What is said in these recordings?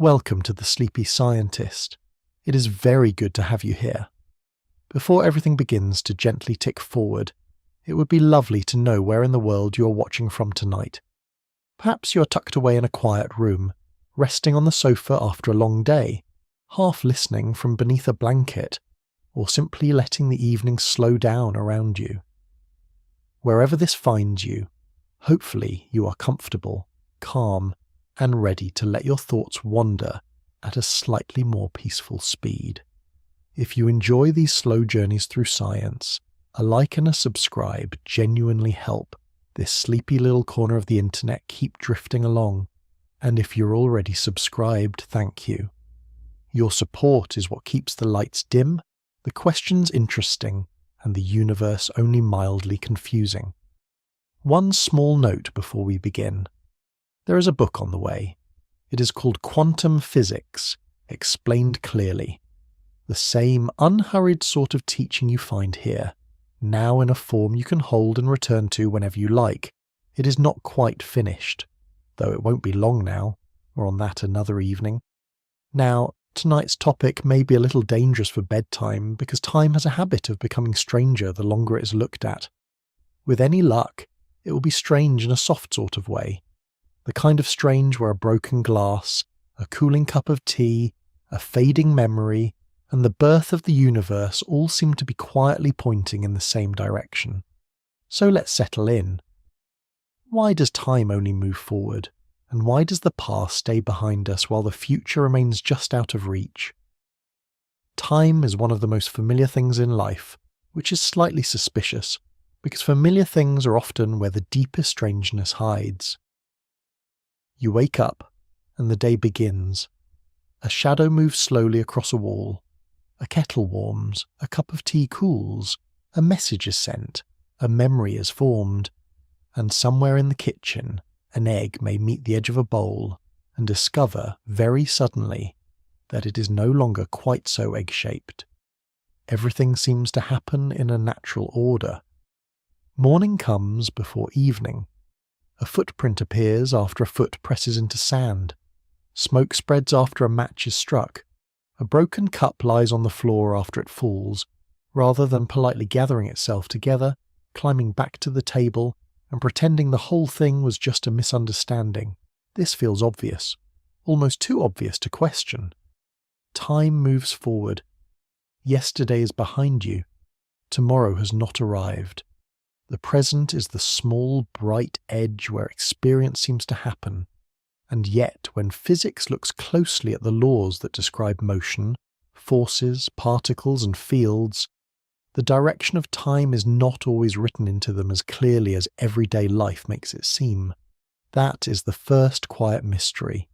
Welcome to the Sleepy Scientist. It is very good to have you here. Before everything begins to gently tick forward, it would be lovely to know where in the world you are watching from tonight. Perhaps you are tucked away in a quiet room, resting on the sofa after a long day, half listening from beneath a blanket, or simply letting the evening slow down around you. Wherever this finds you, hopefully you are comfortable, calm, and ready to let your thoughts wander at a slightly more peaceful speed. If you enjoy these slow journeys through science, a like and a subscribe genuinely help this sleepy little corner of the internet keep drifting along. And if you're already subscribed, thank you. Your support is what keeps the lights dim, the questions interesting, and the universe only mildly confusing. One small note before we begin. There is a book on the way. It is called Quantum Physics, Explained Clearly. The same unhurried sort of teaching you find here, now in a form you can hold and return to whenever you like. It is not quite finished, though it won't be long now, or on that another evening. Now, tonight's topic may be a little dangerous for bedtime because time has a habit of becoming stranger the longer it is looked at. With any luck, it will be strange in a soft sort of way. The kind of strange where a broken glass, a cooling cup of tea, a fading memory, and the birth of the universe all seem to be quietly pointing in the same direction. So let's settle in. Why does time only move forward? And why does the past stay behind us while the future remains just out of reach? Time is one of the most familiar things in life, which is slightly suspicious, because familiar things are often where the deepest strangeness hides. You wake up, and the day begins. A shadow moves slowly across a wall. A kettle warms, a cup of tea cools, a message is sent, a memory is formed, and somewhere in the kitchen, an egg may meet the edge of a bowl and discover, very suddenly, that it is no longer quite so egg-shaped. Everything seems to happen in a natural order. Morning comes before evening. A footprint appears after a foot presses into sand. Smoke spreads after a match is struck. A broken cup lies on the floor after it falls, rather than politely gathering itself together, climbing back to the table, and pretending the whole thing was just a misunderstanding. This feels obvious, almost too obvious to question. Time moves forward. Yesterday is behind you. Tomorrow has not arrived. The present is the small, bright edge where experience seems to happen. And yet, when physics looks closely at the laws that describe motion, forces, particles, and fields, the direction of time is not always written into them as clearly as everyday life makes it seem. That is the first quiet mystery.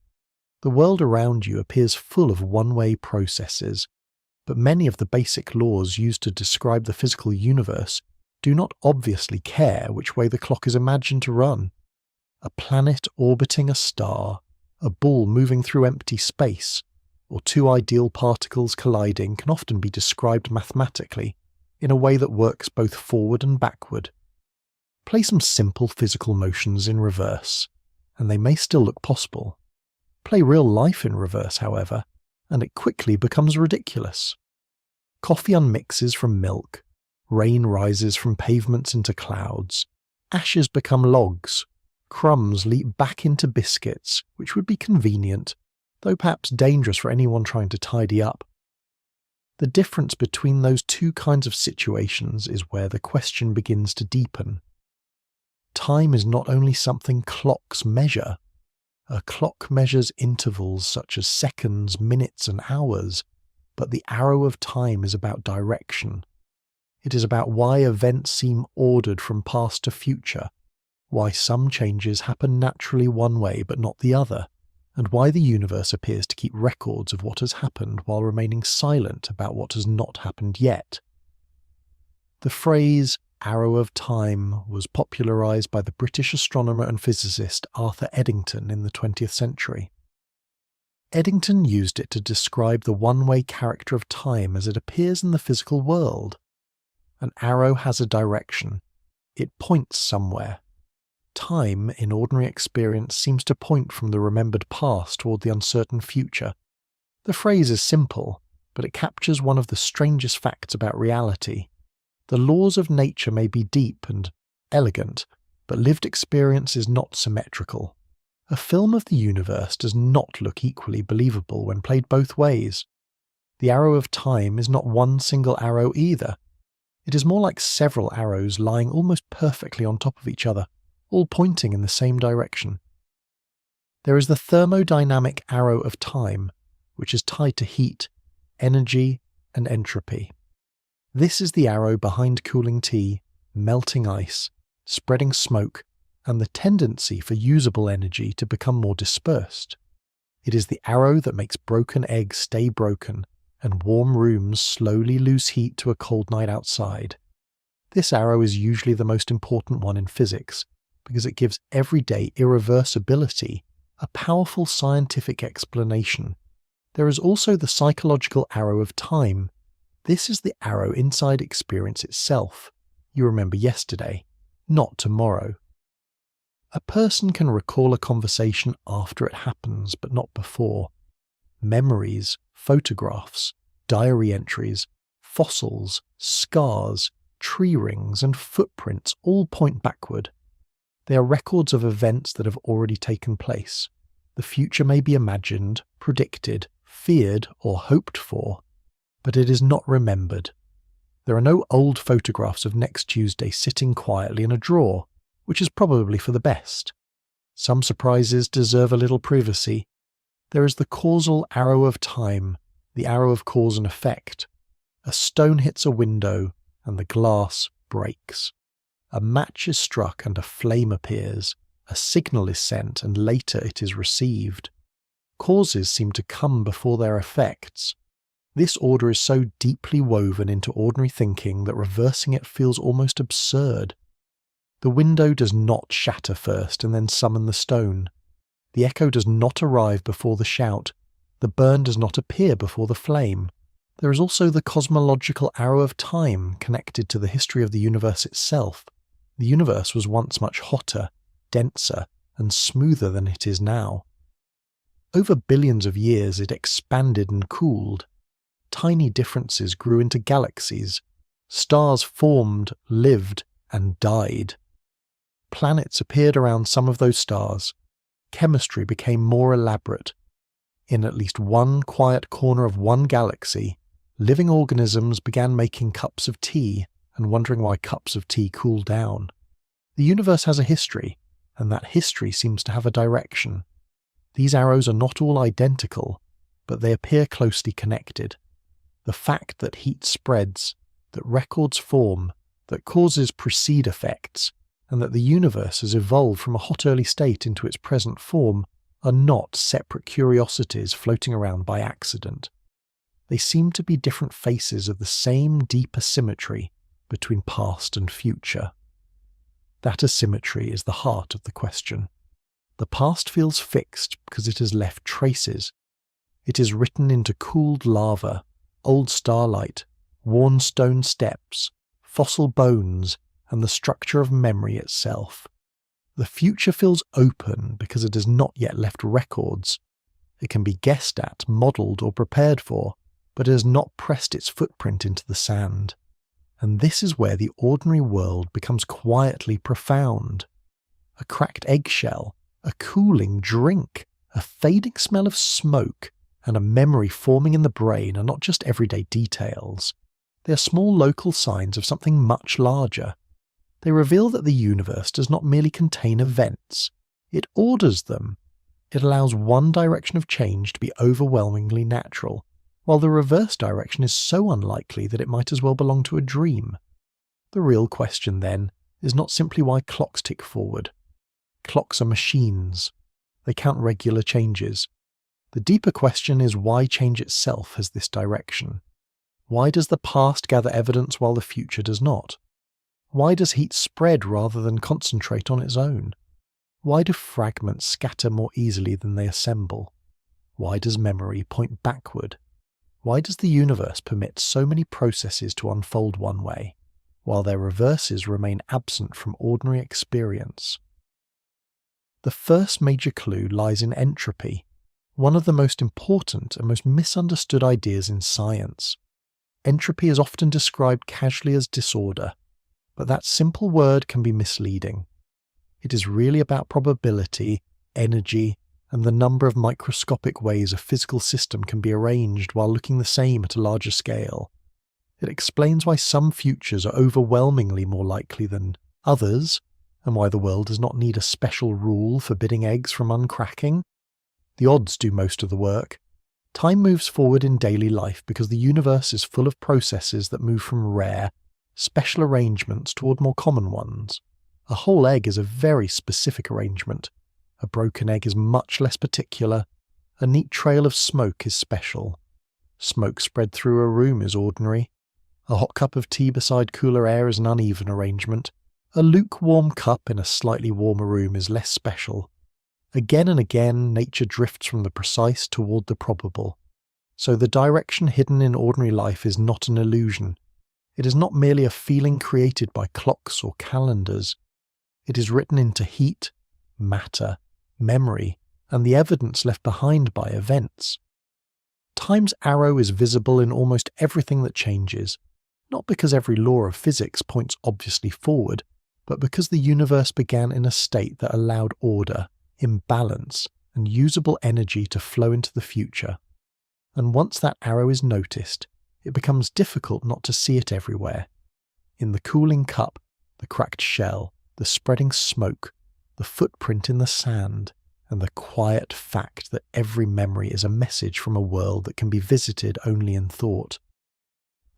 The world around you appears full of one-way processes, but many of the basic laws used to describe the physical universe do not obviously care which way the clock is imagined to run. A planet orbiting a star, a ball moving through empty space, or two ideal particles colliding can often be described mathematically in a way that works both forward and backward. Play some simple physical motions in reverse, and they may still look possible. Play real life in reverse, however, and it quickly becomes ridiculous. Coffee unmixes from milk, rain rises from pavements into clouds, ashes become logs, crumbs leap back into biscuits, which would be convenient, though perhaps dangerous for anyone trying to tidy up. The difference between those two kinds of situations is where the question begins to deepen. Time is not only something clocks measure. A clock measures intervals such as seconds, minutes, and hours, but the arrow of time is about direction. It is about why events seem ordered from past to future, why some changes happen naturally one way but not the other, and why the universe appears to keep records of what has happened while remaining silent about what has not happened yet. The phrase arrow of time was popularised by the British astronomer and physicist Arthur Eddington in the 20th century. Eddington used it to describe the one-way character of time as it appears in the physical world. An arrow has a direction. It points somewhere. Time in ordinary experience seems to point from the remembered past toward the uncertain future. The phrase is simple, but it captures one of the strangest facts about reality. The laws of nature may be deep and elegant, but lived experience is not symmetrical. A film of the universe does not look equally believable when played both ways. The arrow of time is not one single arrow either. It is more like several arrows lying almost perfectly on top of each other, all pointing in the same direction. There is the thermodynamic arrow of time, which is tied to heat, energy, and entropy. This is the arrow behind cooling tea, melting ice, spreading smoke, and the tendency for usable energy to become more dispersed. It is the arrow that makes broken eggs stay broken, and warm rooms slowly lose heat to a cold night outside. This arrow is usually the most important one in physics, because it gives everyday irreversibility a powerful scientific explanation. There is also the psychological arrow of time. This is the arrow inside experience itself. You remember yesterday, not tomorrow. A person can recall a conversation after it happens, but not before. Memories, photographs, diary entries, fossils, scars, tree rings, and footprints all point backward. They are records of events that have already taken place. The future may be imagined, predicted, feared, or hoped for, but it is not remembered. There are no old photographs of next Tuesday sitting quietly in a drawer, which is probably for the best. Some surprises deserve a little privacy. There is the causal arrow of time, the arrow of cause and effect. A stone hits a window, and the glass breaks. A match is struck and a flame appears. A signal is sent and later it is received. Causes seem to come before their effects. This order is so deeply woven into ordinary thinking that reversing it feels almost absurd. The window does not shatter first and then summon the stone. The echo does not arrive before the shout. The burn does not appear before the flame. There is also the cosmological arrow of time connected to the history of the universe itself. The universe was once much hotter, denser, and smoother than it is now. Over billions of years it expanded and cooled. Tiny differences grew into galaxies. Stars formed, lived, and died. Planets appeared around some of those stars. Chemistry became more elaborate. In at least one quiet corner of one galaxy, living organisms began making cups of tea and wondering why cups of tea cool down. The universe has a history, and that history seems to have a direction. These arrows are not all identical, but they appear closely connected. The fact that heat spreads, that records form, that causes precede effects, and that the universe has evolved from a hot early state into its present form are not separate curiosities floating around by accident. They seem to be different faces of the same deep asymmetry between past and future. That asymmetry is the heart of the question. The past feels fixed because it has left traces. It is written into cooled lava, old starlight, worn stone steps, fossil bones, and the structure of memory itself. The future feels open because it has not yet left records. It can be guessed at, modelled, or prepared for, but it has not pressed its footprint into the sand. And this is where the ordinary world becomes quietly profound. A cracked eggshell, a cooling drink, a fading smell of smoke, and a memory forming in the brain are not just everyday details. They are small local signs of something much larger. They reveal that the universe does not merely contain events. It orders them. It allows one direction of change to be overwhelmingly natural, while the reverse direction is so unlikely that it might as well belong to a dream. The real question, then, is not simply why clocks tick forward. Clocks are machines. They count regular changes. The deeper question is why change itself has this direction. Why does the past gather evidence while the future does not? Why does heat spread rather than concentrate on its own? Why do fragments scatter more easily than they assemble? Why does memory point backward? Why does the universe permit so many processes to unfold one way, while their reverses remain absent from ordinary experience? The first major clue lies in entropy, one of the most important and most misunderstood ideas in science. Entropy is often described casually as disorder, but that simple word can be misleading. It is really about probability, energy, and the number of microscopic ways a physical system can be arranged while looking the same at a larger scale. It explains why some futures are overwhelmingly more likely than others, and why the world does not need a special rule forbidding eggs from uncracking. The odds do most of the work. Time moves forward in daily life because the universe is full of processes that move from rare, special arrangements toward more common ones. A whole egg is a very specific arrangement. A broken egg is much less particular. A neat trail of smoke is special. Smoke spread through a room is ordinary. A hot cup of tea beside cooler air is an uneven arrangement. A lukewarm cup in a slightly warmer room is less special. Again and again, nature drifts from the precise toward the probable. So the direction hidden in ordinary life is not an illusion. It is not merely a feeling created by clocks or calendars. It is written into heat, matter, memory, and the evidence left behind by events. Time's arrow is visible in almost everything that changes, not because every law of physics points obviously forward, but because the universe began in a state that allowed order, imbalance, and usable energy to flow into the future. And once that arrow is noticed, it becomes difficult not to see it everywhere. In the cooling cup, the cracked shell, the spreading smoke, the footprint in the sand, and the quiet fact that every memory is a message from a world that can be visited only in thought.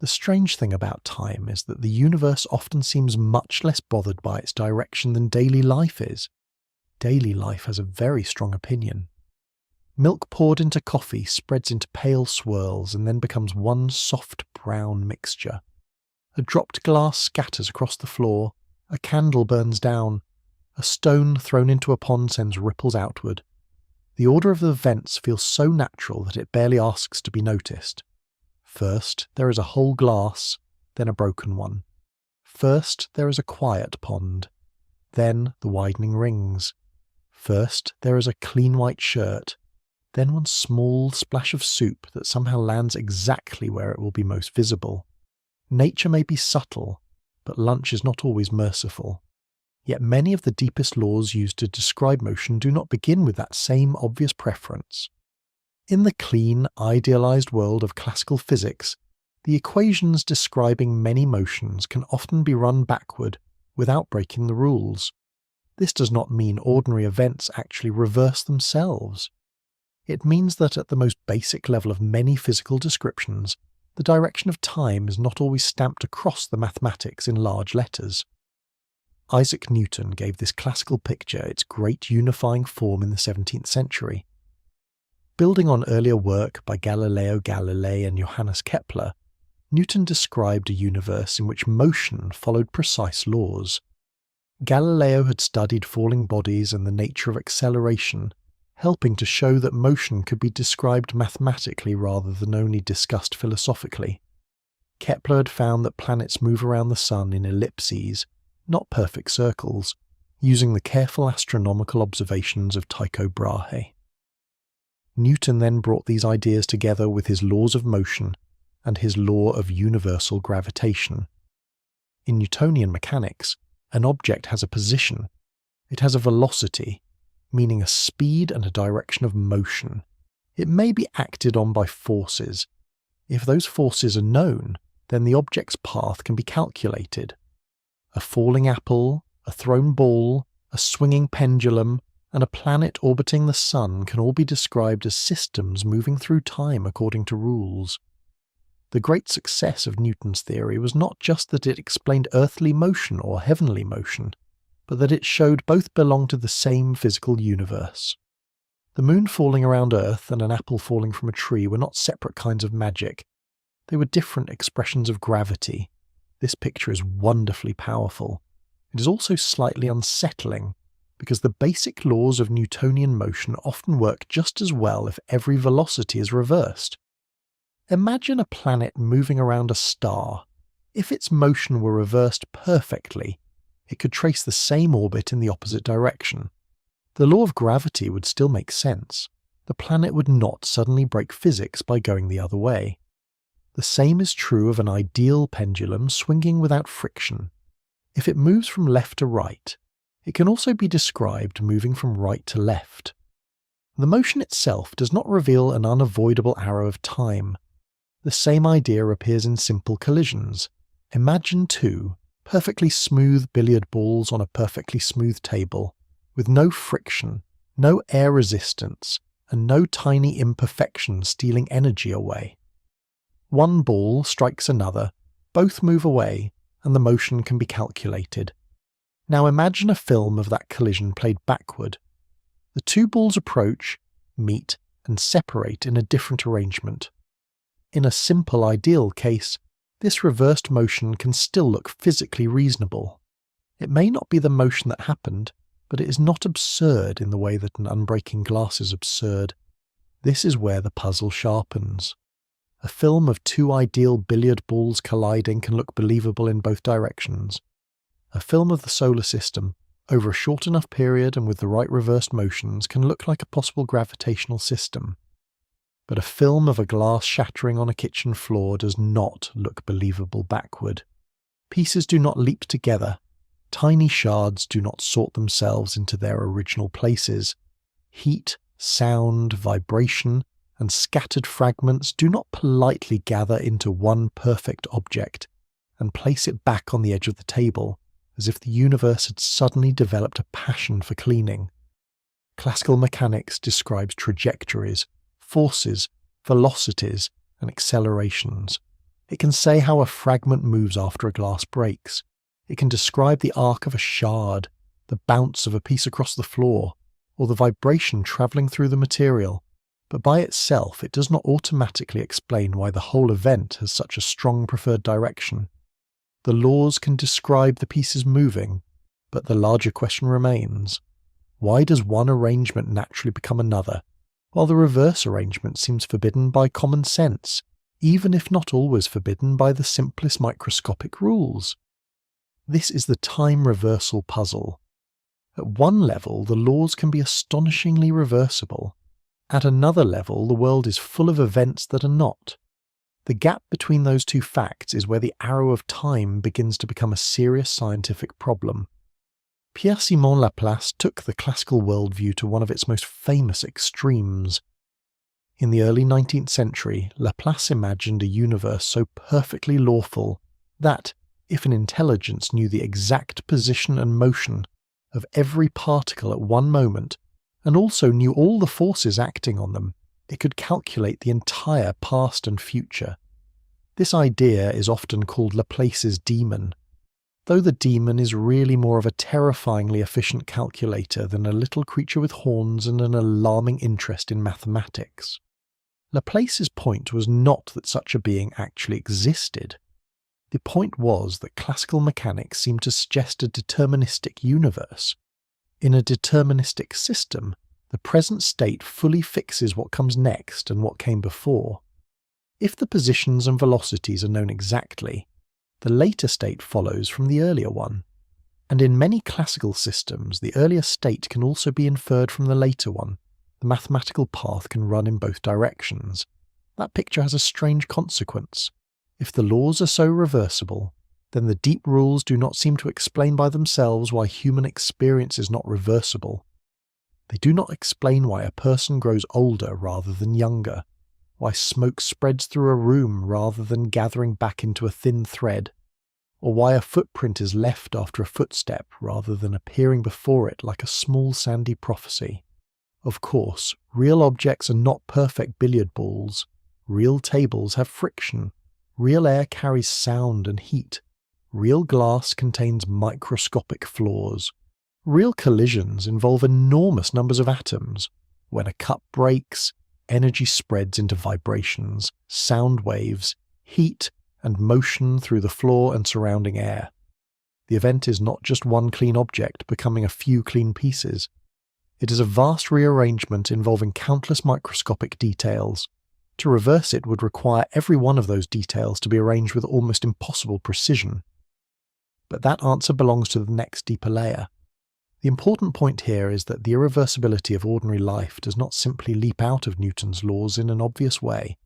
The strange thing about time is that the universe often seems much less bothered by its direction than daily life is. Daily life has a very strong opinion. Milk poured into coffee spreads into pale swirls and then becomes one soft brown mixture. A dropped glass scatters across the floor, a candle burns down, a stone thrown into a pond sends ripples outward. The order of the events feels so natural that it barely asks to be noticed. First, there is a whole glass, then a broken one. First, there is a quiet pond, then the widening rings. First, there is a clean white shirt, then one small splash of soup that somehow lands exactly where it will be most visible. Nature may be subtle, but lunch is not always merciful. Yet many of the deepest laws used to describe motion do not begin with that same obvious preference. In the clean, idealized world of classical physics, the equations describing many motions can often be run backward without breaking the rules. This does not mean ordinary events actually reverse themselves. It means that at the most basic level of many physical descriptions, the direction of time is not always stamped across the mathematics in large letters. Isaac Newton gave this classical picture its great unifying form in the 17th century. Building on earlier work by Galileo Galilei and Johannes Kepler, Newton described a universe in which motion followed precise laws. Galileo had studied falling bodies and the nature of acceleration, helping to show that motion could be described mathematically rather than only discussed philosophically. Kepler had found that planets move around the sun in ellipses, not perfect circles, using the careful astronomical observations of Tycho Brahe. Newton then brought these ideas together with his laws of motion and his law of universal gravitation. In Newtonian mechanics, an object has a position. It has a velocity, meaning a speed and a direction of motion. It may be acted on by forces. If those forces are known, then the object's path can be calculated. A falling apple, a thrown ball, a swinging pendulum, and a planet orbiting the sun can all be described as systems moving through time according to rules. The great success of Newton's theory was not just that it explained earthly motion or heavenly motion, but that it showed both belong to the same physical universe. The moon falling around Earth and an apple falling from a tree were not separate kinds of magic. They were different expressions of gravity. This picture is wonderfully powerful. It is also slightly unsettling, because the basic laws of Newtonian motion often work just as well if every velocity is reversed. Imagine a planet moving around a star. If its motion were reversed perfectly, it could trace the same orbit in the opposite direction. The law of gravity would still make sense. The planet would not suddenly break physics by going the other way. The same is true of an ideal pendulum swinging without friction. If it moves from left to right, it can also be described moving from right to left. The motion itself does not reveal an unavoidable arrow of time. The same idea appears in simple collisions. Imagine two perfectly smooth billiard balls on a perfectly smooth table, with no friction, no air resistance, and no tiny imperfection stealing energy away. One ball strikes another, both move away, and the motion can be calculated. Now imagine a film of that collision played backward. The two balls approach, meet, and separate in a different arrangement. In a simple ideal case, this reversed motion can still look physically reasonable. It may not be the motion that happened, but it is not absurd in the way that an unbreaking glass is absurd. This is where the puzzle sharpens. A film of two ideal billiard balls colliding can look believable in both directions. A film of the solar system, over a short enough period and with the right reversed motions, can look like a possible gravitational system. But a film of a glass shattering on a kitchen floor does not look believable backward. Pieces do not leap together. Tiny shards do not sort themselves into their original places. Heat, sound, vibration, and scattered fragments do not politely gather into one perfect object and place it back on the edge of the table, as if the universe had suddenly developed a passion for cleaning. Classical mechanics describes trajectories, forces, velocities, and accelerations. It can say how a fragment moves after a glass breaks. It can describe the arc of a shard, the bounce of a piece across the floor, or the vibration travelling through the material, but by itself it does not automatically explain why the whole event has such a strong preferred direction. The laws can describe the pieces moving, but the larger question remains: why does one arrangement naturally become another, while the reverse arrangement seems forbidden by common sense, even if not always forbidden by the simplest microscopic rules? This is the time reversal puzzle. At one level, the laws can be astonishingly reversible. At another level, the world is full of events that are not. The gap between those two facts is where the arrow of time begins to become a serious scientific problem. Pierre-Simon Laplace took the classical worldview to one of its most famous extremes. In the early 19th century, Laplace imagined a universe so perfectly lawful that, if an intelligence knew the exact position and motion of every particle at one moment, and also knew all the forces acting on them, it could calculate the entire past and future. This idea is often called Laplace's demon, though the demon is really more of a terrifyingly efficient calculator than a little creature with horns and an alarming interest in mathematics. Laplace's point was not that such a being actually existed. The point was that classical mechanics seemed to suggest a deterministic universe. In a deterministic system, the present state fully fixes what comes next and what came before. If the positions and velocities are known exactly, the later state follows from the earlier one. And in many classical systems, the earlier state can also be inferred from the later one. The mathematical path can run in both directions. That picture has a strange consequence. If the laws are so reversible, then the deep rules do not seem to explain by themselves why human experience is not reversible. They do not explain why a person grows older rather than younger, why smoke spreads through a room rather than gathering back into a thin thread, or why a footprint is left after a footstep rather than appearing before it like a small sandy prophecy. Of course, real objects are not perfect billiard balls. Real tables have friction. Real air carries sound and heat. Real glass contains microscopic flaws. Real collisions involve enormous numbers of atoms. When a cup breaks, energy spreads into vibrations, sound waves, heat, and motion through the floor and surrounding air. The event is not just one clean object becoming a few clean pieces. It is a vast rearrangement involving countless microscopic details. To reverse it would require every one of those details to be arranged with almost impossible precision. But that answer belongs to the next deeper layer. The important point here is that the irreversibility of ordinary life does not simply leap out of Newton's laws in an obvious way.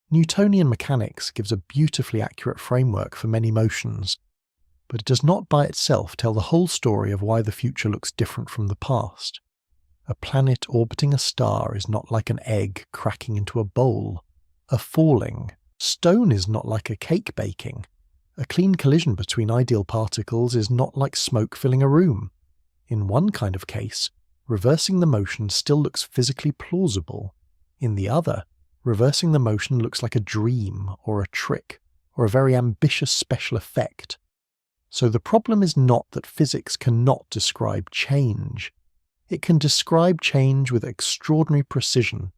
Newtonian mechanics gives a beautifully accurate framework for many motions, but it does not by itself tell the whole story of why the future looks different from the past. A planet orbiting a star is not like an egg cracking into a bowl. A falling stone is not like a cake baking. A clean collision between ideal particles is not like smoke filling a room. In one kind of case, reversing the motion still looks physically plausible. In the other, reversing the motion looks like a dream or a trick or a very ambitious special effect. So the problem is not that physics cannot describe change. It can describe change with extraordinary precision.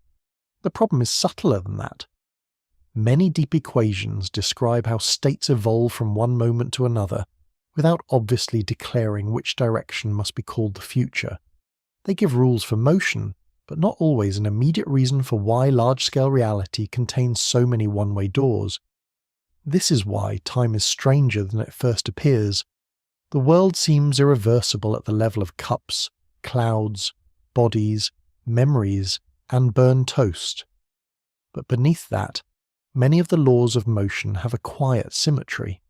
The problem is subtler than that. Many deep equations describe how states evolve from one moment to another, without obviously declaring which direction must be called the future. They give rules for motion, but not always an immediate reason for why large-scale reality contains so many one-way doors. This is why time is stranger than it first appears. The world seems irreversible at the level of cups, clouds, bodies, memories, and burned toast. But beneath that, many of the laws of motion have a quiet symmetry.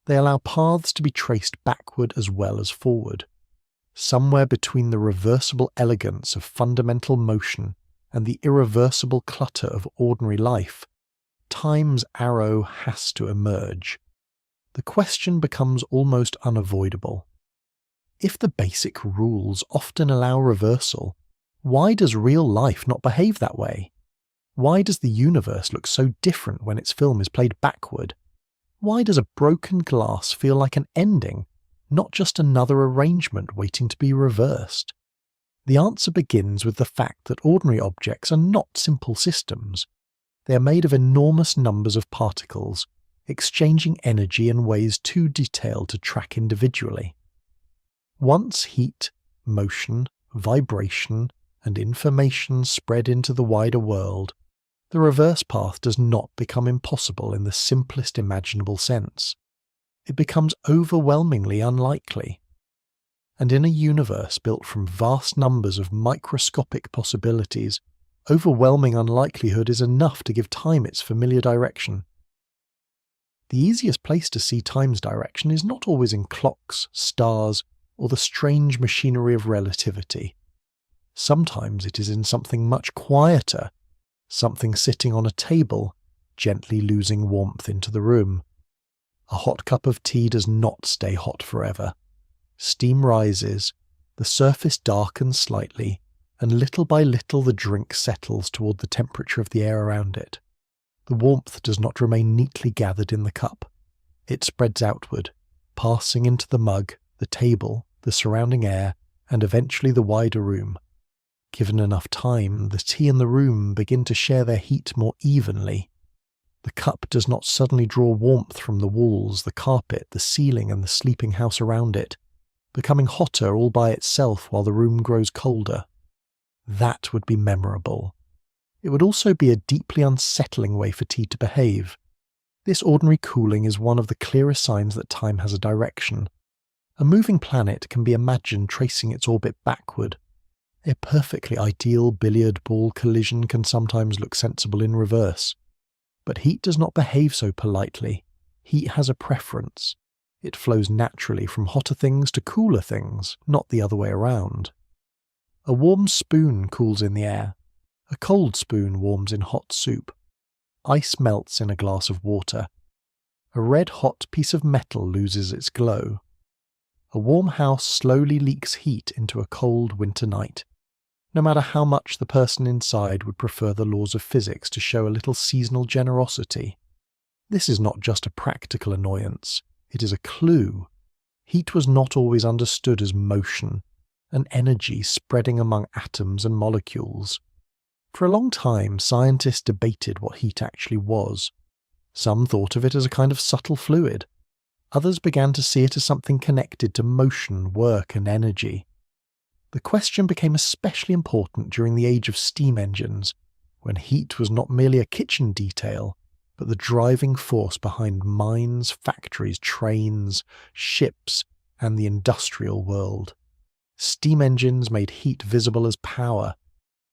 They allow paths to be traced backward as well as forward. Somewhere between the reversible elegance of fundamental motion and the irreversible clutter of ordinary life, time's arrow has to emerge. The question becomes almost unavoidable. If the basic rules often allow reversal, why does real life not behave that way? Why does the universe look so different when its film is played backward? Why does a broken glass feel like an ending, not just another arrangement waiting to be reversed? The answer begins with the fact that ordinary objects are not simple systems. They are made of enormous numbers of particles, exchanging energy in ways too detailed to track individually. Once heat, motion, vibration, and information spread into the wider world, the reverse path does not become impossible in the simplest imaginable sense. It becomes overwhelmingly unlikely. And in a universe built from vast numbers of microscopic possibilities, overwhelming unlikelihood is enough to give time its familiar direction. The easiest place to see time's direction is not always in clocks, stars, or the strange machinery of relativity. Sometimes it is in something much quieter, something sitting on a table, gently losing warmth into the room. A hot cup of tea does not stay hot forever. Steam rises, the surface darkens slightly, and little by little the drink settles toward the temperature of the air around it. The warmth does not remain neatly gathered in the cup. It spreads outward, passing into the mug, the table, the surrounding air, and eventually the wider room. Given enough time, the tea and the room begin to share their heat more evenly. The cup does not suddenly draw warmth from the walls, the carpet, the ceiling, and the sleeping house around it, becoming hotter all by itself while the room grows colder. That would be memorable. It would also be a deeply unsettling way for tea to behave. This ordinary cooling is one of the clearest signs that time has a direction. A moving planet can be imagined tracing its orbit backward. A perfectly ideal billiard ball collision can sometimes look sensible in reverse. But heat does not behave so politely. Heat has a preference. It flows naturally from hotter things to cooler things, not the other way around. A warm spoon cools in the air. A cold spoon warms in hot soup. Ice melts in a glass of water. A red-hot piece of metal loses its glow. A warm house slowly leaks heat into a cold winter night, no matter how much the person inside would prefer the laws of physics to show a little seasonal generosity. This is not just a practical annoyance, it is a clue. Heat was not always understood as motion, an energy spreading among atoms and molecules. For a long time, scientists debated what heat actually was. Some thought of it as a kind of subtle fluid. Others began to see it as something connected to motion, work, and energy. The question became especially important during the age of steam engines, when heat was not merely a kitchen detail, but the driving force behind mines, factories, trains, ships, and the industrial world. Steam engines made heat visible as power.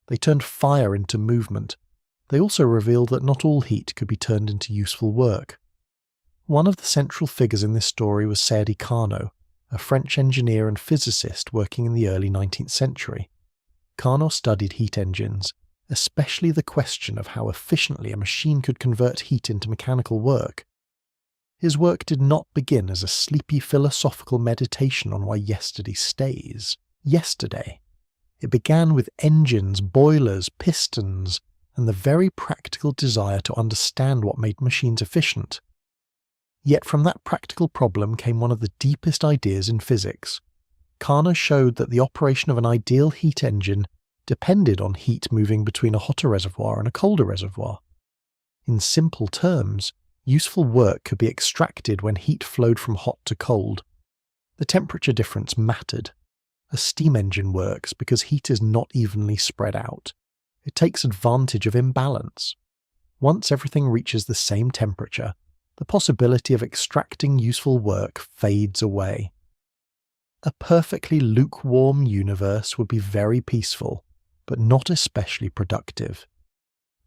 They turned fire into movement. They also revealed that not all heat could be turned into useful work. One of the central figures in this story was Serdi Carnot, a French engineer and physicist working in the early 19th century. Carnot studied heat engines, especially the question of how efficiently a machine could convert heat into mechanical work. His work did not begin as a sleepy philosophical meditation on why yesterday stays yesterday. It began with engines, boilers, pistons, and the very practical desire to understand what made machines efficient. Yet from that practical problem came one of the deepest ideas in physics. Carnot showed that the operation of an ideal heat engine depended on heat moving between a hotter reservoir and a colder reservoir. In simple terms, useful work could be extracted when heat flowed from hot to cold. The temperature difference mattered. A steam engine works because heat is not evenly spread out. It takes advantage of imbalance. Once everything reaches the same temperature, the possibility of extracting useful work fades away. A perfectly lukewarm universe would be very peaceful, but not especially productive.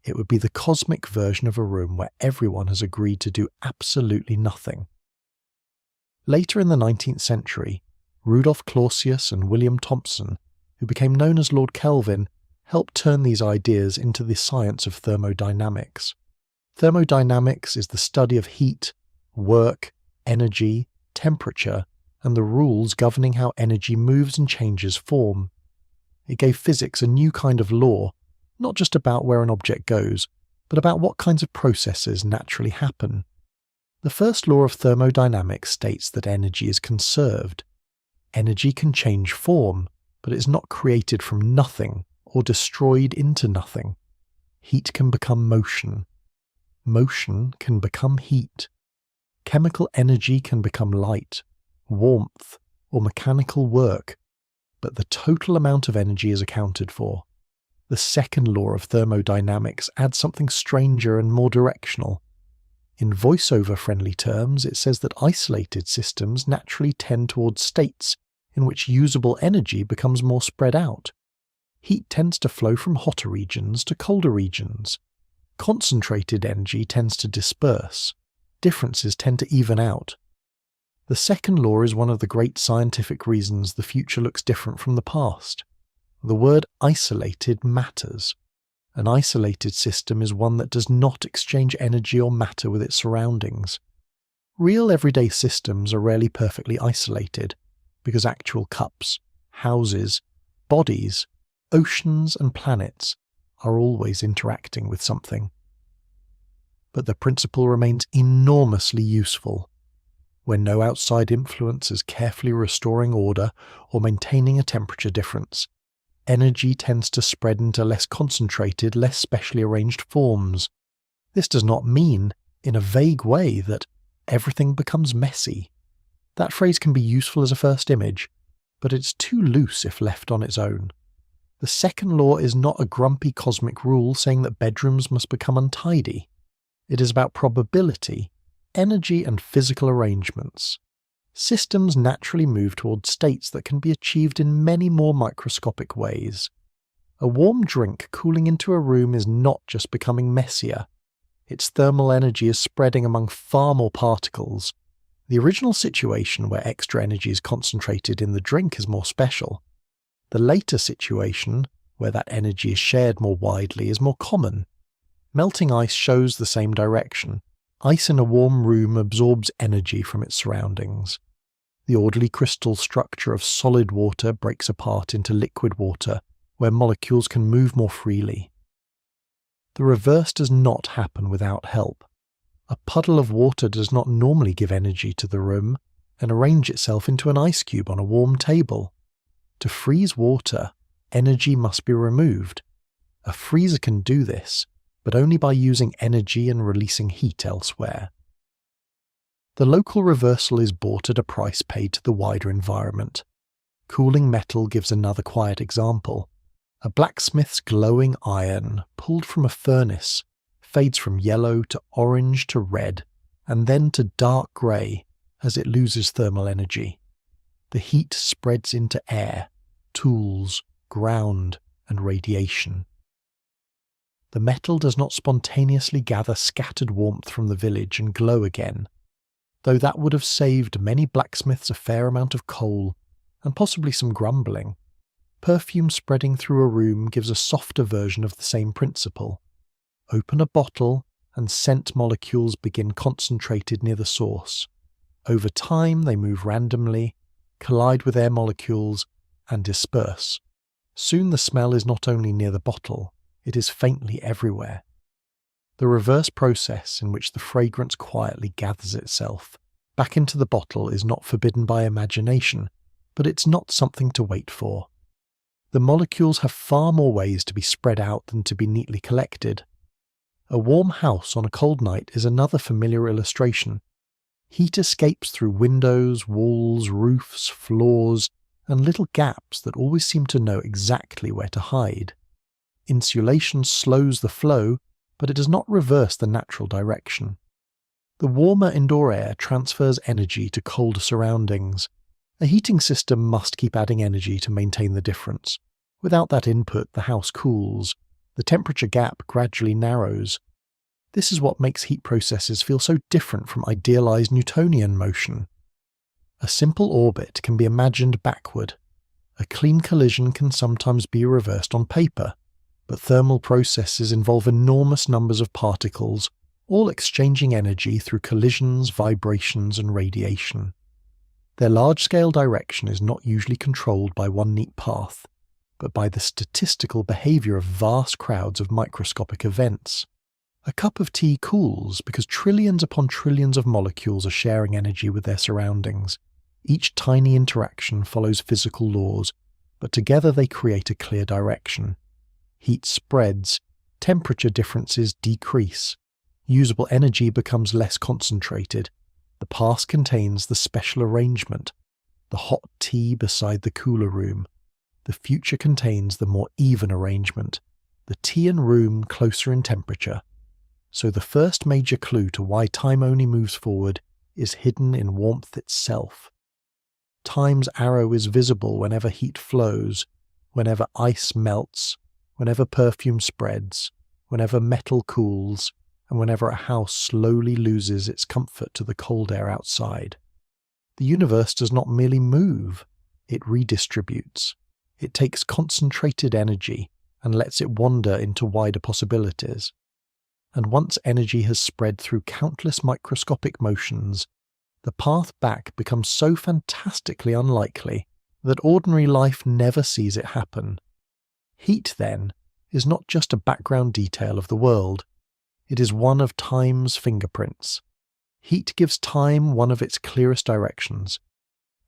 It would be the cosmic version of a room where everyone has agreed to do absolutely nothing. Later in the 19th century, Rudolf Clausius and William Thomson, who became known as Lord Kelvin, helped turn these ideas into the science of thermodynamics. Thermodynamics is the study of heat, work, energy, temperature, and the rules governing how energy moves and changes form. It gave physics a new kind of law, not just about where an object goes, but about what kinds of processes naturally happen. The first law of thermodynamics states that energy is conserved. Energy can change form, but it is not created from nothing or destroyed into nothing. Heat can become motion. Motion can become heat. Chemical energy can become light, warmth, or mechanical work, but the total amount of energy is accounted for. The second law of thermodynamics adds something stranger and more directional. In voiceover-friendly terms, it says that isolated systems naturally tend towards states in which usable energy becomes more spread out. Heat tends to flow from hotter regions to colder regions. Concentrated energy tends to disperse. Differences tend to even out. The second law is one of the great scientific reasons the future looks different from the past. The word isolated matters. An isolated system is one that does not exchange energy or matter with its surroundings. Real everyday systems are rarely perfectly isolated, because actual cups, houses, bodies, oceans and planets are always interacting with something. But the principle remains enormously useful. When no outside influence is carefully restoring order or maintaining a temperature difference, energy tends to spread into less concentrated, less specially arranged forms. This does not mean, in a vague way, that everything becomes messy. That phrase can be useful as a first image, but it's too loose if left on its own. The second law is not a grumpy cosmic rule saying that bedrooms must become untidy. It is about probability, energy and physical arrangements. Systems naturally move toward states that can be achieved in many more microscopic ways. A warm drink cooling into a room is not just becoming messier. Its thermal energy is spreading among far more particles. The original situation where extra energy is concentrated in the drink is more special. The later situation, where that energy is shared more widely, is more common. Melting ice shows the same direction. Ice in a warm room absorbs energy from its surroundings. The orderly crystal structure of solid water breaks apart into liquid water, where molecules can move more freely. The reverse does not happen without help. A puddle of water does not normally give energy to the room and arrange itself into an ice cube on a warm table. To freeze water, energy must be removed. A freezer can do this, but only by using energy and releasing heat elsewhere. The local reversal is bought at a price paid to the wider environment. Cooling metal gives another quiet example. A blacksmith's glowing iron, pulled from a furnace, fades from yellow to orange to red, and then to dark grey as it loses thermal energy. The heat spreads into air, tools, ground, and radiation. The metal does not spontaneously gather scattered warmth from the village and glow again, though that would have saved many blacksmiths a fair amount of coal, and possibly some grumbling. Perfume spreading through a room gives a softer version of the same principle. Open a bottle, and scent molecules begin concentrated near the source. Over time they move randomly, collide with air molecules, and disperse. Soon the smell is not only near the bottle, it is faintly everywhere. The reverse process in which the fragrance quietly gathers itself back into the bottle is not forbidden by imagination, but it's not something to wait for. The molecules have far more ways to be spread out than to be neatly collected. A warm house on a cold night is another familiar illustration. Heat escapes through windows, walls, roofs, floors, and little gaps that always seem to know exactly where to hide. Insulation slows the flow, but it does not reverse the natural direction. The warmer indoor air transfers energy to colder surroundings. A heating system must keep adding energy to maintain the difference. Without that input, the house cools. The temperature gap gradually narrows. This is what makes heat processes feel so different from idealized Newtonian motion. A simple orbit can be imagined backward. A clean collision can sometimes be reversed on paper, but thermal processes involve enormous numbers of particles, all exchanging energy through collisions, vibrations, and radiation. Their large-scale direction is not usually controlled by one neat path, but by the statistical behavior of vast crowds of microscopic events. A cup of tea cools because trillions upon trillions of molecules are sharing energy with their surroundings. Each tiny interaction follows physical laws, but together they create a clear direction. Heat spreads, temperature differences decrease, usable energy becomes less concentrated. The past contains the special arrangement, the hot tea beside the cooler room. The future contains the more even arrangement, the tea and room closer in temperature. So the first major clue to why time only moves forward is hidden in warmth itself. Time's arrow is visible whenever heat flows, whenever ice melts, whenever perfume spreads, whenever metal cools, and whenever a house slowly loses its comfort to the cold air outside. The universe does not merely move, it redistributes. It takes concentrated energy and lets it wander into wider possibilities. And once energy has spread through countless microscopic motions, the path back becomes so fantastically unlikely that ordinary life never sees it happen. Heat, then, is not just a background detail of the world. It is one of time's fingerprints. Heat gives time one of its clearest directions.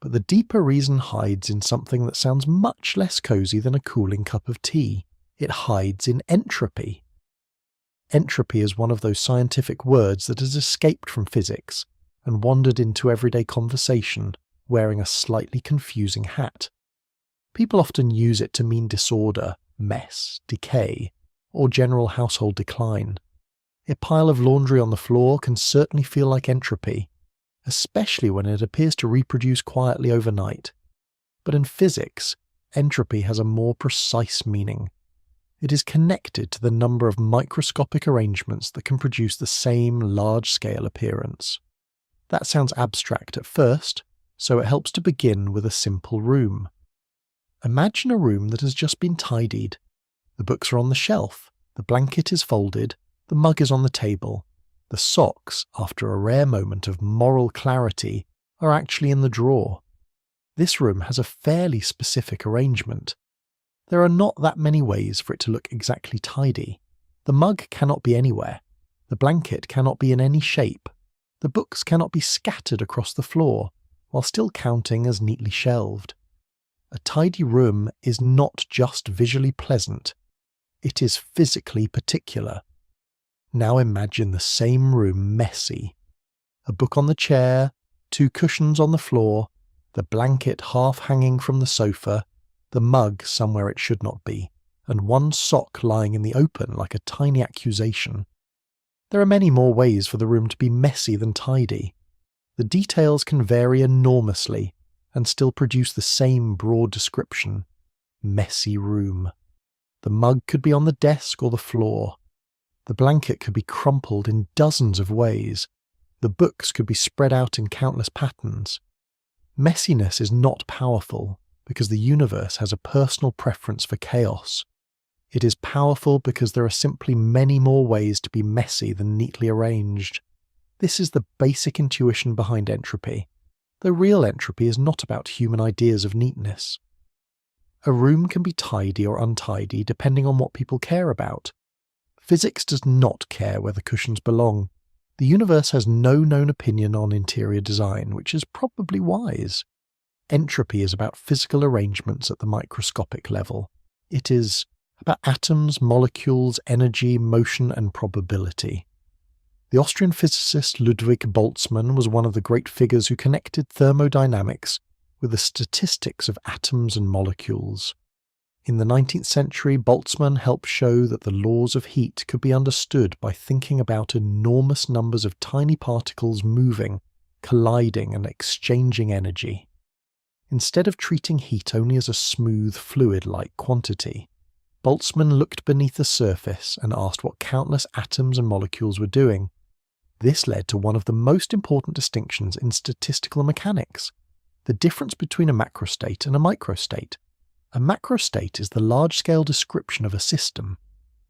But the deeper reason hides in something that sounds much less cozy than a cooling cup of tea. It hides in entropy. Entropy is one of those scientific words that has escaped from physics and wandered into everyday conversation, wearing a slightly confusing hat. People often use it to mean disorder, mess, decay, or general household decline. A pile of laundry on the floor can certainly feel like entropy, especially when it appears to reproduce quietly overnight. But in physics, entropy has a more precise meaning. It is connected to the number of microscopic arrangements that can produce the same large-scale appearance. That sounds abstract at first, so it helps to begin with a simple room. Imagine a room that has just been tidied. The books are on the shelf, the blanket is folded, the mug is on the table. The socks, after a rare moment of moral clarity, are actually in the drawer. This room has a fairly specific arrangement. There are not that many ways for it to look exactly tidy. The mug cannot be anywhere. The blanket cannot be in any shape. The books cannot be scattered across the floor, while still counting as neatly shelved. A tidy room is not just visually pleasant, it is physically particular. Now imagine the same room messy. A book on the chair, 2 cushions on the floor, the blanket half hanging from the sofa, the mug somewhere it should not be, and 1 sock lying in the open like a tiny accusation. There are many more ways for the room to be messy than tidy. The details can vary enormously and still produce the same broad description. messy room. The mug could be on the desk or the floor. The blanket could be crumpled in dozens of ways. The books could be spread out in countless patterns. Messiness is not powerful because the universe has a personal preference for chaos. It is powerful because there are simply many more ways to be messy than neatly arranged. This is the basic intuition behind entropy, though real entropy is not about human ideas of neatness. A room can be tidy or untidy depending on what people care about. Physics does not care where the cushions belong. The universe has no known opinion on interior design, which is probably wise. Entropy is about physical arrangements at the microscopic level. It is about atoms, molecules, energy, motion, and probability. The Austrian physicist Ludwig Boltzmann was one of the great figures who connected thermodynamics with the statistics of atoms and molecules. In the 19th century, Boltzmann helped show that the laws of heat could be understood by thinking about enormous numbers of tiny particles moving, colliding, and exchanging energy. Instead of treating heat only as a smooth, fluid-like quantity, Boltzmann looked beneath the surface and asked what countless atoms and molecules were doing. This led to one of the most important distinctions in statistical mechanics: the difference between a macrostate and a microstate. A macrostate is the large-scale description of a system.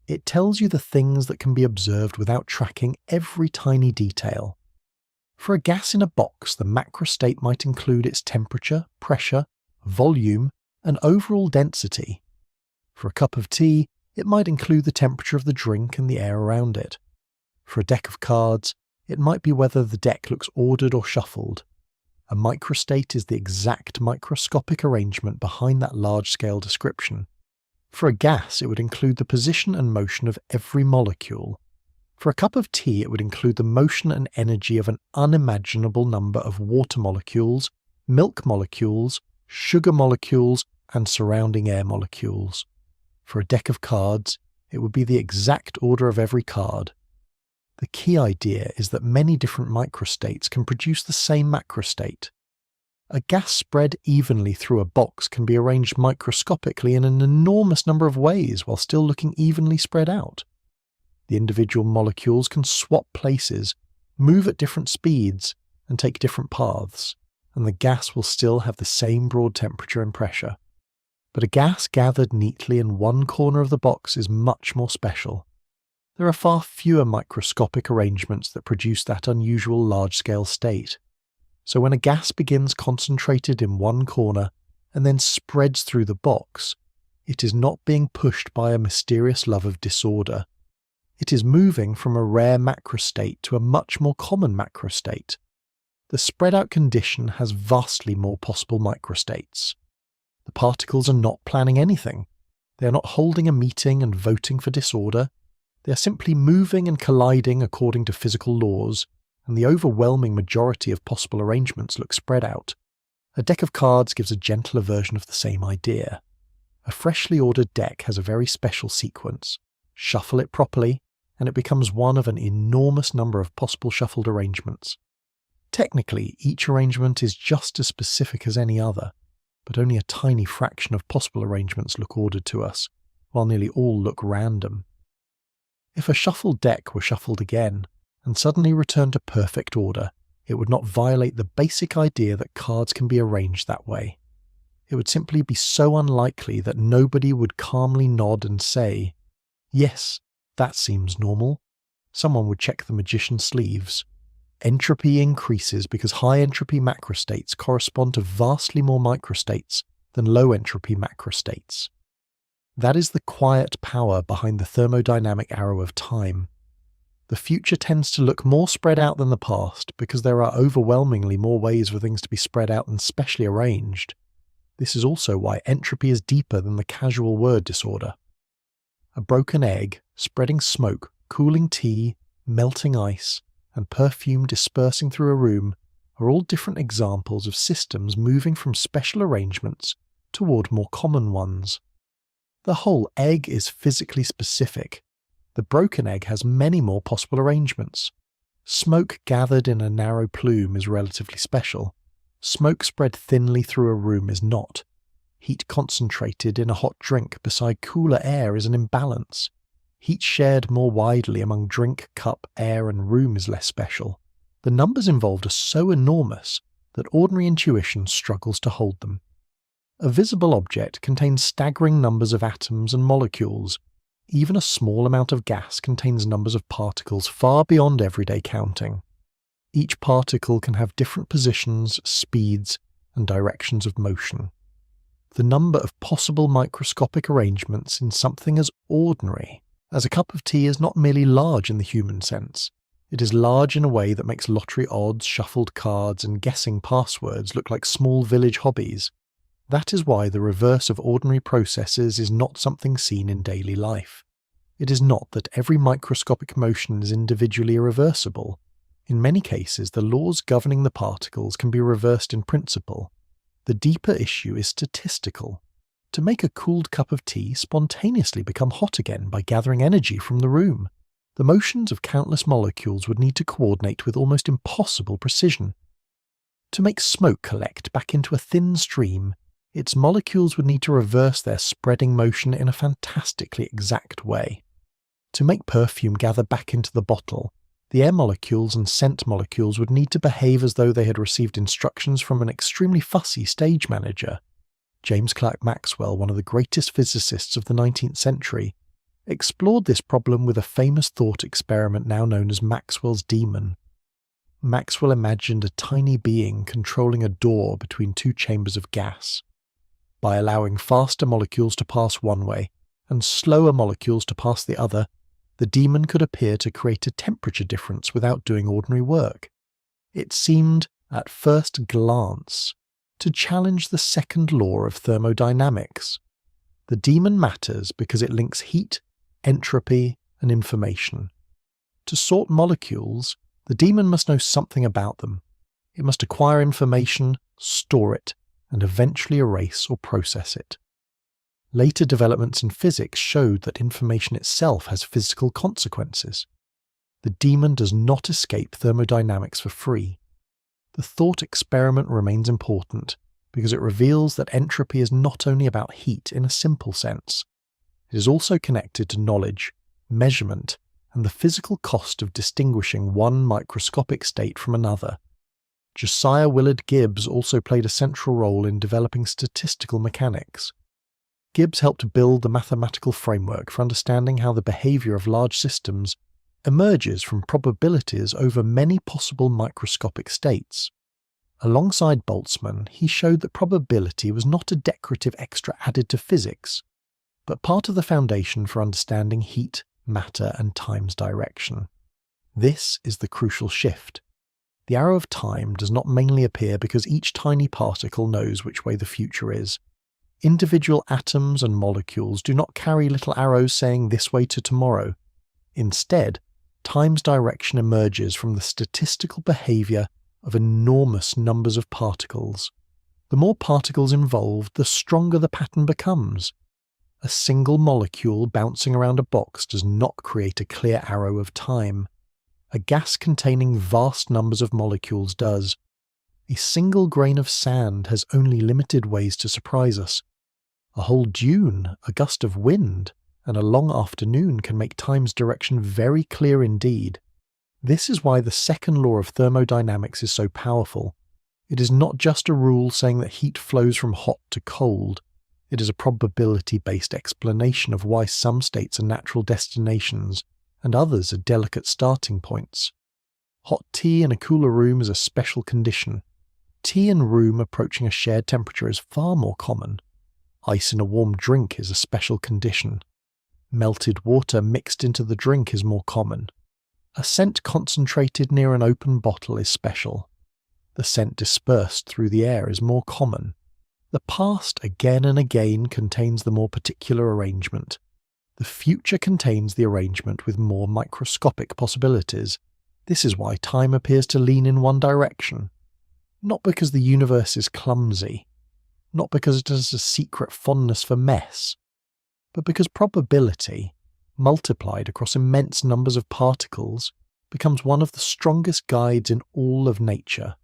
It tells you the things that can be observed without tracking every tiny detail. For a gas in a box, the macrostate might include its temperature, pressure, volume, and overall density. For a cup of tea, it might include the temperature of the drink and the air around it. For a deck of cards, it might be whether the deck looks ordered or shuffled. A microstate is the exact microscopic arrangement behind that large-scale description. For a gas, it would include the position and motion of every molecule. For a cup of tea, it would include the motion and energy of an unimaginable number of water molecules, milk molecules, sugar molecules, and surrounding air molecules. For a deck of cards, it would be the exact order of every card. The key idea is that many different microstates can produce the same macrostate. A gas spread evenly through a box can be arranged microscopically in an enormous number of ways while still looking evenly spread out. The individual molecules can swap places, move at different speeds, and take different paths, and the gas will still have the same broad temperature and pressure. But a gas gathered neatly in one corner of the box is much more special. There are far fewer microscopic arrangements that produce that unusual large-scale state. So when a gas begins concentrated in one corner and then spreads through the box, it is not being pushed by a mysterious love of disorder. It is moving from a rare macrostate to a much more common macrostate. The spread-out condition has vastly more possible microstates. The particles are not planning anything. They are not holding a meeting and voting for disorder. They are simply moving and colliding according to physical laws, and the overwhelming majority of possible arrangements look spread out. A deck of cards gives a gentler version of the same idea. A freshly ordered deck has a very special sequence. Shuffle it properly, and it becomes one of an enormous number of possible shuffled arrangements. Technically, each arrangement is just as specific as any other, but only a tiny fraction of possible arrangements look ordered to us, while nearly all look random. If a shuffled deck were shuffled again, and suddenly returned to perfect order, it would not violate the basic idea that cards can be arranged that way. It would simply be so unlikely that nobody would calmly nod and say, "Yes, that seems normal." Someone would check the magician's sleeves. Entropy increases because high-entropy macrostates correspond to vastly more microstates than low-entropy macrostates. That is the quiet power behind the thermodynamic arrow of time. The future tends to look more spread out than the past because there are overwhelmingly more ways for things to be spread out and specially arranged. This is also why entropy is deeper than the casual word disorder. A broken egg, spreading smoke, cooling tea, melting ice, and perfume dispersing through a room are all different examples of systems moving from special arrangements toward more common ones. The whole egg is physically specific. The broken egg has many more possible arrangements. Smoke gathered in a narrow plume is relatively special. Smoke spread thinly through a room is not. Heat concentrated in a hot drink beside cooler air is an imbalance. Heat shared more widely among drink, cup, air, and room is less special. The numbers involved are so enormous that ordinary intuition struggles to hold them. A visible object contains staggering numbers of atoms and molecules. Even a small amount of gas contains numbers of particles far beyond everyday counting. Each particle can have different positions, speeds, and directions of motion. The number of possible microscopic arrangements in something as ordinary as a cup of tea is not merely large in the human sense. It is large in a way that makes lottery odds, shuffled cards, and guessing passwords look like small village hobbies. That is why the reverse of ordinary processes is not something seen in daily life. It is not that every microscopic motion is individually irreversible. In many cases, the laws governing the particles can be reversed in principle. The deeper issue is statistical. To make a cooled cup of tea spontaneously become hot again by gathering energy from the room, the motions of countless molecules would need to coordinate with almost impossible precision. To make smoke collect back into a thin stream, its molecules would need to reverse their spreading motion in a fantastically exact way. To make perfume gather back into the bottle, the air molecules and scent molecules would need to behave as though they had received instructions from an extremely fussy stage manager. James Clerk Maxwell, one of the greatest physicists of the 19th century, explored this problem with a famous thought experiment now known as Maxwell's demon. Maxwell imagined a tiny being controlling a door between two chambers of gas. By allowing faster molecules to pass one way and slower molecules to pass the other, the demon could appear to create a temperature difference without doing ordinary work. It seemed, at first glance, to challenge the second law of thermodynamics. The demon matters because it links heat, entropy, and information. To sort molecules, the demon must know something about them. It must acquire information, store it, and eventually erase or process it. Later developments in physics showed that information itself has physical consequences. The demon does not escape thermodynamics for free. The thought experiment remains important because it reveals that entropy is not only about heat in a simple sense. It is also connected to knowledge, measurement, and the physical cost of distinguishing one microscopic state from another. Josiah Willard Gibbs also played a central role in developing statistical mechanics. Gibbs helped build the mathematical framework for understanding how the behavior of large systems emerges from probabilities over many possible microscopic states. Alongside Boltzmann, he showed that probability was not a decorative extra added to physics, but part of the foundation for understanding heat, matter, and time's direction. This is the crucial shift. The arrow of time does not mainly appear because each tiny particle knows which way the future is. Individual atoms and molecules do not carry little arrows saying this way to tomorrow. Instead, time's direction emerges from the statistical behavior of enormous numbers of particles. The more particles involved, the stronger the pattern becomes. A single molecule bouncing around a box does not create a clear arrow of time. A gas containing vast numbers of molecules does. A single grain of sand has only limited ways to surprise us. A whole dune, a gust of wind, and a long afternoon can make time's direction very clear indeed. This is why the second law of thermodynamics is so powerful. It is not just a rule saying that heat flows from hot to cold. It is a probability-based explanation of why some states are natural destinations and others are delicate starting points. Hot tea in a cooler room is a special condition. Tea in a room approaching a shared temperature is far more common. Ice in a warm drink is a special condition. Melted water mixed into the drink is more common. A scent concentrated near an open bottle is special. The scent dispersed through the air is more common. The past again and again contains the more particular arrangement. The future contains the arrangement with more microscopic possibilities. This is why time appears to lean in one direction. Not because the universe is clumsy, not because it has a secret fondness for mess, but because probability, multiplied across immense numbers of particles, becomes one of the strongest guides in all of nature.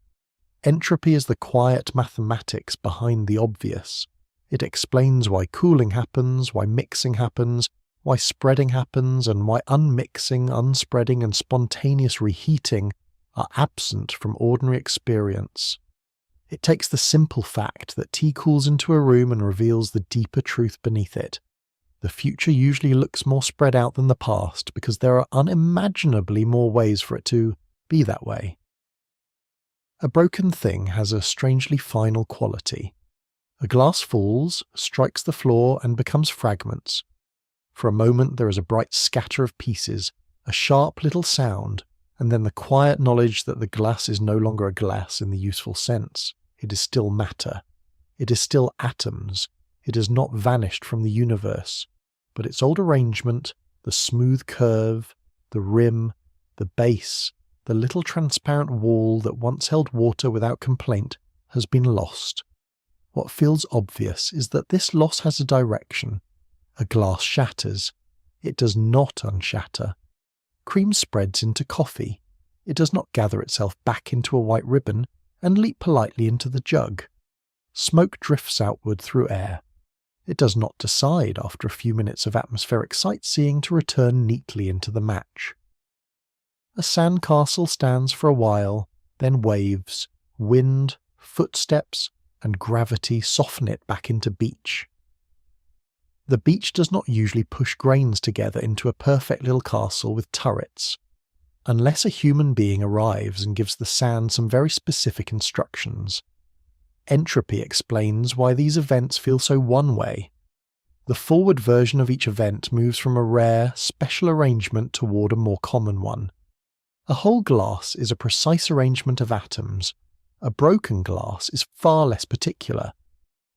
Entropy is the quiet mathematics behind the obvious. It explains why cooling happens, why mixing happens, why spreading happens, and why unmixing, unspreading, and spontaneous reheating are absent from ordinary experience. It takes the simple fact that tea cools into a room and reveals the deeper truth beneath it. The future usually looks more spread out than the past because there are unimaginably more ways for it to be that way. A broken thing has a strangely final quality. A glass falls, strikes the floor, and becomes fragments. For a moment there is a bright scatter of pieces, a sharp little sound, and then the quiet knowledge that the glass is no longer a glass in the useful sense. It is still matter. It is still atoms. It has not vanished from the universe. But its old arrangement, the smooth curve, the rim, the base, the little transparent wall that once held water without complaint, has been lost. What feels obvious is that this loss has a direction. A glass shatters. It does not unshatter. Cream spreads into coffee. It does not gather itself back into a white ribbon and leap politely into the jug. Smoke drifts outward through air. It does not decide after a few minutes of atmospheric sightseeing to return neatly into the match. A sandcastle stands for a while, then waves, wind, footsteps, and gravity soften it back into beach. The beach does not usually push grains together into a perfect little castle with turrets, unless a human being arrives and gives the sand some very specific instructions. Entropy explains why these events feel so one-way. The forward version of each event moves from a rare, special arrangement toward a more common one. A whole glass is a precise arrangement of atoms. A broken glass is far less particular.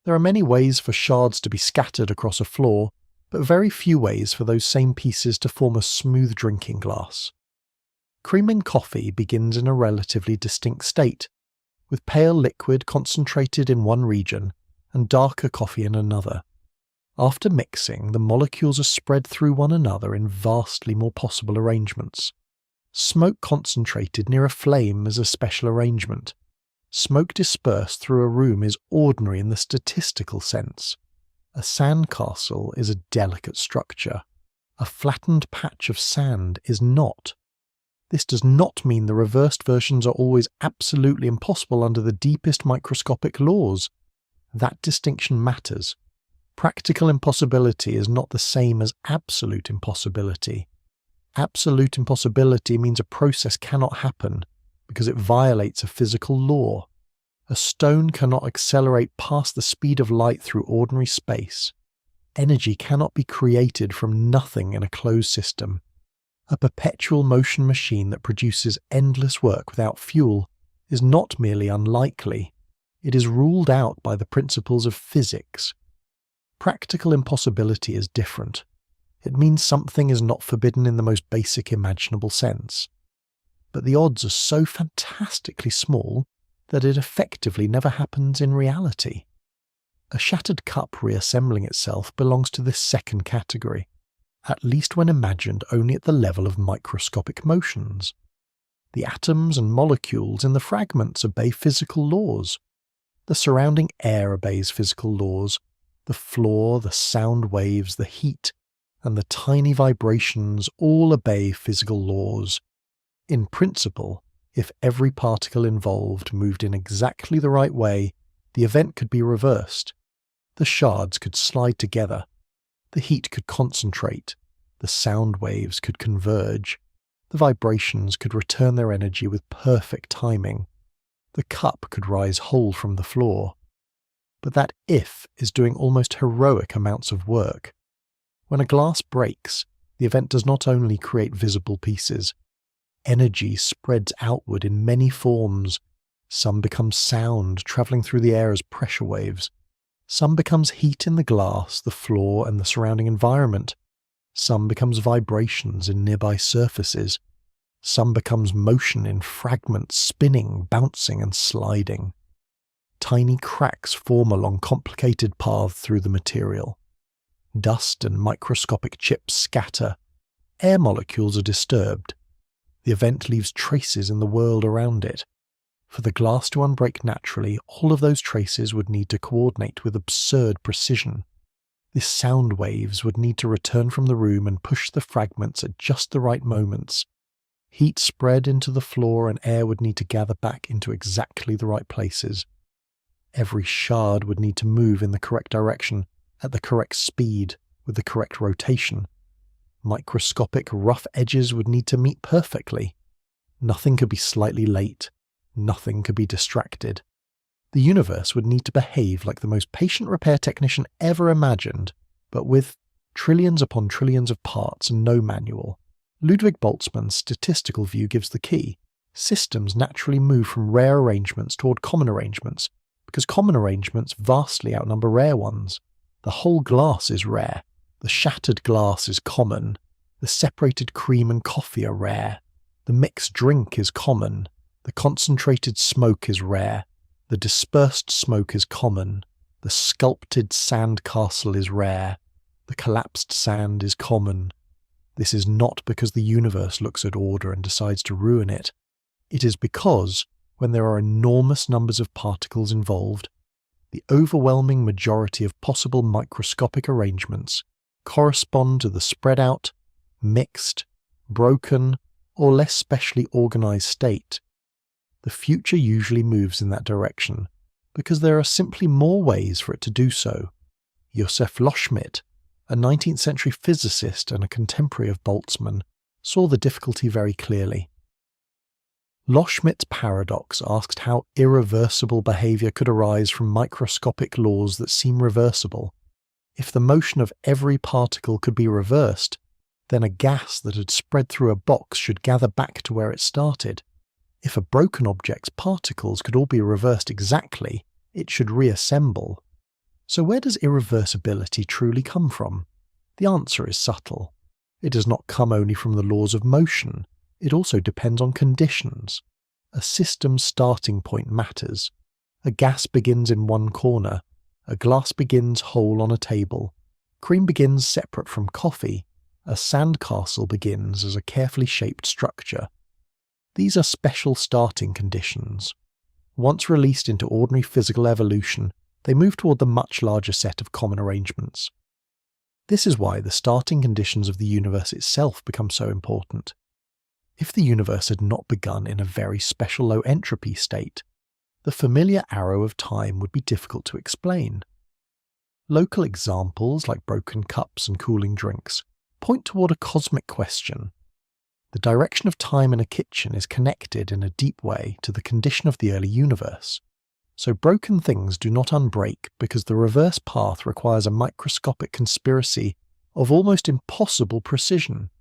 There are many ways for shards to be scattered across a floor, but very few ways for those same pieces to form a smooth drinking glass. Creaming coffee begins in a relatively distinct state, with pale liquid concentrated in one region and darker coffee in another. After mixing, the molecules are spread through one another in vastly more possible arrangements. Smoke concentrated near a flame is a special arrangement. Smoke dispersed through a room is ordinary in the statistical sense. A sandcastle is a delicate structure. A flattened patch of sand is not. This does not mean the reversed versions are always absolutely impossible under the deepest microscopic laws. That distinction matters. Practical impossibility is not the same as absolute impossibility. Absolute impossibility means a process cannot happen because it violates a physical law. A stone cannot accelerate past the speed of light through ordinary space. Energy cannot be created from nothing in a closed system. A perpetual motion machine that produces endless work without fuel is not merely unlikely. It is ruled out by the principles of physics. Practical impossibility is different. It means something is not forbidden in the most basic imaginable sense. But the odds are so fantastically small that it effectively never happens in reality. A shattered cup reassembling itself belongs to this second category, at least when imagined only at the level of microscopic motions. The atoms and molecules in the fragments obey physical laws. The surrounding air obeys physical laws. The floor, the sound waves, the heat, and the tiny vibrations all obey physical laws. In principle, if every particle involved moved in exactly the right way, the event could be reversed. The shards could slide together. The heat could concentrate. The sound waves could converge. The vibrations could return their energy with perfect timing. The cup could rise whole from the floor. But that if is doing almost heroic amounts of work. When a glass breaks, the event does not only create visible pieces. Energy spreads outward in many forms. Some becomes sound, travelling through the air as pressure waves. Some becomes heat in the glass, the floor, and the surrounding environment. Some becomes vibrations in nearby surfaces. Some becomes motion in fragments, spinning, bouncing, and sliding. Tiny cracks form along complicated paths through the material. Dust and microscopic chips scatter. Air molecules are disturbed. The event leaves traces in the world around it. For the glass to unbreak naturally, all of those traces would need to coordinate with absurd precision. The sound waves would need to return from the room and push the fragments at just the right moments. Heat spread into the floor and air would need to gather back into exactly the right places. Every shard would need to move in the correct direction, at the correct speed, with the correct rotation. Microscopic rough edges would need to meet perfectly. Nothing could be slightly late. Nothing could be distracted. The universe would need to behave like the most patient repair technician ever imagined, but with trillions upon trillions of parts and no manual. Ludwig Boltzmann's statistical view gives the key. Systems naturally move from rare arrangements toward common arrangements, because common arrangements vastly outnumber rare ones. The whole glass is rare. The shattered glass is common. The separated cream and coffee are rare. The mixed drink is common. The concentrated smoke is rare. The dispersed smoke is common. The sculpted sand castle is rare. The collapsed sand is common. This is not because the universe looks at order and decides to ruin it. It is because, when there are enormous numbers of particles involved, the overwhelming majority of possible microscopic arrangements correspond to the spread out, mixed, broken, or less specially organized state. The future usually moves in that direction, because there are simply more ways for it to do so. Joseph Loschmidt, a 19th century physicist and a contemporary of Boltzmann, saw the difficulty very clearly. Loschmidt's paradox asked how irreversible behavior could arise from microscopic laws that seem reversible. If the motion of every particle could be reversed, then a gas that had spread through a box should gather back to where it started. If a broken object's particles could all be reversed exactly, it should reassemble. So where does irreversibility truly come from? The answer is subtle. It does not come only from the laws of motion. It also depends on conditions. A system's starting point matters. A gas begins in one corner. A glass begins whole on a table. Cream begins separate from coffee. A sandcastle begins as a carefully shaped structure. These are special starting conditions. Once released into ordinary physical evolution, they move toward the much larger set of common arrangements. This is why the starting conditions of the universe itself become so important. If the universe had not begun in a very special low-entropy state, the familiar arrow of time would be difficult to explain. Local examples, like broken cups and cooling drinks, point toward a cosmic question. The direction of time in a kitchen is connected in a deep way to the condition of the early universe. So broken things do not unbreak because the reverse path requires a microscopic conspiracy of almost impossible precision.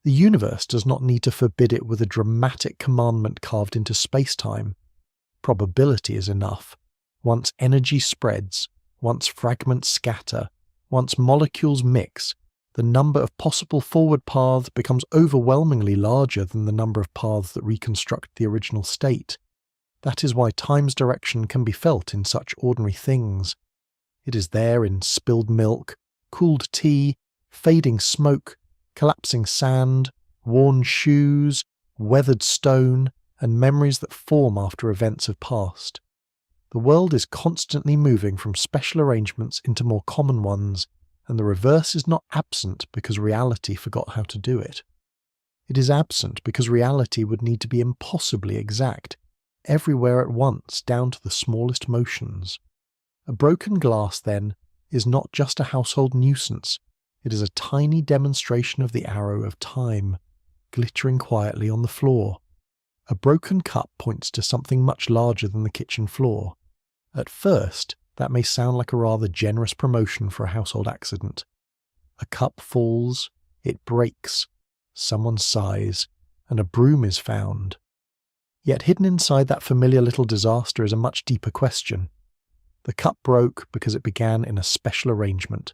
The universe does not need to forbid it with a dramatic commandment carved into space-time. Probability is enough. Once energy spreads, once fragments scatter, once molecules mix, the number of possible forward paths becomes overwhelmingly larger than the number of paths that reconstruct the original state. That is why time's direction can be felt in such ordinary things. It is there in spilled milk, cooled tea, fading smoke, collapsing sand, worn shoes, weathered stone, and memories that form after events have passed. The world is constantly moving from special arrangements into more common ones, and the reverse is not absent because reality forgot how to do it. It is absent because reality would need to be impossibly exact, everywhere at once down to the smallest motions. A broken glass, then, is not just a household nuisance, it is a tiny demonstration of the arrow of time, glittering quietly on the floor. A broken cup points to something much larger than the kitchen floor. At first, that may sound like a rather generous promotion for a household accident. A cup falls, it breaks, someone sighs, and a broom is found. Yet hidden inside that familiar little disaster is a much deeper question. The cup broke because it began in a special arrangement.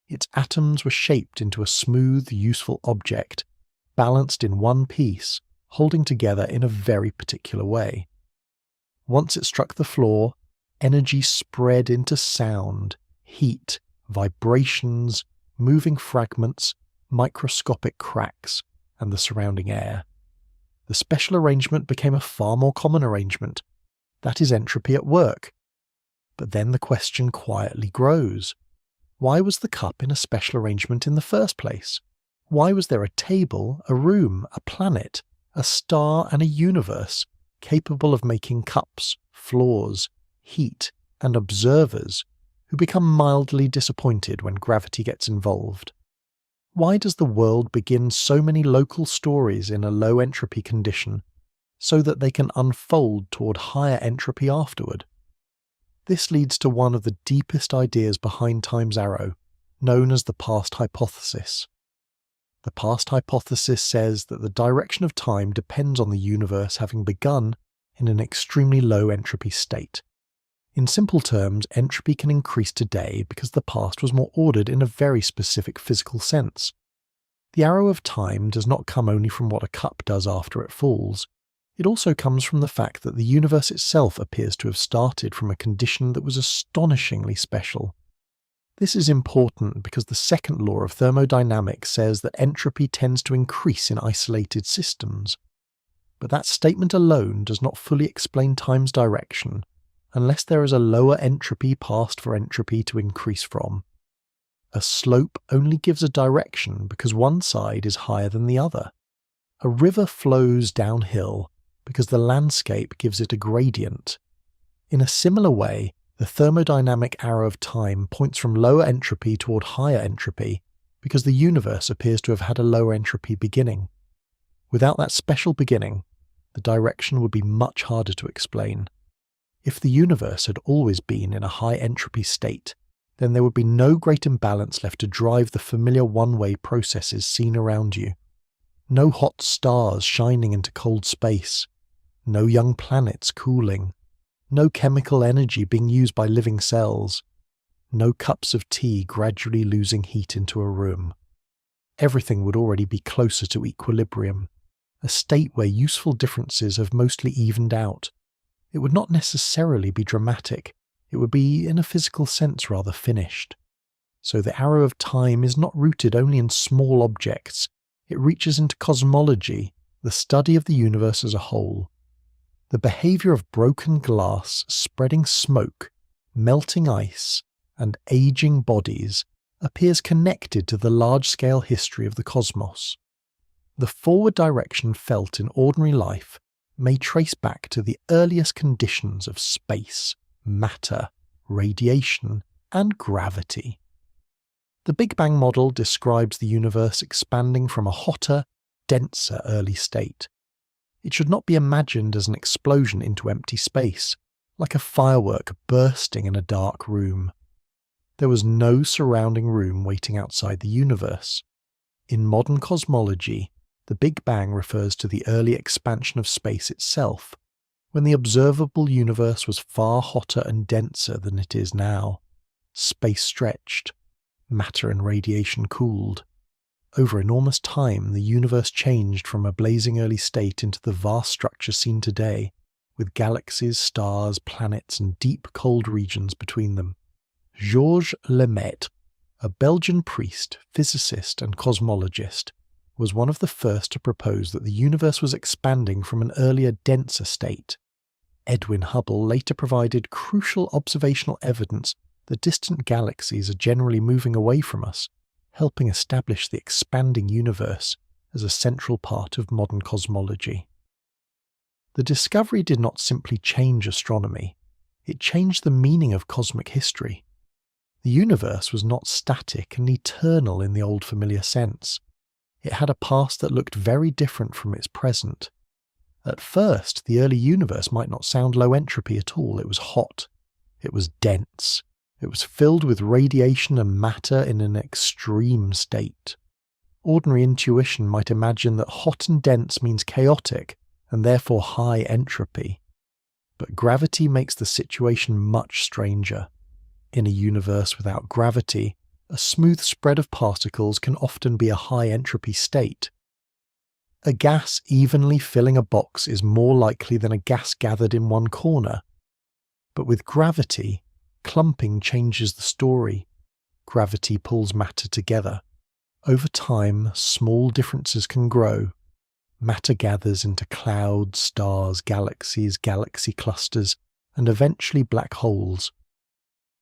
Its atoms were shaped into a smooth, useful object, balanced in one piece, holding together in a very particular way. Once it struck the floor, energy spread into sound, heat, vibrations, moving fragments, microscopic cracks, and the surrounding air. The special arrangement became a far more common arrangement, That is entropy at work. But then the question quietly grows. Why was the cup in a special arrangement in the first place? Why was there a table, a room, a planet, a star, and a universe capable of making cups, floors, heat, and observers who become mildly disappointed when gravity gets involved? Why does the world begin so many local stories in a low entropy condition so that they can unfold toward higher entropy afterward? This leads to one of the deepest ideas behind time's arrow, known as the past hypothesis. The past hypothesis says that the direction of time depends on the universe having begun in an extremely low entropy state. In simple terms, entropy can increase today because the past was more ordered in a very specific physical sense. The arrow of time does not come only from what a cup does after it falls. It also comes from the fact that the universe itself appears to have started from a condition that was astonishingly special. This is important because the second law of thermodynamics says that entropy tends to increase in isolated systems. But that statement alone does not fully explain time's direction unless there is a lower entropy past for entropy to increase from. A slope only gives a direction because one side is higher than the other. A river flows downhill because the landscape gives it a gradient. In a similar way, the thermodynamic arrow of time points from lower entropy toward higher entropy because the universe appears to have had a lower entropy beginning. Without that special beginning, the direction would be much harder to explain. If the universe had always been in a high entropy state, then there would be no great imbalance left to drive the familiar one-way processes seen around you. No hot stars shining into cold space. No young planets cooling. No chemical energy being used by living cells. No cups of tea gradually losing heat into a room. Everything would already be closer to equilibrium, a state where useful differences have mostly evened out. It would not necessarily be dramatic. It would be, in a physical sense, rather finished. So the arrow of time is not rooted only in small objects. It reaches into cosmology, the study of the universe as a whole. The behavior of broken glass, spreading smoke, melting ice, and aging bodies appears connected to the large-scale history of the cosmos. The forward direction felt in ordinary life may trace back to the earliest conditions of space, matter, radiation, and gravity. The Big Bang model describes the universe expanding from a hotter, denser early state. It should not be imagined as an explosion into empty space, like a firework bursting in a dark room. There was no surrounding room waiting outside the universe. In modern cosmology, the Big Bang refers to the early expansion of space itself, when the observable universe was far hotter and denser than it is now. Space stretched, matter and radiation cooled. Over enormous time, the universe changed from a blazing early state into the vast structure seen today, with galaxies, stars, planets, and deep cold regions between them. Georges Lemaitre, a Belgian priest, physicist, and cosmologist, was one of the first to propose that the universe was expanding from an earlier, denser state. Edwin Hubble later provided crucial observational evidence that distant galaxies are generally moving away from us, helping establish the expanding universe as a central part of modern cosmology. The discovery did not simply change astronomy, it changed the meaning of cosmic history. The universe was not static and eternal in the old familiar sense. It had a past that looked very different from its present. At first, the early universe might not sound low entropy at all. It was hot. It was dense. It was filled with radiation and matter in an extreme state. Ordinary intuition might imagine that hot and dense means chaotic, and therefore high entropy. But gravity makes the situation much stranger. In a universe without gravity, a smooth spread of particles can often be a high entropy state. A gas evenly filling a box is more likely than a gas gathered in one corner. But with gravity, clumping changes the story. Gravity pulls matter together. Over time, small differences can grow. Matter gathers into clouds, stars, galaxies, galaxy clusters, and eventually black holes.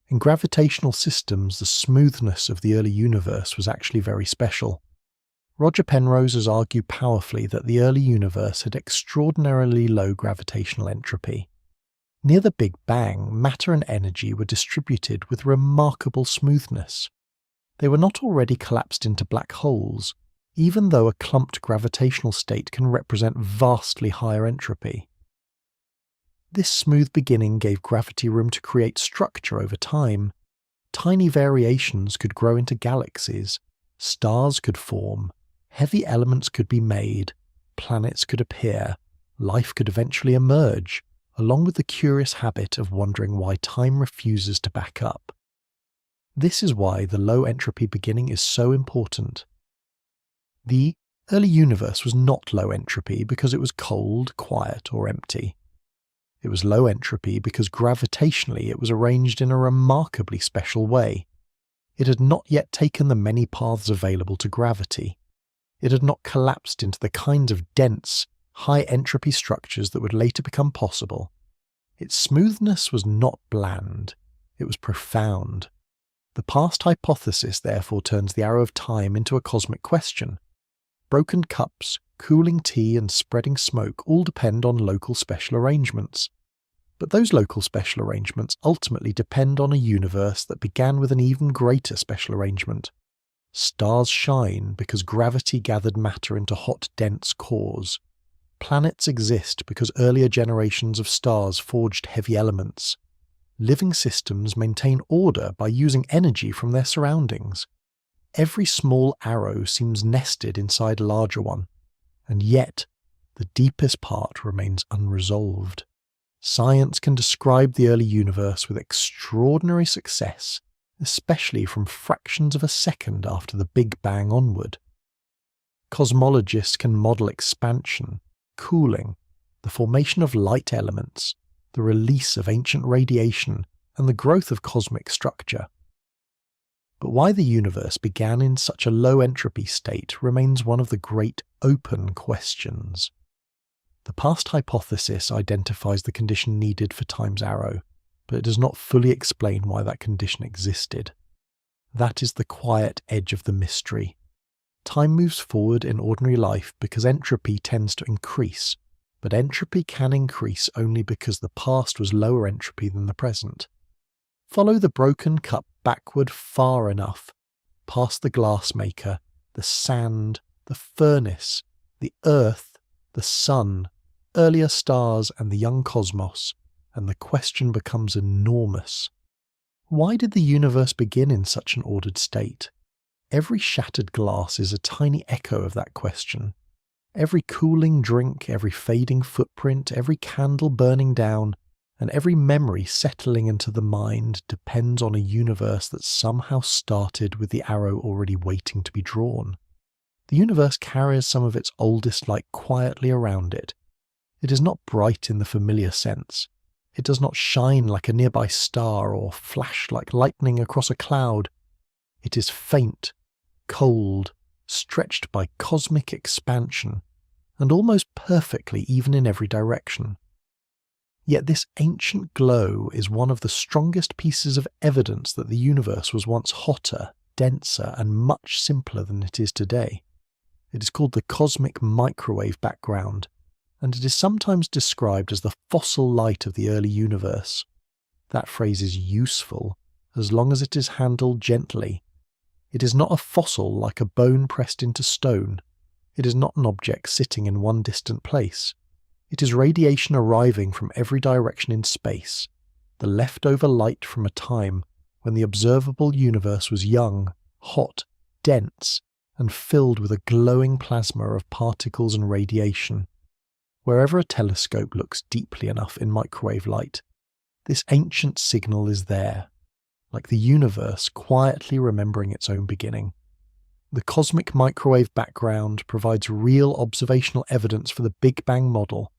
In gravitational systems, the smoothness of the early universe was actually very special. Roger Penrose has argued powerfully that the early universe had extraordinarily low gravitational entropy. Near the Big Bang, matter and energy were distributed with remarkable smoothness. They were not already collapsed into black holes, even though a clumped gravitational state can represent vastly higher entropy. This smooth beginning gave gravity room to create structure over time. Tiny variations could grow into galaxies, stars could form, heavy elements could be made, planets could appear, life could eventually emerge, along with the curious habit of wondering why time refuses to back up. This is why the low entropy beginning is so important. The early universe was not low entropy because it was cold, quiet, or empty. It was low entropy because gravitationally it was arranged in a remarkably special way. It had not yet taken the many paths available to gravity. It had not collapsed into the kinds of dense, high-entropy structures that would later become possible. Its smoothness was not bland. It was profound. The past hypothesis therefore turns the arrow of time into a cosmic question. Broken cups, cooling tea, and spreading smoke all depend on local special arrangements. But those local special arrangements ultimately depend on a universe that began with an even greater special arrangement. Stars shine because gravity gathered matter into hot, dense cores. Planets exist because earlier generations of stars forged heavy elements. Living systems maintain order by using energy from their surroundings. Every small arrow seems nested inside a larger one, and yet the deepest part remains unresolved. Science can describe the early universe with extraordinary success, especially from fractions of a second after the Big Bang onward. Cosmologists can model expansion, cooling, the formation of light elements, the release of ancient radiation, and the growth of cosmic structure. But why the universe began in such a low entropy state remains one of the great open questions. The past hypothesis identifies the condition needed for time's arrow, but it does not fully explain why that condition existed. That is the quiet edge of the mystery. Time moves forward in ordinary life because entropy tends to increase, but entropy can increase only because the past was lower entropy than the present. Follow the broken cup backward far enough, past the glassmaker, the sand, the furnace, the earth, the sun, earlier stars, and the young cosmos, and the question becomes enormous. Why did the universe begin in such an ordered state? Every shattered glass is a tiny echo of that question. Every cooling drink, every fading footprint, every candle burning down, and every memory settling into the mind depends on a universe that somehow started with the arrow already waiting to be drawn. The universe carries some of its oldest light quietly around it. It is not bright in the familiar sense. It does not shine like a nearby star or flash like lightning across a cloud. It is faint, cold, stretched by cosmic expansion, and almost perfectly even in every direction. Yet this ancient glow is one of the strongest pieces of evidence that the universe was once hotter, denser, and much simpler than it is today. It is called the cosmic microwave background, and it is sometimes described as the fossil light of the early universe. That phrase is useful, as long as it is handled gently. It is not a fossil like a bone pressed into stone. It is not an object sitting in one distant place. It is radiation arriving from every direction in space, the leftover light from a time when the observable universe was young, hot, dense, and filled with a glowing plasma of particles and radiation. Wherever a telescope looks deeply enough in microwave light, this ancient signal is there, like the universe quietly remembering its own beginning. The cosmic microwave background provides real observational evidence for the Big Bang model,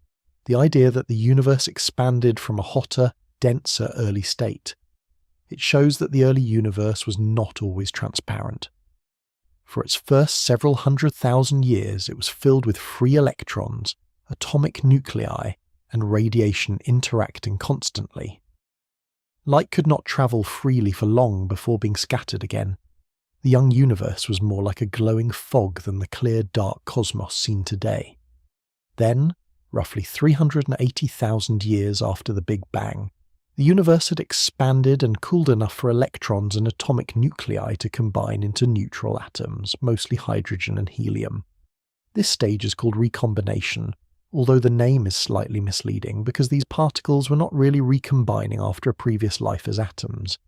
the idea that the universe expanded from a hotter, denser early state. It shows that the early universe was not always transparent. For its first several 100,000 years, it was filled with free electrons, atomic nuclei, and radiation interacting constantly. Light could not travel freely for long before being scattered again. The young universe was more like a glowing fog than the clear, dark cosmos seen today. Then, roughly 380,000 years after the Big Bang, the universe had expanded and cooled enough for electrons and atomic nuclei to combine into neutral atoms, mostly hydrogen and helium. This stage is called recombination, although the name is slightly misleading because these particles were not really recombining after a previous life as atoms.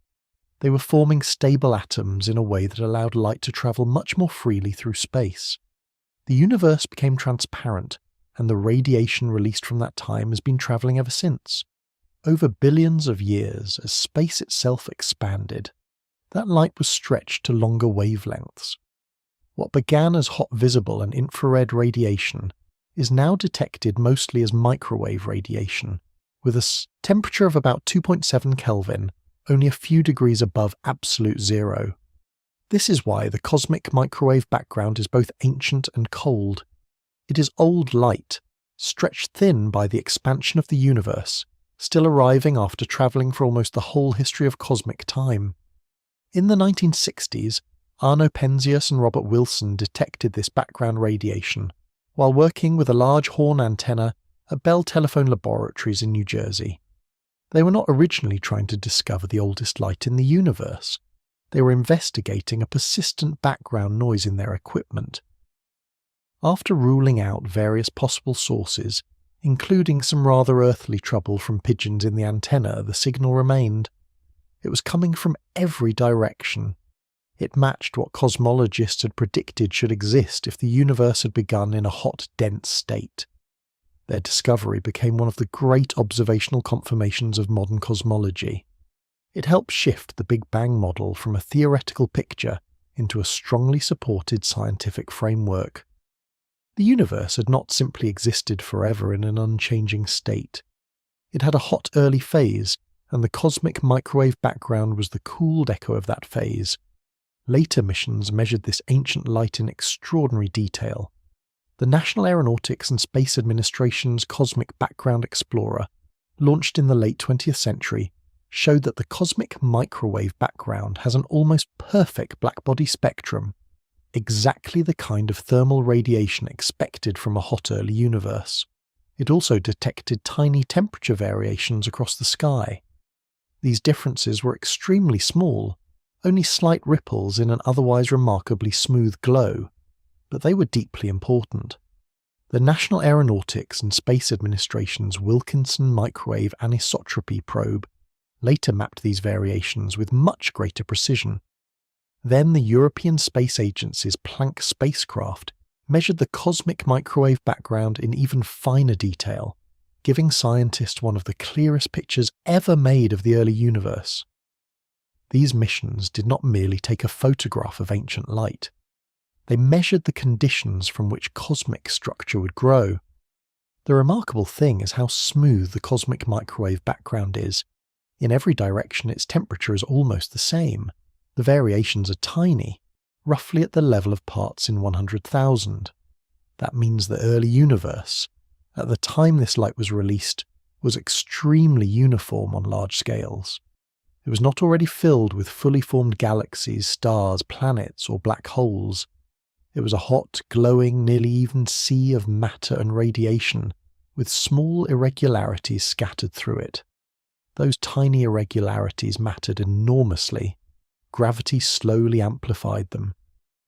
They were forming stable atoms in a way that allowed light to travel much more freely through space. The universe became transparent, and the radiation released from that time has been travelling ever since. Over billions of years, as space itself expanded, that light was stretched to longer wavelengths. What began as hot visible and infrared radiation is now detected mostly as microwave radiation, with a temperature of about 2.7 Kelvin, only a few degrees above absolute zero. This is why the cosmic microwave background is both ancient and cold. It is old light, stretched thin by the expansion of the universe, still arriving after travelling for almost the whole history of cosmic time. In the 1960s, Arno Penzias and Robert Wilson detected this background radiation while working with a large horn antenna at Bell Telephone Laboratories in New Jersey. They were not originally trying to discover the oldest light in the universe. They were investigating a persistent background noise in their equipment. After ruling out various possible sources, including some rather earthly trouble from pigeons in the antenna, the signal remained. It was coming from every direction. It matched what cosmologists had predicted should exist if the universe had begun in a hot, dense state. Their discovery became one of the great observational confirmations of modern cosmology. It helped shift the Big Bang model from a theoretical picture into a strongly supported scientific framework. The universe had not simply existed forever in an unchanging state. It had a hot early phase, and the cosmic microwave background was the cooled echo of that phase. Later missions measured this ancient light in extraordinary detail. The National Aeronautics and Space Administration's Cosmic Background Explorer, launched in the late 20th century, showed that the cosmic microwave background has an almost perfect blackbody spectrum, exactly the kind of thermal radiation expected from a hot early universe. It also detected tiny temperature variations across the sky. These differences were extremely small, only slight ripples in an otherwise remarkably smooth glow, but they were deeply important. The National Aeronautics and Space Administration's Wilkinson Microwave Anisotropy probe later mapped these variations with much greater precision. Then the European Space Agency's Planck spacecraft measured the cosmic microwave background in even finer detail, giving scientists one of the clearest pictures ever made of the early universe. These missions did not merely take a photograph of ancient light. They measured the conditions from which cosmic structure would grow. The remarkable thing is how smooth the cosmic microwave background is. In every direction its temperature is almost the same. The variations are tiny, roughly at the level of parts in 100,000. That means the early universe, at the time this light was released, was extremely uniform on large scales. It was not already filled with fully formed galaxies, stars, planets, or black holes. It was a hot, glowing, nearly even sea of matter and radiation, with small irregularities scattered through it. Those tiny irregularities mattered enormously. Gravity slowly amplified them.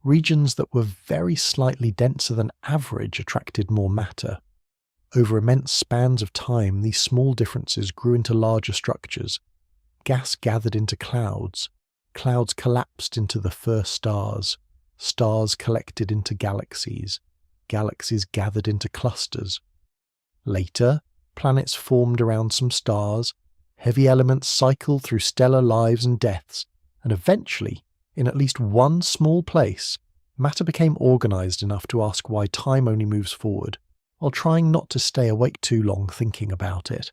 Regions that were very slightly denser than average attracted more matter. Over immense spans of time, these small differences grew into larger structures. Gas gathered into clouds. Clouds collapsed into the first stars. Stars collected into galaxies. Galaxies gathered into clusters. Later, planets formed around some stars. Heavy elements cycled through stellar lives and deaths. And eventually, in at least one small place, matter became organized enough to ask why time only moves forward, while trying not to stay awake too long thinking about it.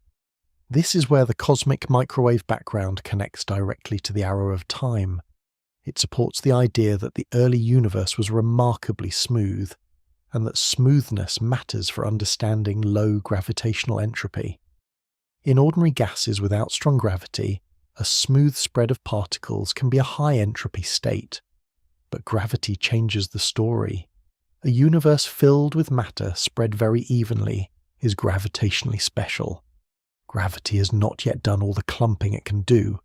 This is where the cosmic microwave background connects directly to the arrow of time. It supports the idea that the early universe was remarkably smooth, and that smoothness matters for understanding low gravitational entropy. In ordinary gases without strong gravity, a smooth spread of particles can be a high entropy state. But gravity changes the story. A universe filled with matter spread very evenly is gravitationally special. Gravity has not yet done all the clumping it can do.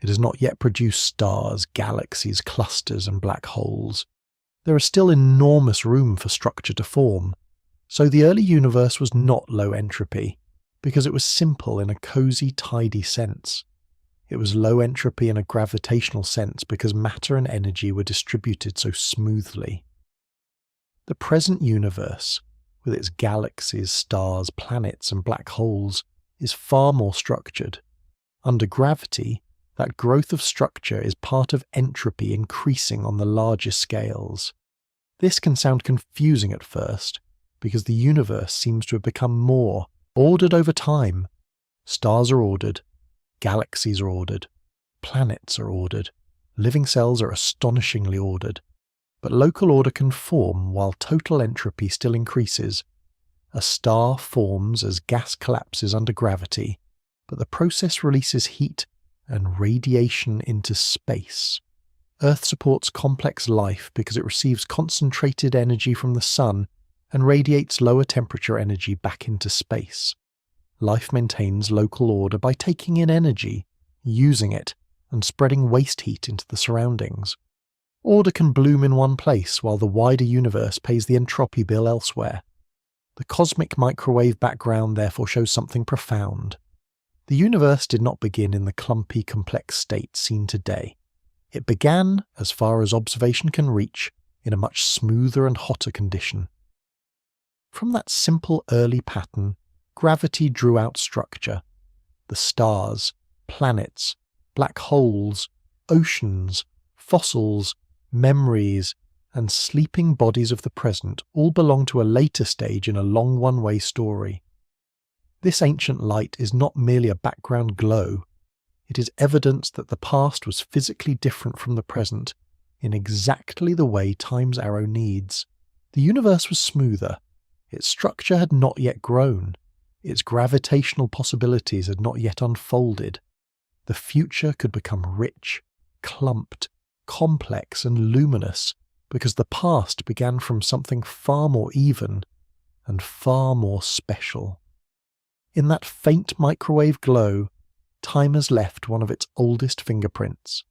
It has not yet produced stars, galaxies, clusters, and black holes. There is still enormous room for structure to form. So the early universe was not low entropy, because it was simple in a cozy, tidy sense. It was low entropy in a gravitational sense because matter and energy were distributed so smoothly. The present universe, with its galaxies, stars, planets, and black holes, is far more structured. Under gravity, that growth of structure is part of entropy increasing on the larger scales. This can sound confusing at first, because the universe seems to have become more ordered over time. Stars are ordered, galaxies are ordered, planets are ordered, living cells are astonishingly ordered. But local order can form while total entropy still increases. A star forms as gas collapses under gravity, but the process releases heat and radiation into space. Earth supports complex life because it receives concentrated energy from the sun and radiates lower temperature energy back into space. Life maintains local order by taking in energy, using it, and spreading waste heat into the surroundings. Order can bloom in one place while the wider universe pays the entropy bill elsewhere. The cosmic microwave background therefore shows something profound. The universe did not begin in the clumpy, complex state seen today. It began, as far as observation can reach, in a much smoother and hotter condition. From that simple early pattern, gravity drew out structure. The stars, planets, black holes, oceans, fossils, memories, and sleeping bodies of the present all belong to a later stage in a long one-way story. This ancient light is not merely a background glow. It is evidence that the past was physically different from the present in exactly the way time's arrow needs. The universe was smoother. Its structure had not yet grown. Its gravitational possibilities had not yet unfolded. The future could become rich, clumped, complex and luminous because the past began from something far more even and far more special. In that faint microwave glow, time has left one of its oldest fingerprints.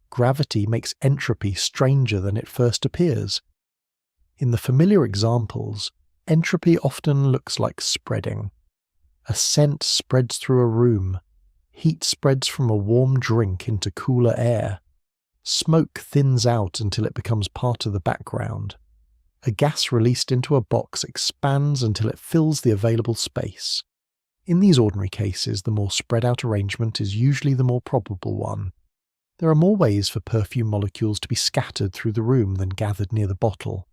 Gravity makes entropy stranger than it first appears. In the familiar examples, entropy often looks like spreading. A scent spreads through a room. Heat spreads from a warm drink into cooler air. Smoke thins out until it becomes part of the background. A gas released into a box expands until it fills the available space. In these ordinary cases, the more spread out arrangement is usually the more probable one. There are more ways for perfume molecules to be scattered through the room than gathered near the bottle.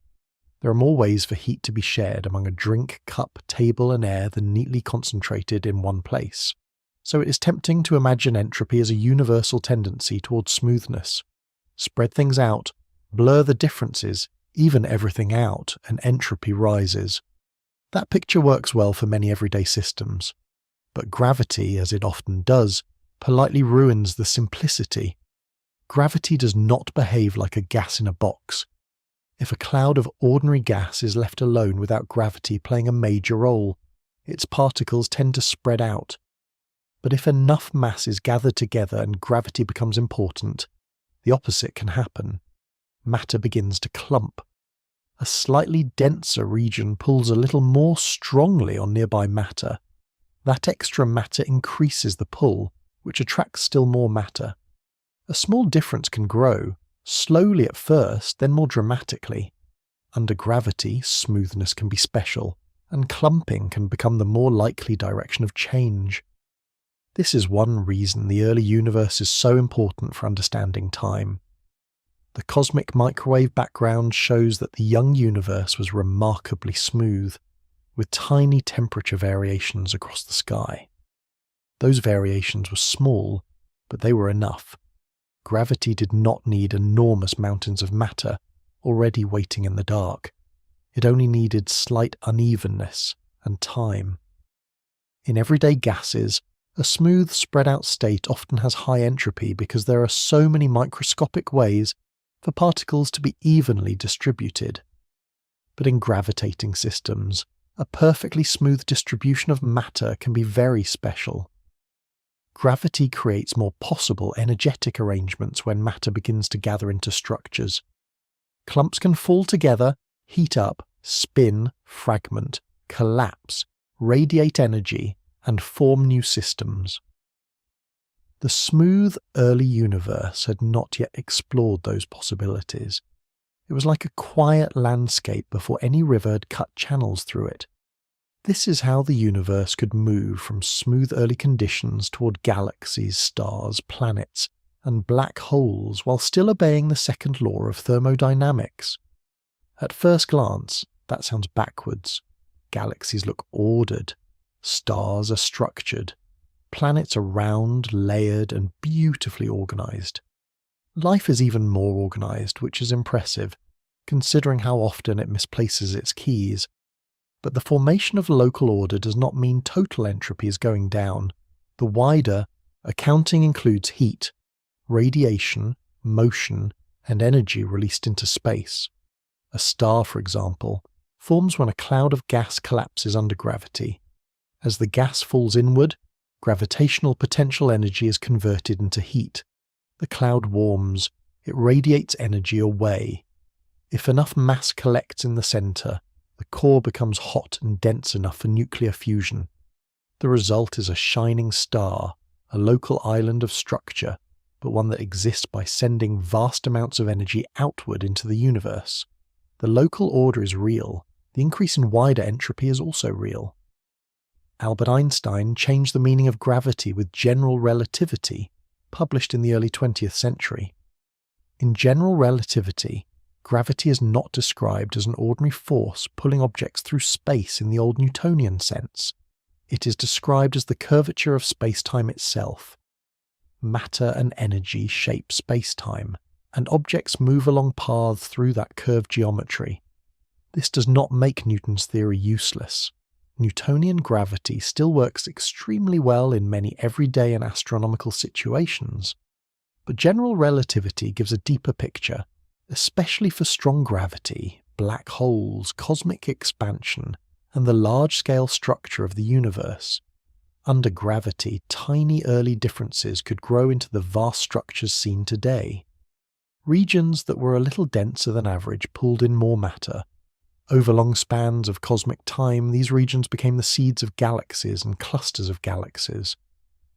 There are more ways for heat to be shared among a drink, cup, table and air than neatly concentrated in one place. So it is tempting to imagine entropy as a universal tendency towards smoothness. Spread things out, blur the differences, even everything out, and entropy rises. That picture works well for many everyday systems. But gravity, as it often does, politely ruins the simplicity. Gravity does not behave like a gas in a box. If a cloud of ordinary gas is left alone without gravity playing a major role, its particles tend to spread out. But if enough mass is gathered together and gravity becomes important, the opposite can happen. Matter begins to clump. A slightly denser region pulls a little more strongly on nearby matter. That extra matter increases the pull, which attracts still more matter. A small difference can grow, slowly at first, then more dramatically. Under gravity, smoothness can be special, and clumping can become the more likely direction of change. This is one reason the early universe is so important for understanding time. The cosmic microwave background shows that the young universe was remarkably smooth, with tiny temperature variations across the sky. Those variations were small, but they were enough. Gravity did not need enormous mountains of matter already waiting in the dark. It only needed slight unevenness and time. In everyday gases, A smooth, spread-out state often has high entropy because there are so many microscopic ways for particles to be evenly distributed. But in gravitating systems, a perfectly smooth distribution of matter can be very special. Gravity creates more possible energetic arrangements when matter begins to gather into structures. Clumps can fall together, heat up, spin, fragment, collapse, radiate energy, and form new systems. The smooth, early universe had not yet explored those possibilities. It was like a quiet landscape before any river had cut channels through it. This is how the universe could move from smooth early conditions toward galaxies, stars, planets, and black holes while still obeying the second law of thermodynamics. At first glance, that sounds backwards. Galaxies look ordered. Stars are structured. Planets are round, layered, and beautifully organized. Life is even more organized, which is impressive, considering how often it misplaces its keys. But the formation of local order does not mean total entropy is going down. The wider accounting includes heat, radiation, motion, and energy released into space. A star, for example, forms when a cloud of gas collapses under gravity. As the gas falls inward, gravitational potential energy is converted into heat. The cloud warms, it radiates energy away. If enough mass collects in the center, the core becomes hot and dense enough for nuclear fusion. The result is a shining star, a local island of structure, but one that exists by sending vast amounts of energy outward into the universe. The local order is real. The increase in wider entropy is also real. Albert Einstein changed the meaning of gravity with general relativity, published in the early 20th century. In general relativity, gravity is not described as an ordinary force pulling objects through space in the old Newtonian sense. It is described as the curvature of space-time itself. Matter and energy shape space-time, and objects move along paths through that curved geometry. This does not make Newton's theory useless. Newtonian gravity still works extremely well in many everyday and astronomical situations. But general relativity gives a deeper picture, especially for strong gravity, black holes, cosmic expansion, and the large-scale structure of the universe. Under gravity, tiny early differences could grow into the vast structures seen today. Regions that were a little denser than average pulled in more matter. Over long spans of cosmic time, these regions became the seeds of galaxies and clusters of galaxies.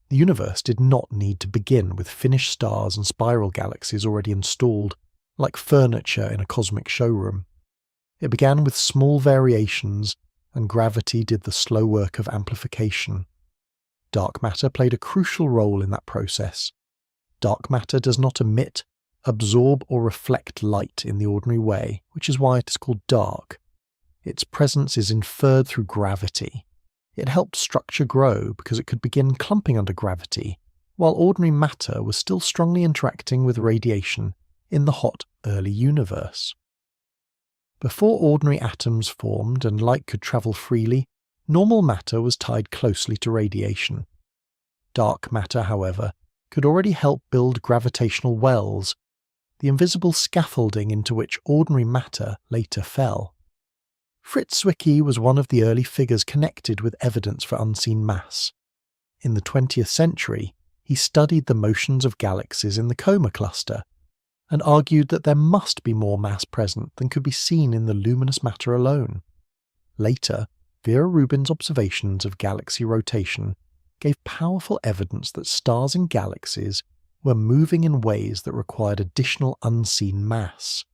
The universe did not need to begin with finished stars and spiral galaxies already installed, like furniture in a cosmic showroom. It began with small variations, and gravity did the slow work of amplification. Dark matter played a crucial role in that process. Dark matter does not emit, absorb or reflect light in the ordinary way, which is why it is called dark. Its presence is inferred through gravity. It helped structure grow because it could begin clumping under gravity, while ordinary matter was still strongly interacting with radiation in the hot early universe. Before ordinary atoms formed and light could travel freely, normal matter was tied closely to radiation. Dark matter, however, could already help build gravitational wells, the invisible scaffolding into which ordinary matter later fell. Fritz Zwicky was one of the early figures connected with evidence for unseen mass. In the 20th century, he studied the motions of galaxies in the Coma cluster, and argued that there must be more mass present than could be seen in the luminous matter alone. Later, Vera Rubin's observations of galaxy rotation gave powerful evidence that stars and galaxies were moving in ways that required additional unseen mass.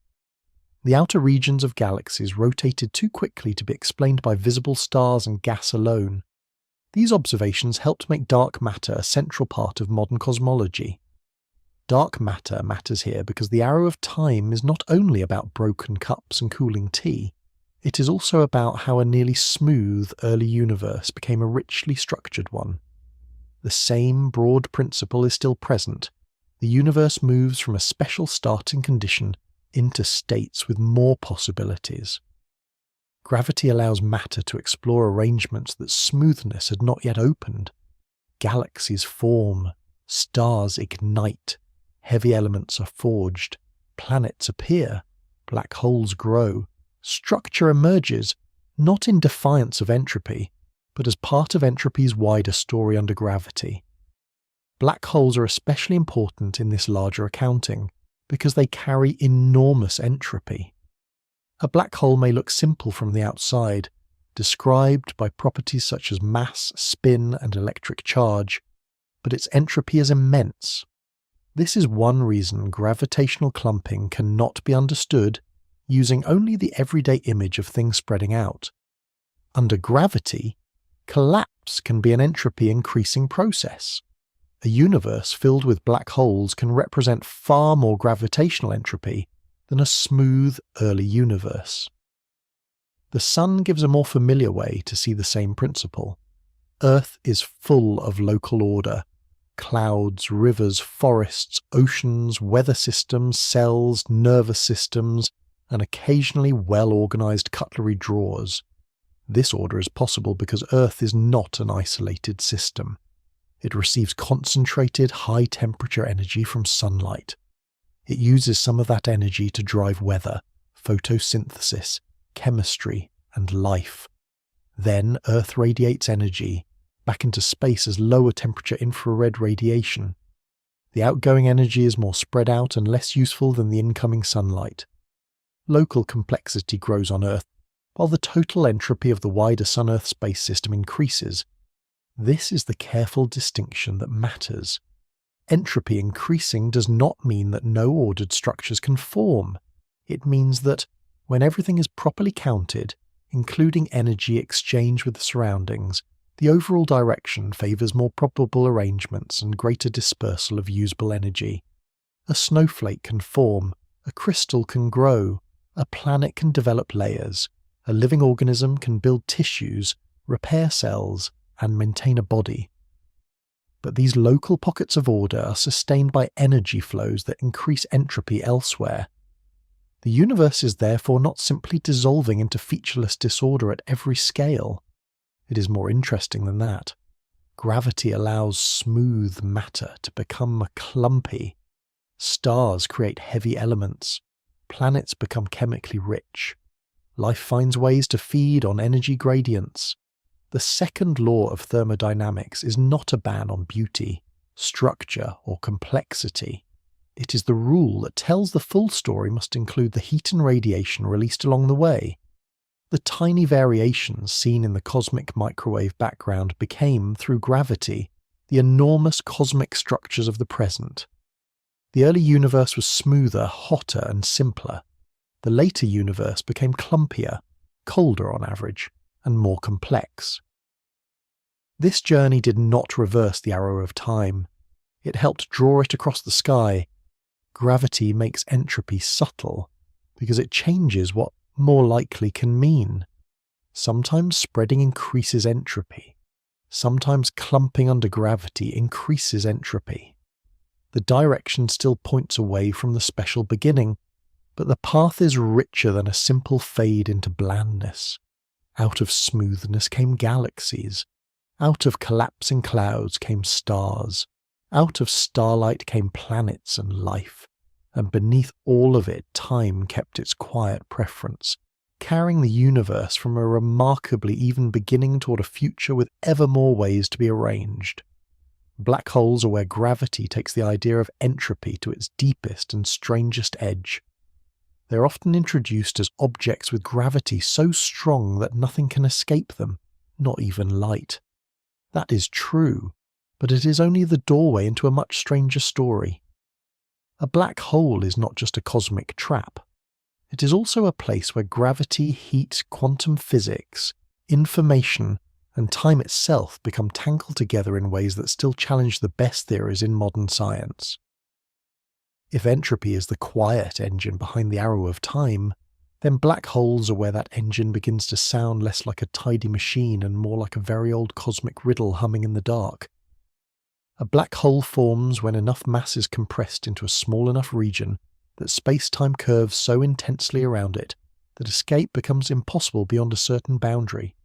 The outer regions of galaxies rotated too quickly to be explained by visible stars and gas alone. These observations helped make dark matter a central part of modern cosmology. Dark matter matters here because the arrow of time is not only about broken cups and cooling tea, it is also about how a nearly smooth early universe became a richly structured one. The same broad principle is still present. The universe moves from a special starting condition into states with more possibilities. Gravity allows matter to explore arrangements that smoothness had not yet opened. galaxies form, stars ignite, heavy elements are forged, planets appear, black holes grow, structure emerges, not in defiance of entropy, but as part of entropy's wider story under gravity. Black holes are especially important in this larger accounting because they carry enormous entropy. A black hole may look simple from the outside, described by properties such as mass, spin, and electric charge, but its entropy is immense. This is one reason gravitational clumping cannot be understood using only the everyday image of things spreading out. Under gravity, collapse can be an entropy increasing process. A universe filled with black holes can represent far more gravitational entropy than a smooth early universe. The Sun gives a more familiar way to see the same principle. Earth is full of local order. Clouds, rivers, forests, oceans, weather systems, cells, nervous systems, and occasionally well-organized cutlery drawers. This order is possible because Earth is not an isolated system. It receives concentrated, high-temperature energy from sunlight. It uses some of that energy to drive weather, photosynthesis, chemistry, and life. Then Earth radiates energy back into space as lower-temperature infrared radiation. The outgoing energy is more spread out and less useful than the incoming sunlight. Local complexity grows on Earth, while the total entropy of the wider Sun-Earth space system increases. This is the careful distinction that matters. Entropy increasing does not mean that no ordered structures can form. It means that, when everything is properly counted, including energy exchanged with the surroundings, the overall direction favours more probable arrangements and greater dispersal of usable energy. A snowflake can form, a crystal can grow, a planet can develop layers, a living organism can build tissues, repair cells, and maintain a body. But these local pockets of order are sustained by energy flows that increase entropy elsewhere. The universe is therefore not simply dissolving into featureless disorder at every scale. It is more interesting than that. Gravity allows smooth matter to become clumpy. Stars create heavy elements. Planets become chemically rich. Life finds ways to feed on energy gradients. The second law of thermodynamics is not a ban on beauty, structure, or complexity. It is the rule that tells the full story must include the heat and radiation released along the way. The tiny variations seen in the cosmic microwave background became, through gravity, the enormous cosmic structures of the present. The early universe was smoother, hotter, and simpler. The later universe became clumpier, colder on average, and more complex. This journey did not reverse the arrow of time. It helped draw it across the sky. Gravity makes entropy subtle, because it changes what more likely can mean. Sometimes spreading increases entropy. Sometimes clumping under gravity increases entropy. The direction still points away from the special beginning, but the path is richer than a simple fade into blandness. Out of smoothness came galaxies. Out of collapsing clouds came stars. Out of starlight came planets and life. And beneath all of it, time kept its quiet preference, carrying the universe from a remarkably even beginning toward a future with ever more ways to be arranged. Black holes are where gravity takes the idea of entropy to its deepest and strangest edge. They are often introduced as objects with gravity so strong that nothing can escape them, not even light. That is true, but it is only the doorway into a much stranger story. A black hole is not just a cosmic trap. It is also a place where gravity, heat, quantum physics, information, and time itself become tangled together in ways that still challenge the best theories in modern science. If entropy is the quiet engine behind the arrow of time, then black holes are where that engine begins to sound less like a tidy machine and more like a very old cosmic riddle humming in the dark. A black hole forms when enough mass is compressed into a small enough region that space-time curves so intensely around it that escape becomes impossible beyond a certain boundary.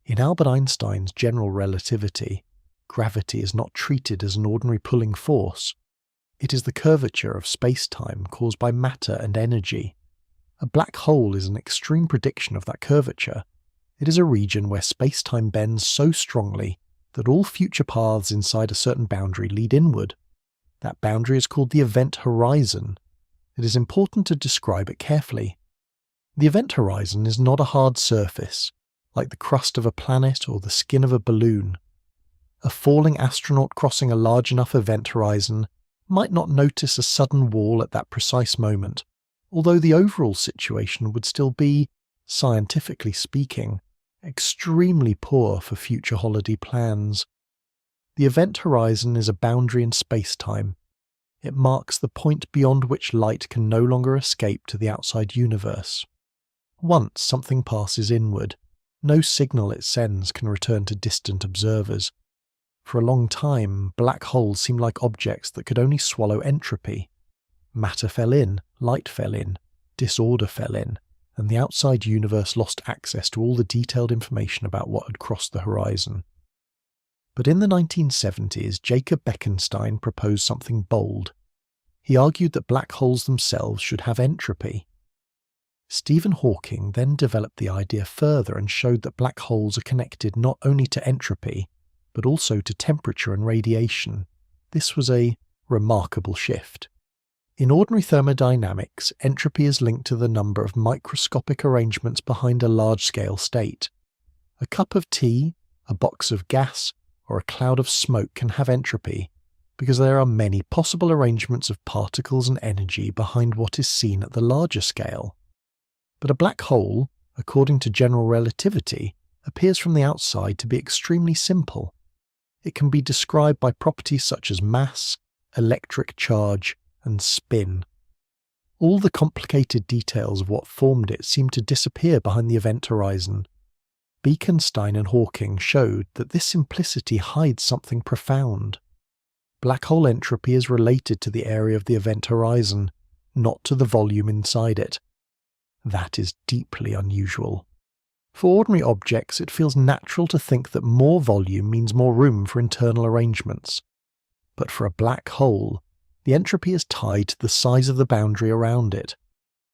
In Albert Einstein's general relativity, gravity is not treated as an ordinary pulling force. It is the curvature of space-time caused by matter and energy. A black hole is an extreme prediction of that curvature. It is a region where space-time bends so strongly that all future paths inside a certain boundary lead inward. That boundary is called the event horizon. It is important to describe it carefully. The event horizon is not a hard surface, like the crust of a planet or the skin of a balloon. A falling astronaut crossing a large enough event horizon might not notice a sudden wall at that precise moment, although the overall situation would still be, scientifically speaking, extremely poor for future holiday plans. The event horizon is a boundary in space-time. It marks the point beyond which light can no longer escape to the outside universe. Once something passes inward, no signal it sends can return to distant observers. For a long time, black holes seemed like objects that could only swallow entropy. Matter fell in, light fell in, disorder fell in, and the outside universe lost access to all the detailed information about what had crossed the horizon. But in the 1970s, Jacob Bekenstein proposed something bold. He argued that black holes themselves should have entropy. Stephen Hawking then developed the idea further and showed that black holes are connected not only to entropy, but also to temperature and radiation. This was a remarkable shift. In ordinary thermodynamics, entropy is linked to the number of microscopic arrangements behind a large-scale state. A cup of tea, a box of gas, or a cloud of smoke can have entropy, because there are many possible arrangements of particles and energy behind what is seen at the larger scale. But a black hole, according to general relativity, appears from the outside to be extremely simple. It can be described by properties such as mass, electric charge, and spin. All the complicated details of what formed it seem to disappear behind the event horizon. Bekenstein and Hawking showed that this simplicity hides something profound. Black hole entropy is related to the area of the event horizon, not to the volume inside it. That is deeply unusual. For ordinary objects, it feels natural to think that more volume means more room for internal arrangements. But for a black hole, the entropy is tied to the size of the boundary around it.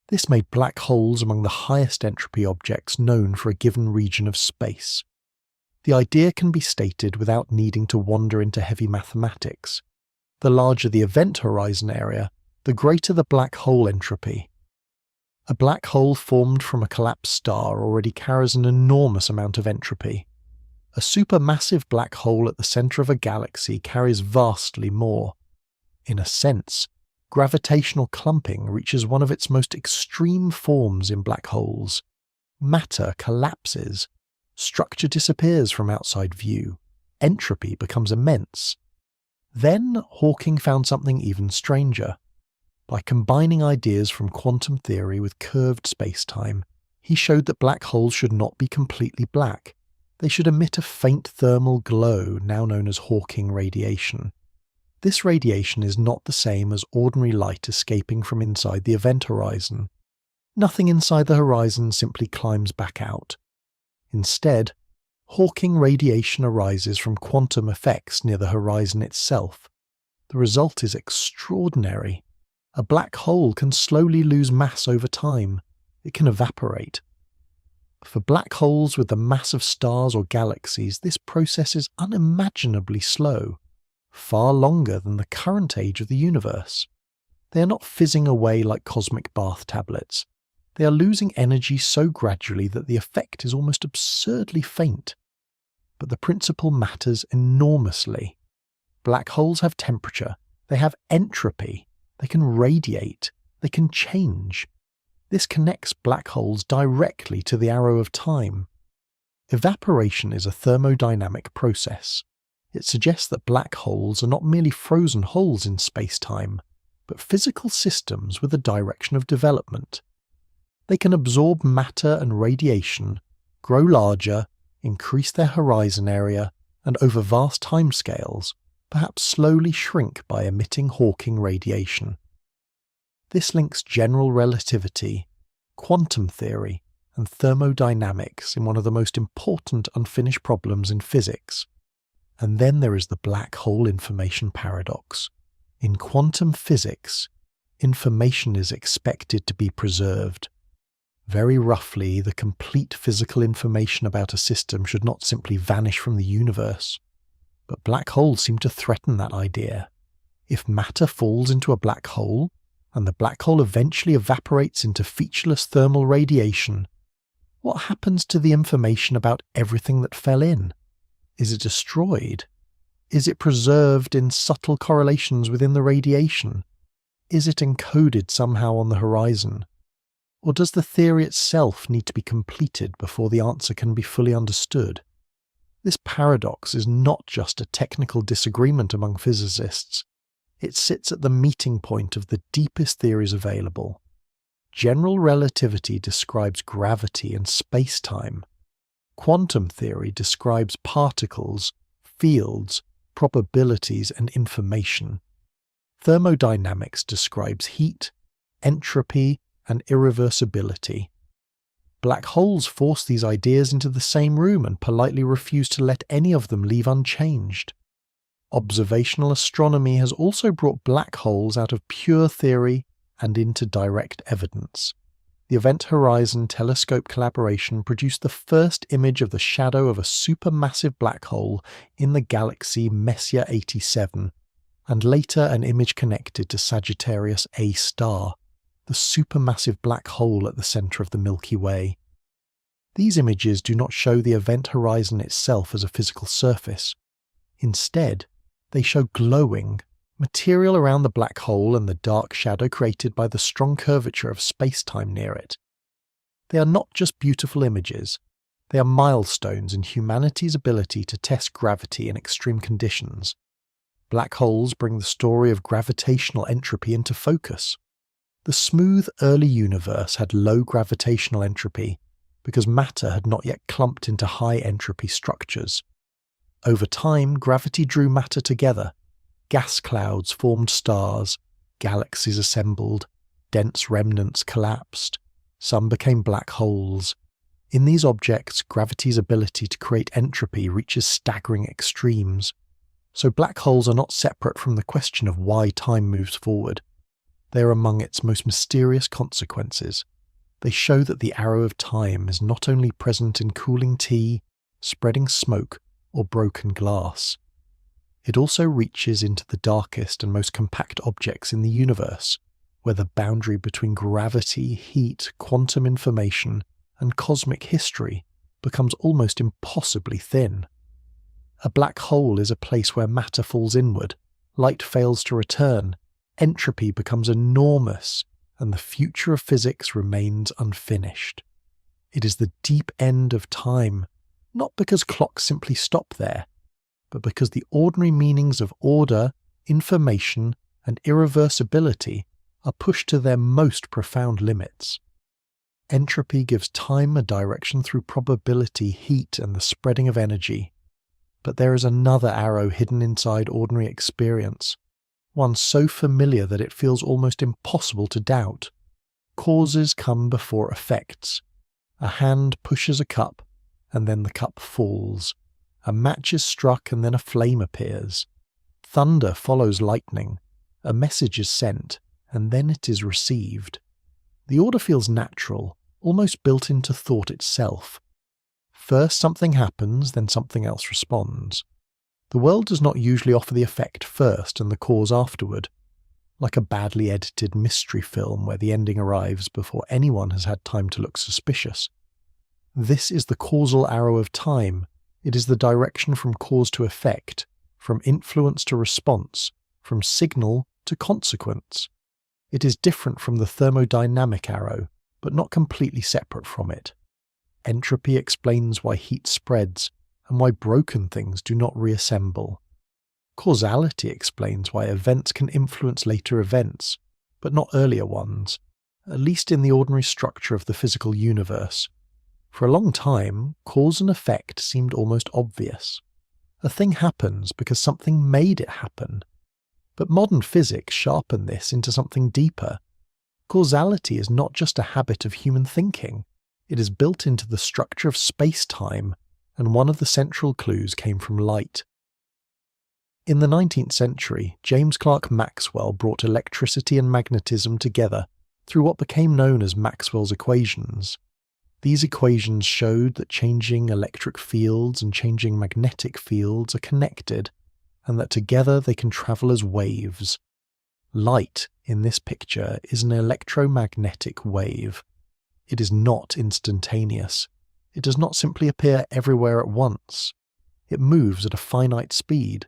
This made black holes among the highest entropy objects known for a given region of space. The idea can be stated without needing to wander into heavy mathematics. The larger the event horizon area, the greater the black hole entropy. A black hole formed from a collapsed star already carries an enormous amount of entropy. A supermassive black hole at the centre of a galaxy carries vastly more. In a sense, gravitational clumping reaches one of its most extreme forms in black holes. Matter collapses. Structure disappears from outside view. Entropy becomes immense. Then Hawking found something even stranger. By combining ideas from quantum theory with curved space-time, he showed that black holes should not be completely black. They should emit a faint thermal glow, now known as Hawking radiation. This radiation is not the same as ordinary light escaping from inside the event horizon. Nothing inside the horizon simply climbs back out. Instead, Hawking radiation arises from quantum effects near the horizon itself. The result is extraordinary. A black hole can slowly lose mass over time. It can evaporate. For black holes with the mass of stars or galaxies, this process is unimaginably slow, far longer than the current age of the universe. They are not fizzing away like cosmic bath tablets. They are losing energy so gradually that the effect is almost absurdly faint. But the principle matters enormously. Black holes have temperature. They have entropy. They can radiate. They can change. This connects black holes directly to the arrow of time. Evaporation is a thermodynamic process. It suggests that black holes are not merely frozen holes in space-time, but physical systems with a direction of development. They can absorb matter and radiation, grow larger, increase their horizon area, and over vast timescales, perhaps slowly shrink by emitting Hawking radiation. This links general relativity, quantum theory, and thermodynamics in one of the most important unfinished problems in physics. And then there is the black hole information paradox. In quantum physics, information is expected to be preserved. Very roughly, the complete physical information about a system should not simply vanish from the universe. But black holes seem to threaten that idea. If matter falls into a black hole, and the black hole eventually evaporates into featureless thermal radiation, what happens to the information about everything that fell in? Is it destroyed? Is it preserved in subtle correlations within the radiation? Is it encoded somehow on the horizon? Or does the theory itself need to be completed before the answer can be fully understood? This paradox is not just a technical disagreement among physicists. It sits at the meeting point of the deepest theories available. General relativity describes gravity and space-time. Quantum theory describes particles, fields, probabilities, and information. Thermodynamics describes heat, entropy, and irreversibility. Black holes force these ideas into the same room and politely refuse to let any of them leave unchanged. Observational astronomy has also brought black holes out of pure theory and into direct evidence. The Event Horizon Telescope collaboration produced the first image of the shadow of a supermassive black hole in the galaxy Messier 87, and later an image connected to Sagittarius A star, the supermassive black hole at the centre of the Milky Way. These images do not show the event horizon itself as a physical surface. Instead, they show glowing material around the black hole and the dark shadow created by the strong curvature of space-time near it. They are not just beautiful images, they are milestones in humanity's ability to test gravity in extreme conditions. Black holes bring the story of gravitational entropy into focus. The smooth early universe had low gravitational entropy because matter had not yet clumped into high entropy structures. Over time, gravity drew matter together. Gas clouds formed stars, galaxies assembled, dense remnants collapsed, some became black holes. In these objects, gravity's ability to create entropy reaches staggering extremes. So black holes are not separate from the question of why time moves forward. They are among its most mysterious consequences. They show that the arrow of time is not only present in cooling tea, spreading smoke, or broken glass. It also reaches into the darkest and most compact objects in the universe, where the boundary between gravity, heat, quantum information, and cosmic history becomes almost impossibly thin. A black hole is a place where matter falls inward, light fails to return, entropy becomes enormous, and the future of physics remains unfinished. It is the deep end of time, not because clocks simply stop there, but because the ordinary meanings of order, information, and irreversibility are pushed to their most profound limits. Entropy gives time a direction through probability, heat, and the spreading of energy. But there is another arrow hidden inside ordinary experience, one so familiar that it feels almost impossible to doubt. Causes come before effects. A hand pushes a cup, and then the cup falls. A match is struck, and then a flame appears. Thunder follows lightning. A message is sent, and then it is received. The order feels natural, almost built into thought itself. First something happens, then something else responds. The world does not usually offer the effect first and the cause afterward, like a badly edited mystery film where the ending arrives before anyone has had time to look suspicious. This is the causal arrow of time. It is the direction from cause to effect, from influence to response, from signal to consequence. It is different from the thermodynamic arrow, but not completely separate from it. Entropy explains why heat spreads, and why broken things do not reassemble. Causality explains why events can influence later events, but not earlier ones, at least in the ordinary structure of the physical universe. For a long time, cause and effect seemed almost obvious. A thing happens because something made it happen. But modern physics sharpened this into something deeper. Causality is not just a habit of human thinking. It is built into the structure of space-time, and one of the central clues came from light. In the 19th century, James Clerk Maxwell brought electricity and magnetism together through what became known as Maxwell's equations. These equations showed that changing electric fields and changing magnetic fields are connected, and that together they can travel as waves. Light, in this picture, is an electromagnetic wave. It is not instantaneous. It does not simply appear everywhere at once. It moves at a finite speed.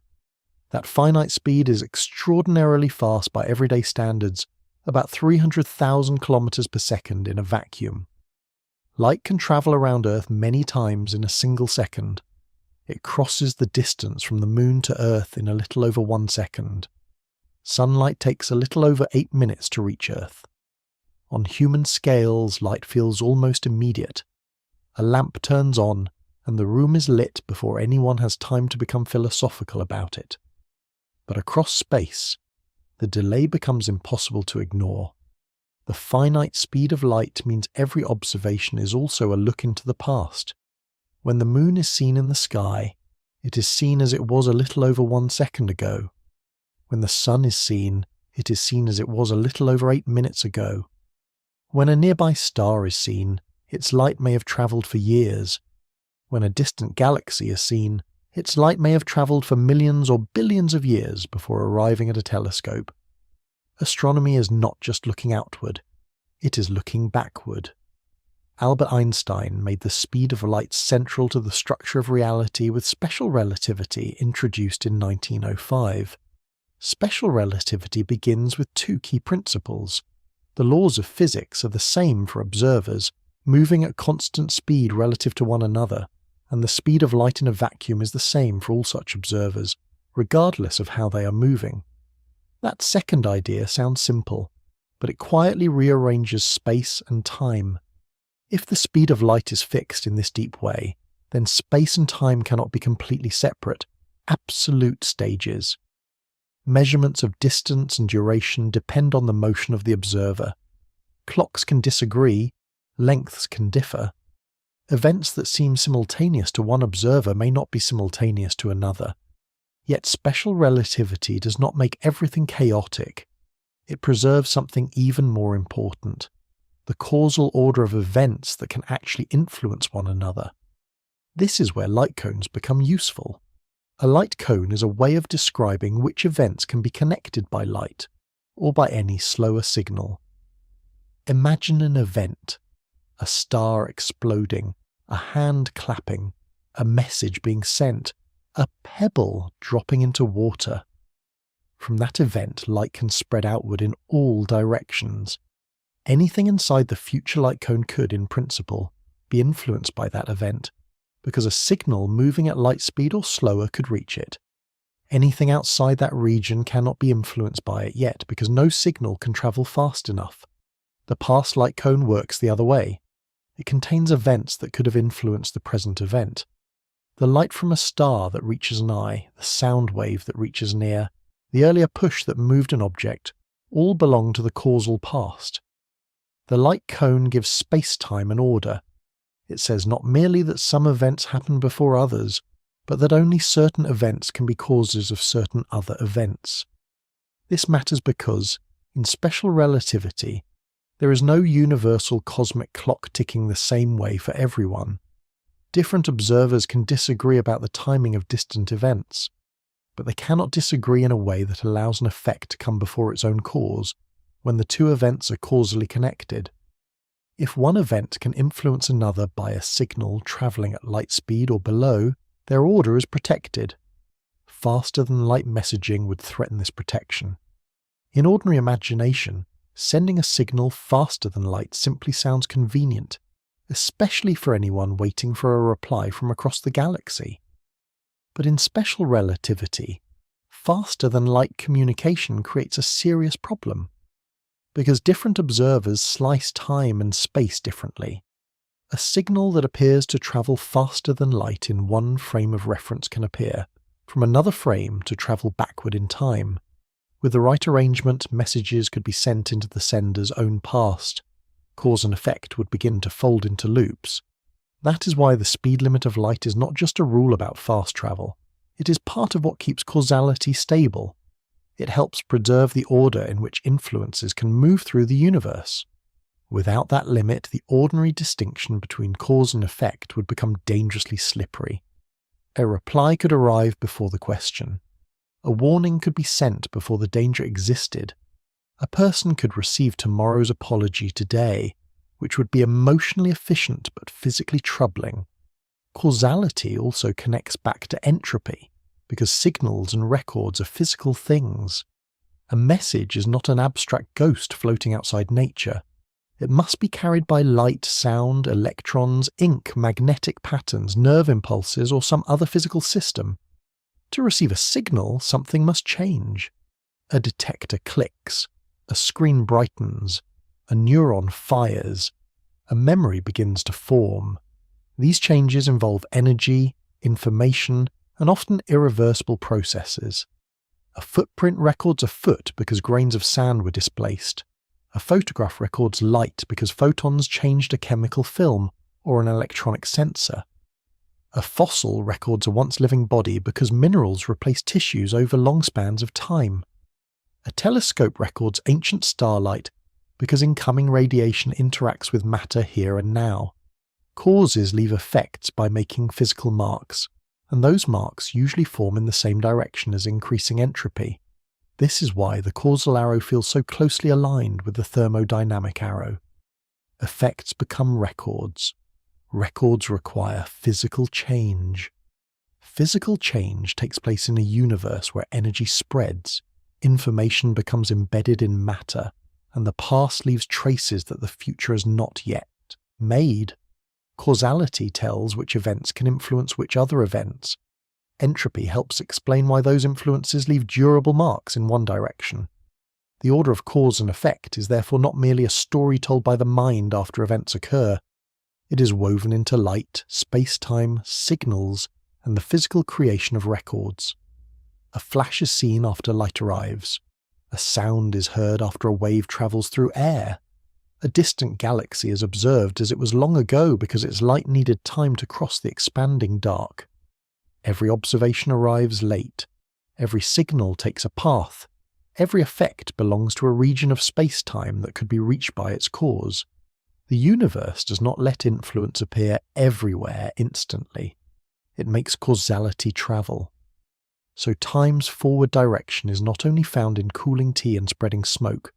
That finite speed is extraordinarily fast by everyday standards, about 300,000 kilometers per second in a vacuum. Light can travel around Earth many times in a single second. It crosses the distance from the Moon to Earth in a little over 1 second. Sunlight takes a little over 8 minutes to reach Earth. On human scales, light feels almost immediate. A lamp turns on, and the room is lit before anyone has time to become philosophical about it. But across space, the delay becomes impossible to ignore. The finite speed of light means every observation is also a look into the past. When the moon is seen in the sky, it is seen as it was a little over 1 second ago. When the sun is seen, it is seen as it was a little over 8 minutes ago. When a nearby star is seen, its light may have travelled for years. When a distant galaxy is seen, its light may have travelled for millions or billions of years before arriving at a telescope. Astronomy is not just looking outward, it is looking backward. Albert Einstein made the speed of light central to the structure of reality with special relativity introduced in 1905. Special relativity begins with 2 key principles. The laws of physics are the same for observers, moving at constant speed relative to one another, and the speed of light in a vacuum is the same for all such observers, regardless of how they are moving. That second idea sounds simple, but it quietly rearranges space and time. If the speed of light is fixed in this deep way, then space and time cannot be completely separate, absolute stages. Measurements of distance and duration depend on the motion of the observer. Clocks can disagree, lengths can differ. Events that seem simultaneous to one observer may not be simultaneous to another. Yet special relativity does not make everything chaotic. It preserves something even more important: the causal order of events that can actually influence one another. This is where light cones become useful. A light cone is a way of describing which events can be connected by light, or by any slower signal. Imagine an event: a star exploding, a hand clapping, a message being sent, a pebble dropping into water. From that event, light can spread outward in all directions. Anything inside the future light cone could, in principle, be influenced by that event, because a signal moving at light speed or slower could reach it. Anything outside that region cannot be influenced by it yet, because no signal can travel fast enough. The past light cone works the other way. It contains events that could have influenced the present event. The light from a star that reaches an eye, the sound wave that reaches an ear, the earlier push that moved an object, all belong to the causal past. The light cone gives space-time an order. It says not merely that some events happen before others, but that only certain events can be causes of certain other events. This matters because, in special relativity, there is no universal cosmic clock ticking the same way for everyone. Different observers can disagree about the timing of distant events, but they cannot disagree in a way that allows an effect to come before its own cause, when the 2 events are causally connected. If one event can influence another by a signal travelling at light speed or below, their order is protected. Faster than light messaging would threaten this protection. In ordinary imagination, sending a signal faster than light simply sounds convenient, especially for anyone waiting for a reply from across the galaxy. But in special relativity, faster than light communication creates a serious problem, because different observers slice time and space differently. A signal that appears to travel faster than light in one frame of reference can appear, from another frame, to travel backward in time. With the right arrangement, messages could be sent into the sender's own past. Cause and effect would begin to fold into loops. That is why the speed limit of light is not just a rule about fast travel. It is part of what keeps causality stable. It helps preserve the order in which influences can move through the universe. Without that limit, the ordinary distinction between cause and effect would become dangerously slippery. A reply could arrive before the question. A warning could be sent before the danger existed. A person could receive tomorrow's apology today, which would be emotionally efficient but physically troubling. Causality also connects back to entropy, because signals and records are physical things. A message is not an abstract ghost floating outside nature. It must be carried by light, sound, electrons, ink, magnetic patterns, nerve impulses, or some other physical system. To receive a signal, something must change. A detector clicks, a screen brightens, a neuron fires, a memory begins to form. These changes involve energy, information, and often irreversible processes. A footprint records a foot because grains of sand were displaced. A photograph records light because photons changed a chemical film or an electronic sensor. A fossil records a once-living body because minerals replace tissues over long spans of time. A telescope records ancient starlight because incoming radiation interacts with matter here and now. Causes leave effects by making physical marks, and those marks usually form in the same direction as increasing entropy. This is why the causal arrow feels so closely aligned with the thermodynamic arrow. Effects become records. Records require physical change. Physical change takes place in a universe where energy spreads, information becomes embedded in matter, and the past leaves traces that the future has not yet made. Causality tells which events can influence which other events. Entropy helps explain why those influences leave durable marks in one direction. The order of cause and effect is therefore not merely a story told by the mind after events occur. It is woven into light, space-time, signals, and the physical creation of records. A flash is seen after light arrives. A sound is heard after a wave travels through air. A distant galaxy is observed as it was long ago because its light needed time to cross the expanding dark. Every observation arrives late. Every signal takes a path. Every effect belongs to a region of space-time that could be reached by its cause. The universe does not let influence appear everywhere instantly. It makes causality travel. So time's forward direction is not only found in cooling tea and spreading smoke,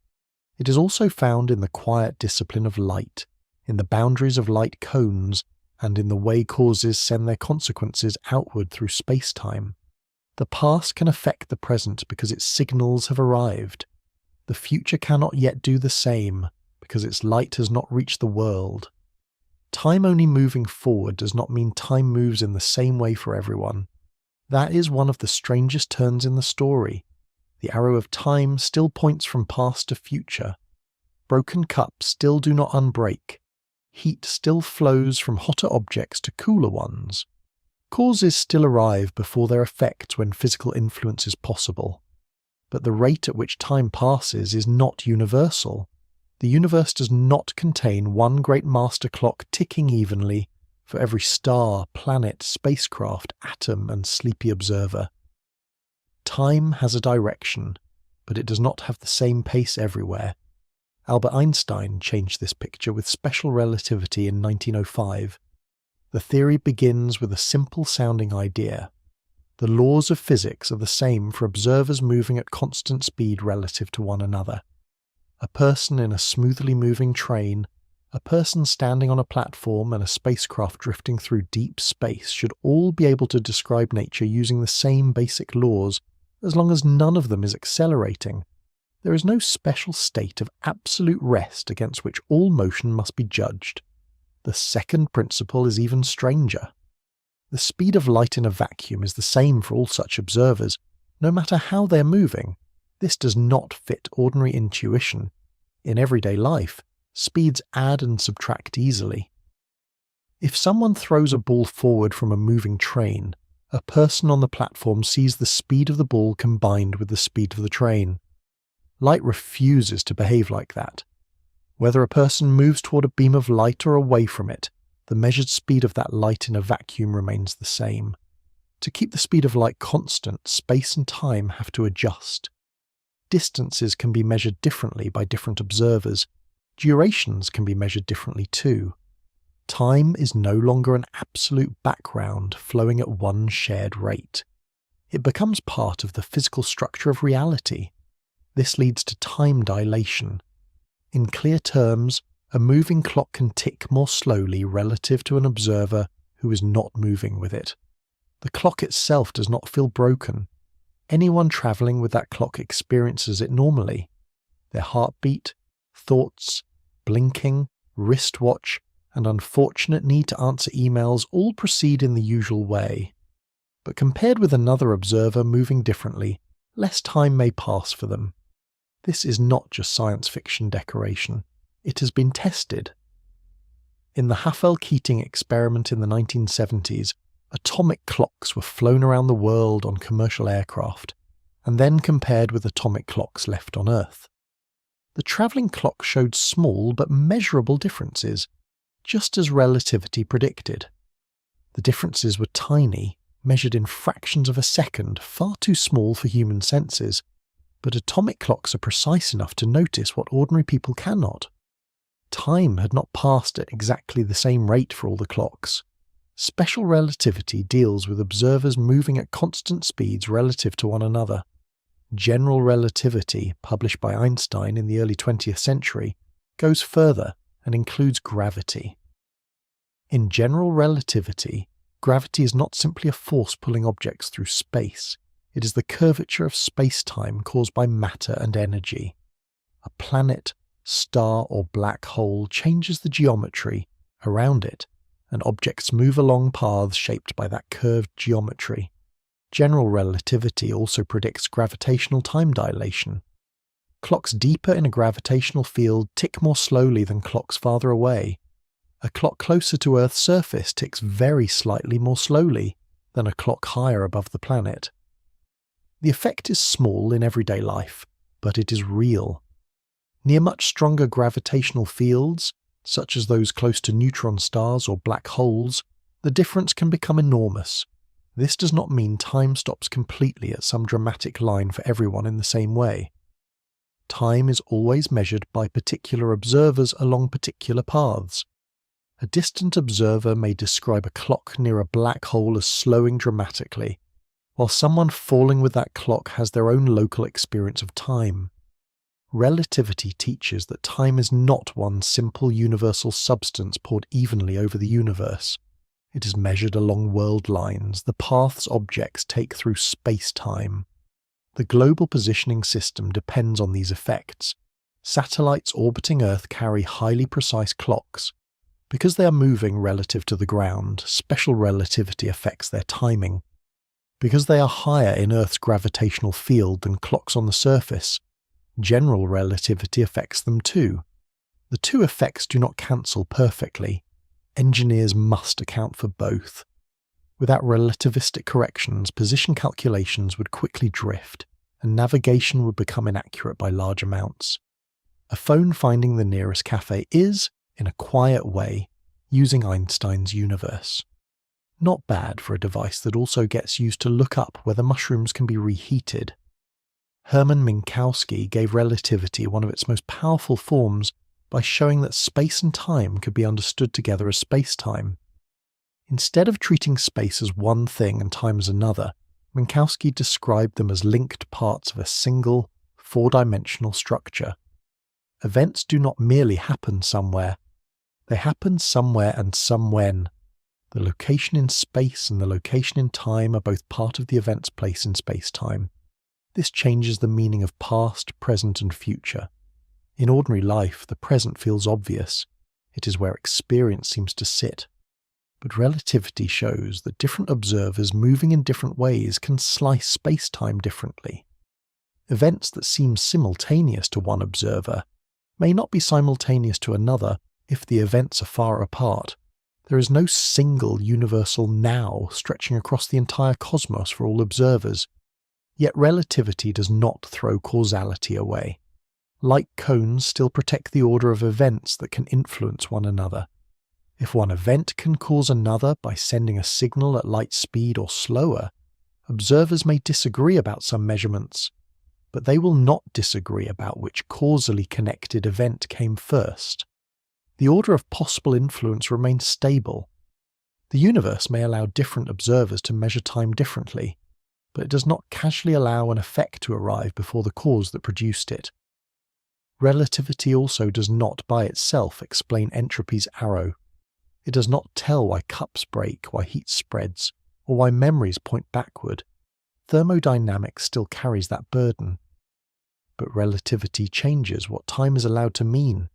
it is also found in the quiet discipline of light, in the boundaries of light cones, and in the way causes send their consequences outward through space-time. The past can affect the present because its signals have arrived. The future cannot yet do the same because its light has not reached the world. Time only moving forward does not mean time moves in the same way for everyone. That is one of the strangest turns in the story. The arrow of time still points from past to future. Broken cups still do not unbreak. Heat still flows from hotter objects to cooler ones. Causes still arrive before their effect when physical influence is possible. But the rate at which time passes is not universal. The universe does not contain one great master clock ticking evenly for every star, planet, spacecraft, atom, and sleepy observer. Time has a direction, but it does not have the same pace everywhere. Albert Einstein changed this picture with special relativity in 1905. The theory begins with a simple-sounding idea. The laws of physics are the same for observers moving at constant speed relative to one another. A person in a smoothly moving train, a person standing on a platform, and a spacecraft drifting through deep space should all be able to describe nature using the same basic laws, as long as none of them is accelerating. There is no special state of absolute rest against which all motion must be judged. The second principle is even stranger. The speed of light in a vacuum is the same for all such observers, no matter how they are moving. This does not fit ordinary intuition. In everyday life, speeds add and subtract easily. If someone throws a ball forward from a moving train, a person on the platform sees the speed of the ball combined with the speed of the train. Light refuses to behave like that. Whether a person moves toward a beam of light or away from it, the measured speed of that light in a vacuum remains the same. To keep the speed of light constant, space and time have to adjust. Distances can be measured differently by different observers. Durations can be measured differently too. Time is no longer an absolute background flowing at one shared rate. It becomes part of the physical structure of reality. This leads to time dilation. In clear terms, a moving clock can tick more slowly relative to an observer who is not moving with it. The clock itself does not feel broken. Anyone travelling with that clock experiences it normally. Their heartbeat, thoughts, blinking, wristwatch, and unfortunate need to answer emails all proceed in the usual way. But compared with another observer moving differently, less time may pass for them. This is not just science fiction decoration. It has been tested. In the Haffel-Keating experiment in the 1970s, atomic clocks were flown around the world on commercial aircraft, and then compared with atomic clocks left on Earth. The travelling clock showed small but measurable differences, just as relativity predicted. The differences were tiny, measured in fractions of a second, far too small for human senses, but atomic clocks are precise enough to notice what ordinary people cannot. Time had not passed at exactly the same rate for all the clocks. Special relativity deals with observers moving at constant speeds relative to one another. General relativity, published by Einstein in the early 20th century, goes further and includes gravity. In general relativity, gravity is not simply a force pulling objects through space. It is the curvature of space-time caused by matter and energy. A planet, star, or black hole changes the geometry around it, and objects move along paths shaped by that curved geometry. General relativity also predicts gravitational time dilation. Clocks deeper in a gravitational field tick more slowly than clocks farther away. A clock closer to Earth's surface ticks very slightly more slowly than a clock higher above the planet. The effect is small in everyday life, but it is real. Near much stronger gravitational fields, such as those close to neutron stars or black holes, the difference can become enormous. This does not mean time stops completely at some dramatic line for everyone in the same way. Time is always measured by particular observers along particular paths. A distant observer may describe a clock near a black hole as slowing dramatically, while someone falling with that clock has their own local experience of time. Relativity teaches that time is not one simple universal substance poured evenly over the universe. It is measured along world lines, the paths objects take through space-time. The global positioning system depends on these effects. Satellites orbiting Earth carry highly precise clocks. Because they are moving relative to the ground, special relativity affects their timing. Because they are higher in Earth's gravitational field than clocks on the surface, general relativity affects them too. The two effects do not cancel perfectly. Engineers must account for both. Without relativistic corrections, position calculations would quickly drift, and navigation would become inaccurate by large amounts. A phone finding the nearest cafe is, in a quiet way, using Einstein's universe. Not bad for a device that also gets used to look up whether mushrooms can be reheated. Hermann Minkowski gave relativity one of its most powerful forms by showing that space and time could be understood together as space-time. Instead of treating space as one thing and time as another, Minkowski described them as linked parts of a single, four-dimensional structure. Events do not merely happen somewhere. They happen somewhere and somewhen. The location in space and the location in time are both part of the event's place in space-time. This changes the meaning of past, present, and future. In ordinary life, the present feels obvious. It is where experience seems to sit. But relativity shows that different observers moving in different ways can slice space-time differently. Events that seem simultaneous to one observer may not be simultaneous to another if the events are far apart. There is no single universal now stretching across the entire cosmos for all observers. Yet relativity does not throw causality away. Light cones still protect the order of events that can influence one another. If one event can cause another by sending a signal at light speed or slower, observers may disagree about some measurements, but they will not disagree about which causally connected event came first. The order of possible influence remains stable. The universe may allow different observers to measure time differently, but it does not casually allow an effect to arrive before the cause that produced it. Relativity also does not by itself explain entropy's arrow. It does not tell why cups break, why heat spreads, or why memories point backward. Thermodynamics still carries that burden. But relativity changes what time is allowed to mean.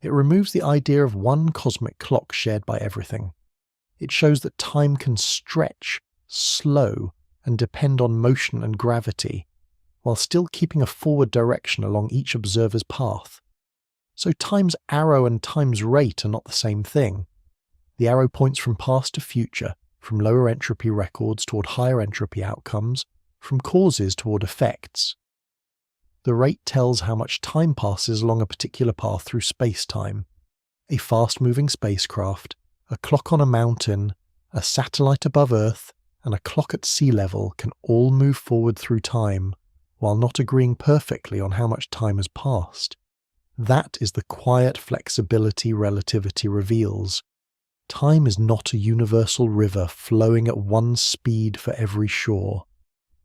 It removes the idea of one cosmic clock shared by everything. It shows that time can stretch, slow, and depend on motion and gravity, while still keeping a forward direction along each observer's path. So time's arrow and time's rate are not the same thing. The arrow points from past to future, from lower entropy records toward higher entropy outcomes, from causes toward effects. The rate tells how much time passes along a particular path through space-time. A fast-moving spacecraft, a clock on a mountain, a satellite above Earth, and a clock at sea level can all move forward through time, while not agreeing perfectly on how much time has passed. That is the quiet flexibility relativity reveals. Time is not a universal river flowing at one speed for every shore.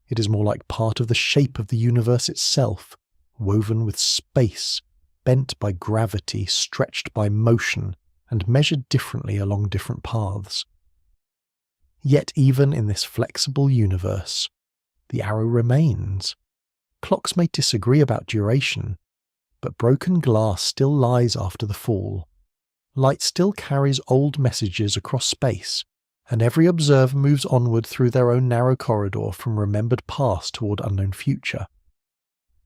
It is more like part of the shape of the universe itself, woven with space, bent by gravity, stretched by motion, and measured differently along different paths. Yet even in this flexible universe, the arrow remains. Clocks may disagree about duration, but broken glass still lies after the fall. Light still carries old messages across space, and every observer moves onward through their own narrow corridor from remembered past toward unknown future.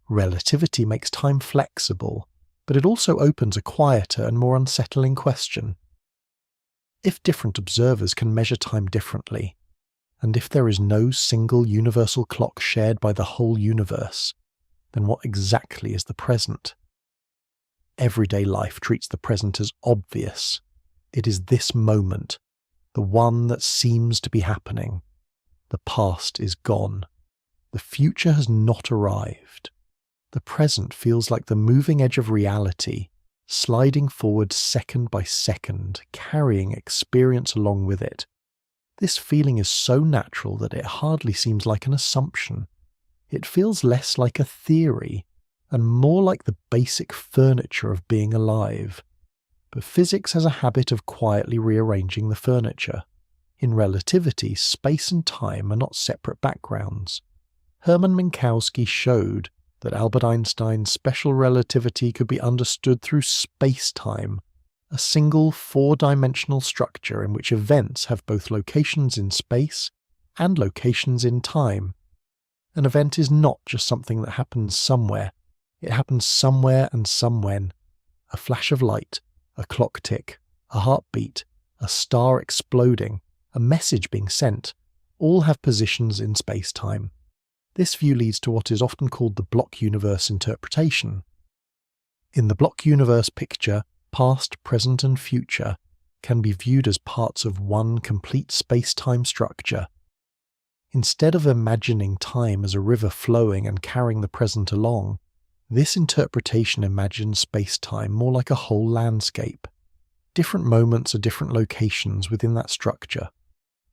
Relativity makes time flexible, but it also opens a quieter and more unsettling question. If different observers can measure time differently, and if there is no single universal clock shared by the whole universe, then what exactly is the present? Everyday life treats the present as obvious. It is this moment, the one that seems to be happening. The past is gone. The future has not arrived. The present feels like the moving edge of reality, sliding forward second by second, carrying experience along with it. This feeling is so natural that it hardly seems like an assumption. It feels less like a theory, and more like the basic furniture of being alive. But physics has a habit of quietly rearranging the furniture. In relativity, space and time are not separate backgrounds. Hermann Minkowski showed that Albert Einstein's special relativity could be understood through space-time, a single four-dimensional structure in which events have both locations in space and locations in time. An event is not just something that happens somewhere. It happens somewhere and somewhen. A flash of light, a clock tick, a heartbeat, a star exploding, a message being sent, all have positions in space-time. This view leads to what is often called the block universe interpretation. In the block universe picture, past, present, and future can be viewed as parts of one complete space-time structure. Instead of imagining time as a river flowing and carrying the present along, this interpretation imagines space-time more like a whole landscape. Different moments are different locations within that structure.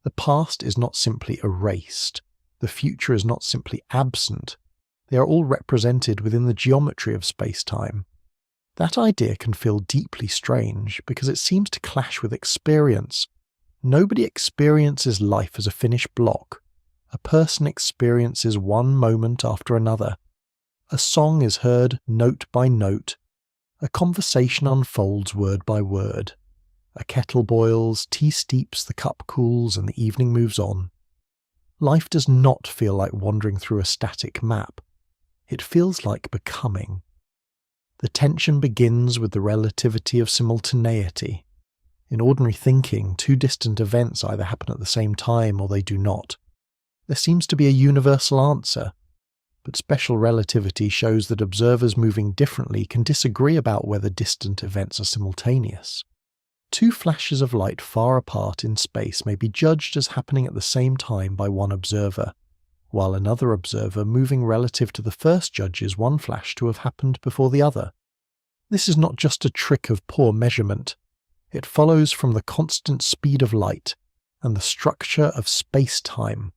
The past is not simply erased. The future is not simply absent. They are all represented within the geometry of space-time. That idea can feel deeply strange because it seems to clash with experience. Nobody experiences life as a finished block. A person experiences one moment after another. A song is heard note by note. A conversation unfolds word by word. A kettle boils, tea steeps, the cup cools, and the evening moves on. Life does not feel like wandering through a static map. It feels like becoming. The tension begins with the relativity of simultaneity. In ordinary thinking, two distant events either happen at the same time or they do not. There seems to be a universal answer, but special relativity shows that observers moving differently can disagree about whether distant events are simultaneous. Two flashes of light far apart in space may be judged as happening at the same time by one observer, while another observer moving relative to the first judges one flash to have happened before the other. This is not just a trick of poor measurement. It follows from the constant speed of light and the structure of space-time.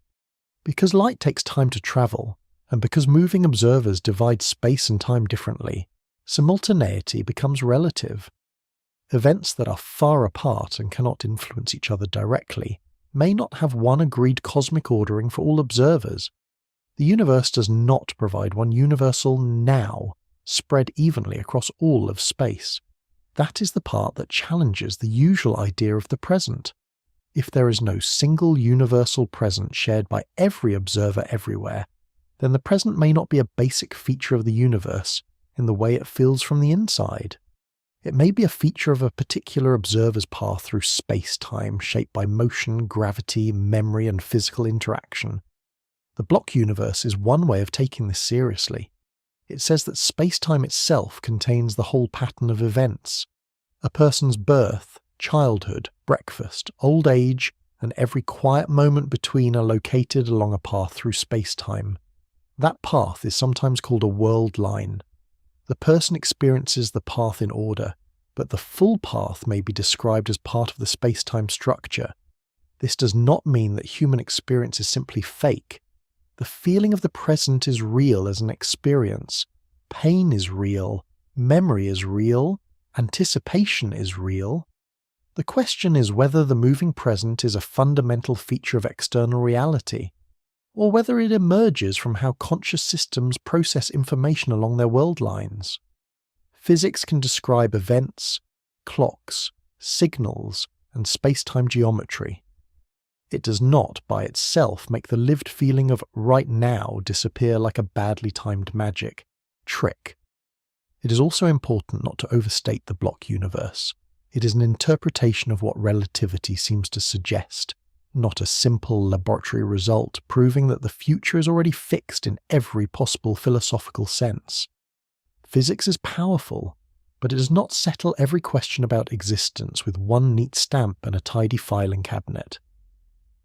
Because light takes time to travel, and because moving observers divide space and time differently, simultaneity becomes relative. Events that are far apart and cannot influence each other directly may not have one agreed cosmic ordering for all observers. The universe does not provide one universal now, spread evenly across all of space. That is the part that challenges the usual idea of the present. If there is no single universal present shared by every observer everywhere, then the present may not be a basic feature of the universe in the way it feels from the inside. It may be a feature of a particular observer's path through space-time shaped by motion, gravity, memory, and physical interaction. The block universe is one way of taking this seriously. It says that space-time itself contains the whole pattern of events. A person's birth, childhood, breakfast, old age, and every quiet moment between are located along a path through space-time. That path is sometimes called a world line. The person experiences the path in order, but the full path may be described as part of the space-time structure. This does not mean that human experience is simply fake. The feeling of the present is real as an experience. Pain is real. Memory is real. Anticipation is real. The question is whether the moving present is a fundamental feature of external reality, or whether it emerges from how conscious systems process information along their world lines. Physics can describe events, clocks, signals, and space-time geometry. It does not, by itself, make the lived feeling of right now disappear like a badly timed magic trick. It is also important not to overstate the block universe. It is an interpretation of what relativity seems to suggest, not a simple laboratory result proving that the future is already fixed in every possible philosophical sense. Physics is powerful, but it does not settle every question about existence with one neat stamp and a tidy filing cabinet.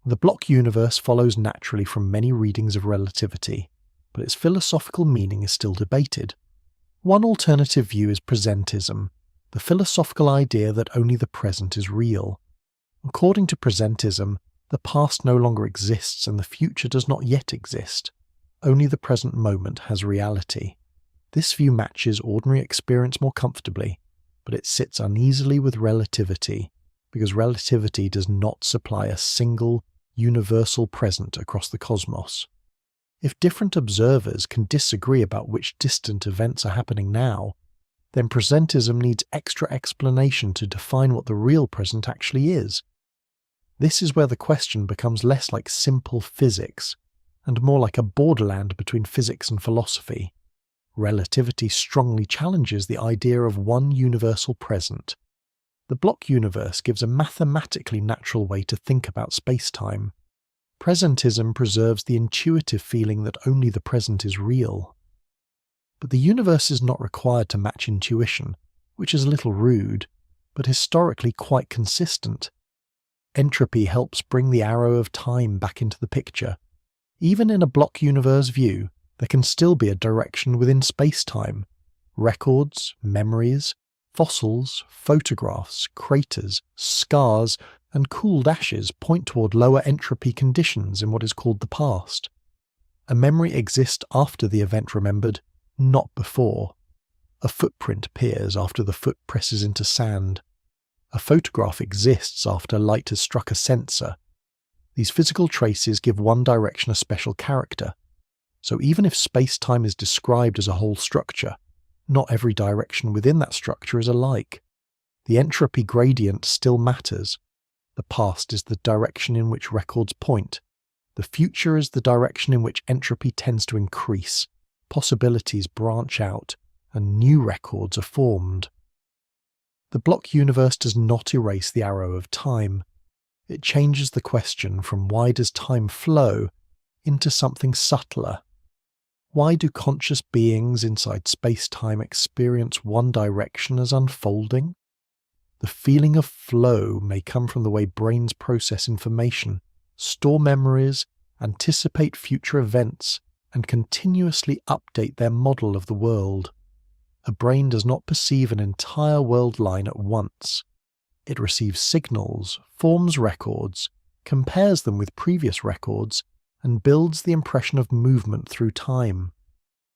The block universe follows naturally from many readings of relativity, but its philosophical meaning is still debated. One alternative view is presentism, the philosophical idea that only the present is real. According to presentism, the past no longer exists and the future does not yet exist. Only the present moment has reality. This view matches ordinary experience more comfortably, but it sits uneasily with relativity, because relativity does not supply a single, universal present across the cosmos. If different observers can disagree about which distant events are happening now, then presentism needs extra explanation to define what the real present actually is. This is where the question becomes less like simple physics, and more like a borderland between physics and philosophy. Relativity strongly challenges the idea of one universal present. The block universe gives a mathematically natural way to think about space-time. Presentism preserves the intuitive feeling that only the present is real. But the universe is not required to match intuition, which is a little rude, but historically quite consistent. Entropy helps bring the arrow of time back into the picture. Even in a block universe view, there can still be a direction within space-time. Records, memories, fossils, photographs, craters, scars, and cooled ashes point toward lower entropy conditions in what is called the past. A memory exists after the event remembered, not before. A footprint appears after the foot presses into sand. A photograph exists after light has struck a sensor. These physical traces give one direction a special character. So even if space-time is described as a whole structure, not every direction within that structure is alike. The entropy gradient still matters. The past is the direction in which records point. The future is the direction in which entropy tends to increase. Possibilities branch out, and new records are formed. The block universe does not erase the arrow of time. It changes the question from why does time flow into something subtler. Why do conscious beings inside space-time experience one direction as unfolding? The feeling of flow may come from the way brains process information, store memories, anticipate future events, and continuously update their model of the world. A brain does not perceive an entire world line at once. It receives signals, forms records, compares them with previous records, and builds the impression of movement through time.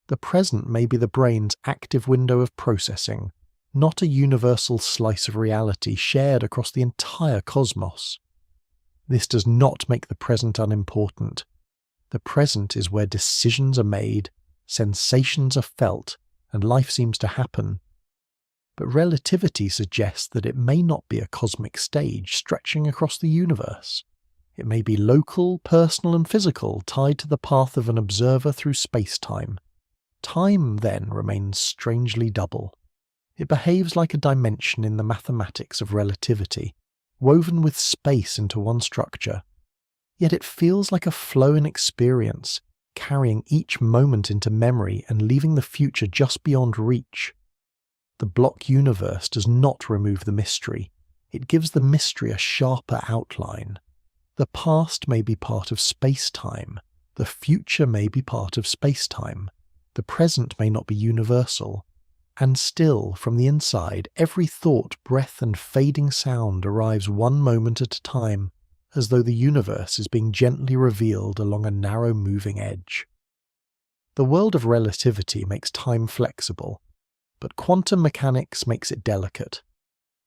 The present may be the brain's active window of processing, not a universal slice of reality shared across the entire cosmos. This does not make the present unimportant. The present is where decisions are made, sensations are felt, and life seems to happen. But relativity suggests that it may not be a cosmic stage stretching across the universe. It may be local, personal, and physical, tied to the path of an observer through space-time. Time, then, remains strangely double. It behaves like a dimension in the mathematics of relativity, woven with space into one structure. Yet it feels like a flow in experience, carrying each moment into memory and leaving the future just beyond reach. The block universe does not remove the mystery. It gives the mystery a sharper outline. The past may be part of space-time. The future may be part of space-time. The present may not be universal. And still, from the inside, every thought, breath, and fading sound arrives one moment at a time, as though the universe is being gently revealed along a narrow moving edge. The world of relativity makes time flexible, but quantum mechanics makes it delicate.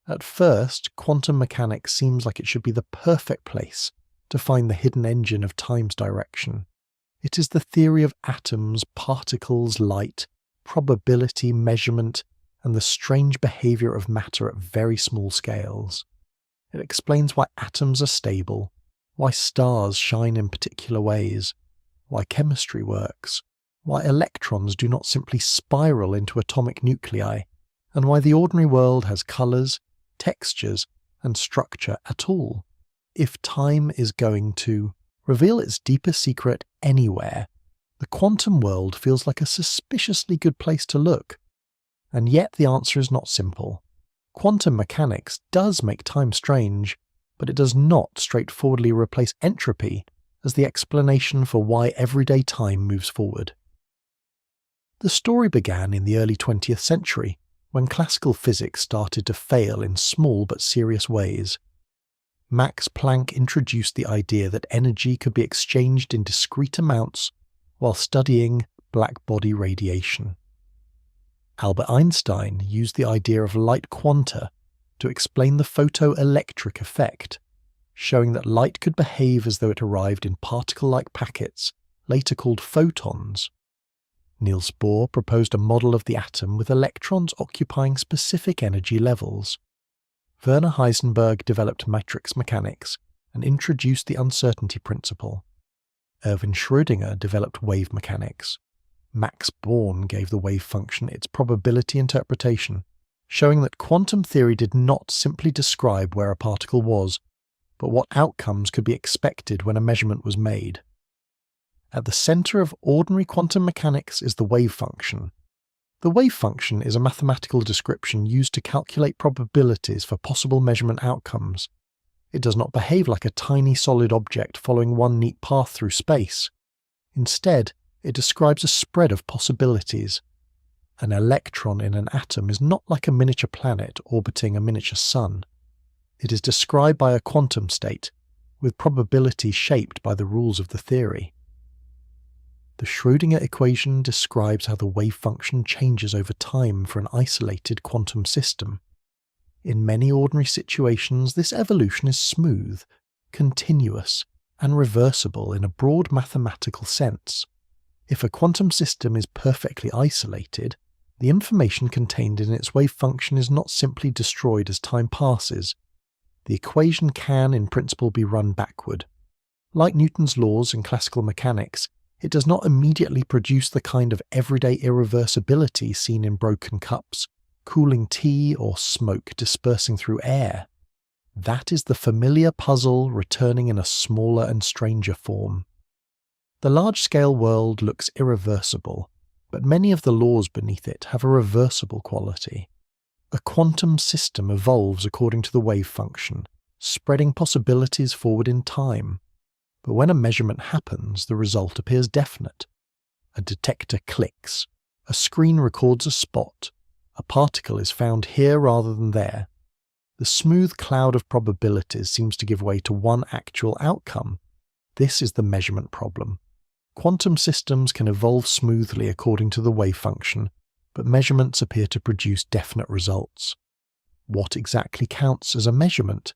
At first, quantum mechanics seems like it should be the perfect place to find the hidden engine of time's direction. It is the theory of atoms, particles, light, probability, measurement, and the strange behavior of matter at very small scales. It explains why atoms are stable, why stars shine in particular ways, why chemistry works, why electrons do not simply spiral into atomic nuclei, and why the ordinary world has colours, textures, and structure at all. If time is going to reveal its deepest secret anywhere, the quantum world feels like a suspiciously good place to look. And yet the answer is not simple. Quantum mechanics does make time strange, but it does not straightforwardly replace entropy as the explanation for why everyday time moves forward. The story began in the early 20th century, when classical physics started to fail in small but serious ways. Max Planck introduced the idea that energy could be exchanged in discrete amounts while studying black body radiation. Albert Einstein used the idea of light quanta to explain the photoelectric effect, showing that light could behave as though it arrived in particle-like packets, later called photons. Niels Bohr proposed a model of the atom with electrons occupying specific energy levels. Werner Heisenberg developed matrix mechanics and introduced the uncertainty principle. Erwin Schrödinger developed wave mechanics. Max Born gave the wave function its probability interpretation, showing that quantum theory did not simply describe where a particle was, but what outcomes could be expected when a measurement was made. At the centre of ordinary quantum mechanics is the wave function. The wave function is a mathematical description used to calculate probabilities for possible measurement outcomes. It does not behave like a tiny solid object following one neat path through space. Instead, it describes a spread of possibilities. An electron in an atom is not like a miniature planet orbiting a miniature sun. It is described by a quantum state, with probability shaped by the rules of the theory. The Schrödinger equation describes how the wave function changes over time for an isolated quantum system. In many ordinary situations, this evolution is smooth, continuous, and reversible in a broad mathematical sense. If a quantum system is perfectly isolated, the information contained in its wave function is not simply destroyed as time passes. The equation can, in principle, be run backward. Like Newton's laws in classical mechanics, it does not immediately produce the kind of everyday irreversibility seen in broken cups, cooling tea, or smoke dispersing through air. That is the familiar puzzle returning in a smaller and stranger form. The large-scale world looks irreversible, but many of the laws beneath it have a reversible quality. A quantum system evolves according to the wave function, spreading possibilities forward in time. But when a measurement happens, the result appears definite. A detector clicks, a screen records a spot, a particle is found here rather than there. The smooth cloud of probabilities seems to give way to one actual outcome. This is the measurement problem. Quantum systems can evolve smoothly according to the wave function, but measurements appear to produce definite results. What exactly counts as a measurement?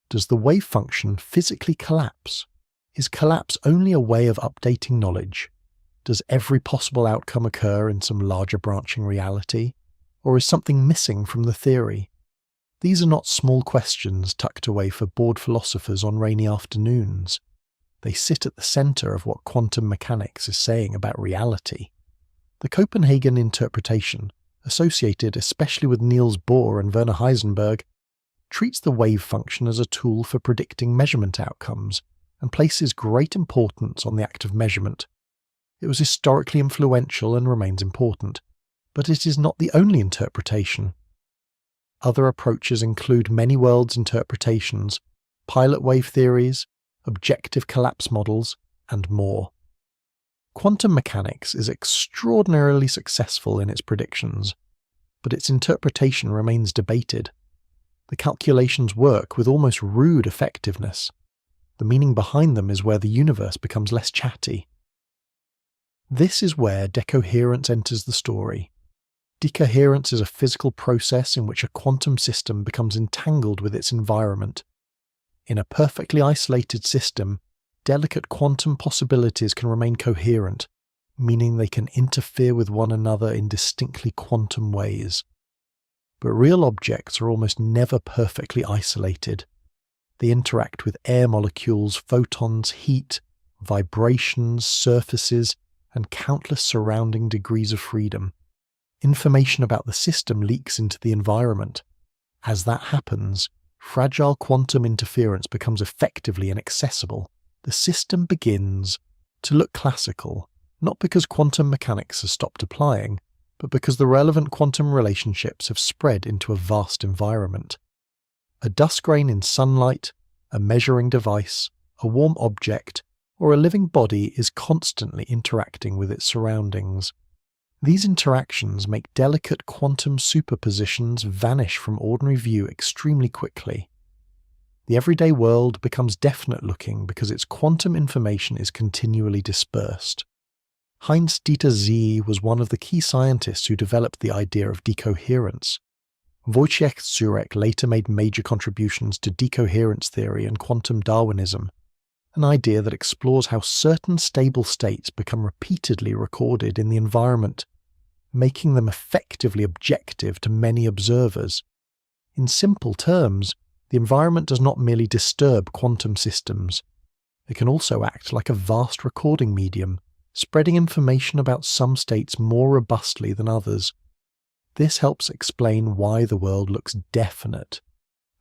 Does the wave function physically collapse? Is collapse only a way of updating knowledge? Does every possible outcome occur in some larger branching reality? Or is something missing from the theory? These are not small questions tucked away for bored philosophers on rainy afternoons. They sit at the centre of what quantum mechanics is saying about reality. The Copenhagen interpretation, associated especially with Niels Bohr and Werner Heisenberg, treats the wave function as a tool for predicting measurement outcomes and places great importance on the act of measurement. It was historically influential and remains important, but it is not the only interpretation. Other approaches include many worlds interpretations, pilot wave theories, objective collapse models, and more. Quantum mechanics is extraordinarily successful in its predictions, but its interpretation remains debated. The calculations work with almost rude effectiveness. The meaning behind them is where the universe becomes less chatty. This is where decoherence enters the story. Decoherence is a physical process in which a quantum system becomes entangled with its environment. In a perfectly isolated system, delicate quantum possibilities can remain coherent, meaning they can interfere with one another in distinctly quantum ways. But real objects are almost never perfectly isolated. They interact with air molecules, photons, heat, vibrations, surfaces, and countless surrounding degrees of freedom. Information about the system leaks into the environment. As that happens, fragile quantum interference becomes effectively inaccessible. The system begins to look classical, not because quantum mechanics has stopped applying, but because the relevant quantum relationships have spread into a vast environment. A dust grain in sunlight, a measuring device, a warm object, or a living body is constantly interacting with its surroundings. These interactions make delicate quantum superpositions vanish from ordinary view extremely quickly. The everyday world becomes definite-looking because its quantum information is continually dispersed. Heinz-Dieter Zie was one of the key scientists who developed the idea of decoherence. Wojciech Zurek later made major contributions to decoherence theory and quantum Darwinism, an idea that explores how certain stable states become repeatedly recorded in the environment, making them effectively objective to many observers. In simple terms, the environment does not merely disturb quantum systems. It can also act like a vast recording medium, spreading information about some states more robustly than others. This helps explain why the world looks definite.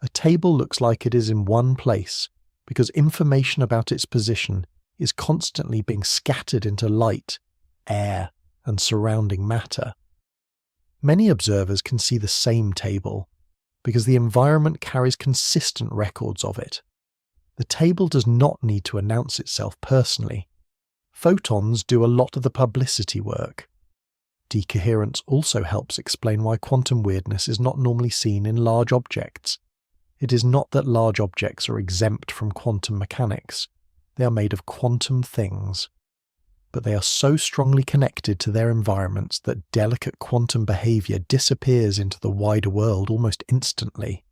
A table looks like it is in one place because information about its position is constantly being scattered into light, air, and surrounding matter. Many observers can see the same table because the environment carries consistent records of it. The table does not need to announce itself personally. Photons do a lot of the publicity work. Decoherence also helps explain why quantum weirdness is not normally seen in large objects. It is not that large objects are exempt from quantum mechanics. They are made of quantum things. But they are so strongly connected to their environments that delicate quantum behavior disappears into the wider world almost instantly.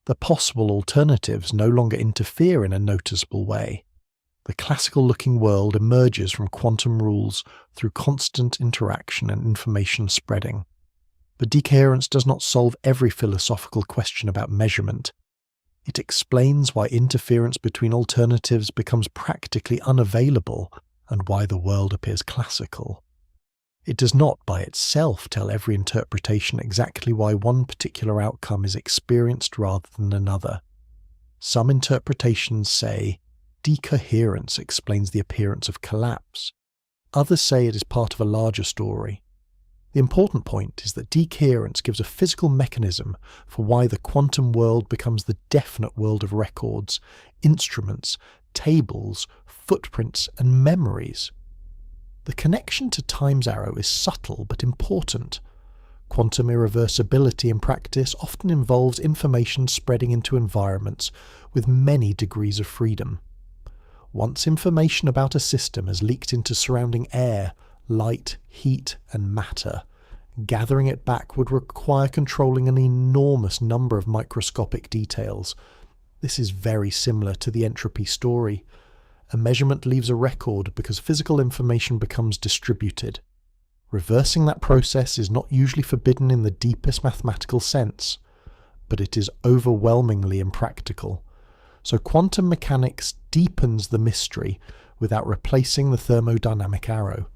The possible alternatives no longer interfere in a noticeable way. The classical-looking world emerges from quantum rules through constant interaction and information spreading. But decoherence does not solve every philosophical question about measurement. It explains why interference between alternatives becomes practically unavailable and why the world appears classical. It does not by itself tell every interpretation exactly why one particular outcome is experienced rather than another. Some interpretations say decoherence explains the appearance of collapse. Others say it is part of a larger story. The important point is that decoherence gives a physical mechanism for why the quantum world becomes the definite world of records, instruments, tables, footprints, and memories. The connection to time's arrow is subtle but important. Quantum irreversibility in practice often involves information spreading into environments with many degrees of freedom. Once information about a system has leaked into surrounding air, light, heat, and matter, gathering it back would require controlling an enormous number of microscopic details. This is very similar to the entropy story. A measurement leaves a record because physical information becomes distributed. Reversing that process is not usually forbidden in the deepest mathematical sense, but it is overwhelmingly impractical. So quantum mechanics deepens the mystery without replacing the thermodynamic arrow.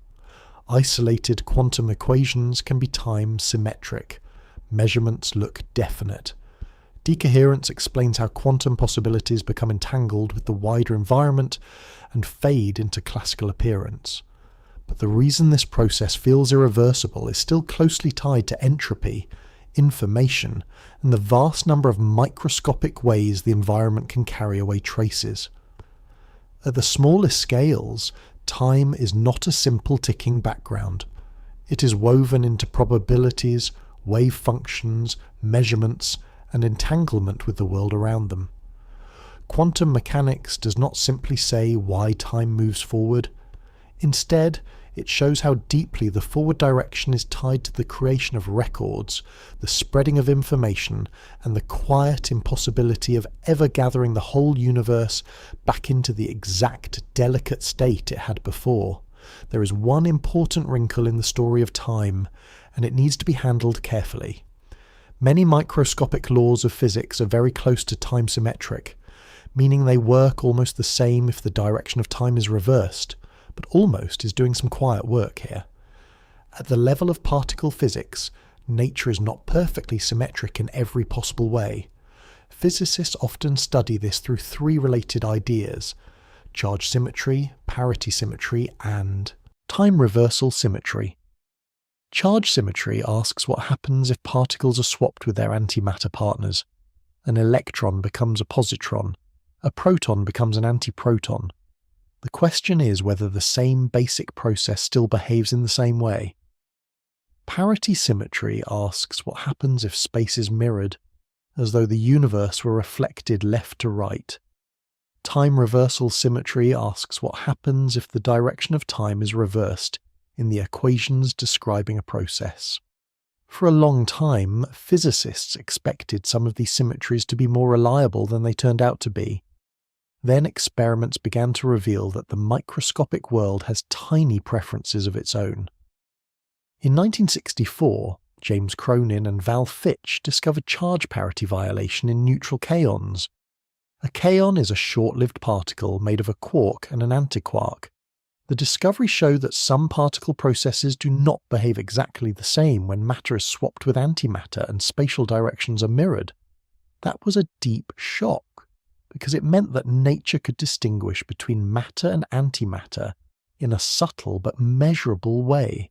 Isolated quantum equations can be time symmetric. Measurements look definite. Decoherence explains how quantum possibilities become entangled with the wider environment and fade into classical appearance. But the reason this process feels irreversible is still closely tied to entropy, information, and the vast number of microscopic ways the environment can carry away traces. At the smallest scales, time is not a simple ticking background. It is woven into probabilities, wave functions, measurements, and entanglement with the world around them. Quantum mechanics does not simply say why time moves forward. Instead, it shows how deeply the forward direction is tied to the creation of records, the spreading of information, and the quiet impossibility of ever gathering the whole universe back into the exact delicate state it had before. There is one important wrinkle in the story of time, and it needs to be handled carefully. Many microscopic laws of physics are very close to time symmetric, meaning they work almost the same if the direction of time is reversed, but almost is doing some quiet work here. At the level of particle physics, nature is not perfectly symmetric in every possible way. Physicists often study this through three related ideas: charge symmetry, parity symmetry, and time reversal symmetry. Charge symmetry asks what happens if particles are swapped with their antimatter partners. An electron becomes a positron, a proton becomes an antiproton. The question is whether the same basic process still behaves in the same way. Parity symmetry asks what happens if space is mirrored, as though the universe were reflected left to right. Time reversal symmetry asks what happens if the direction of time is reversed in the equations describing a process. For a long time, physicists expected some of these symmetries to be more reliable than they turned out to be. Then experiments began to reveal that the microscopic world has tiny preferences of its own. In 1964, James Cronin and Val Fitch discovered charge parity violation in neutral kaons. A kaon is a short-lived particle made of a quark and an antiquark. The discovery showed that some particle processes do not behave exactly the same when matter is swapped with antimatter and spatial directions are mirrored. That was a deep shock, because it meant that nature could distinguish between matter and antimatter in a subtle but measurable way.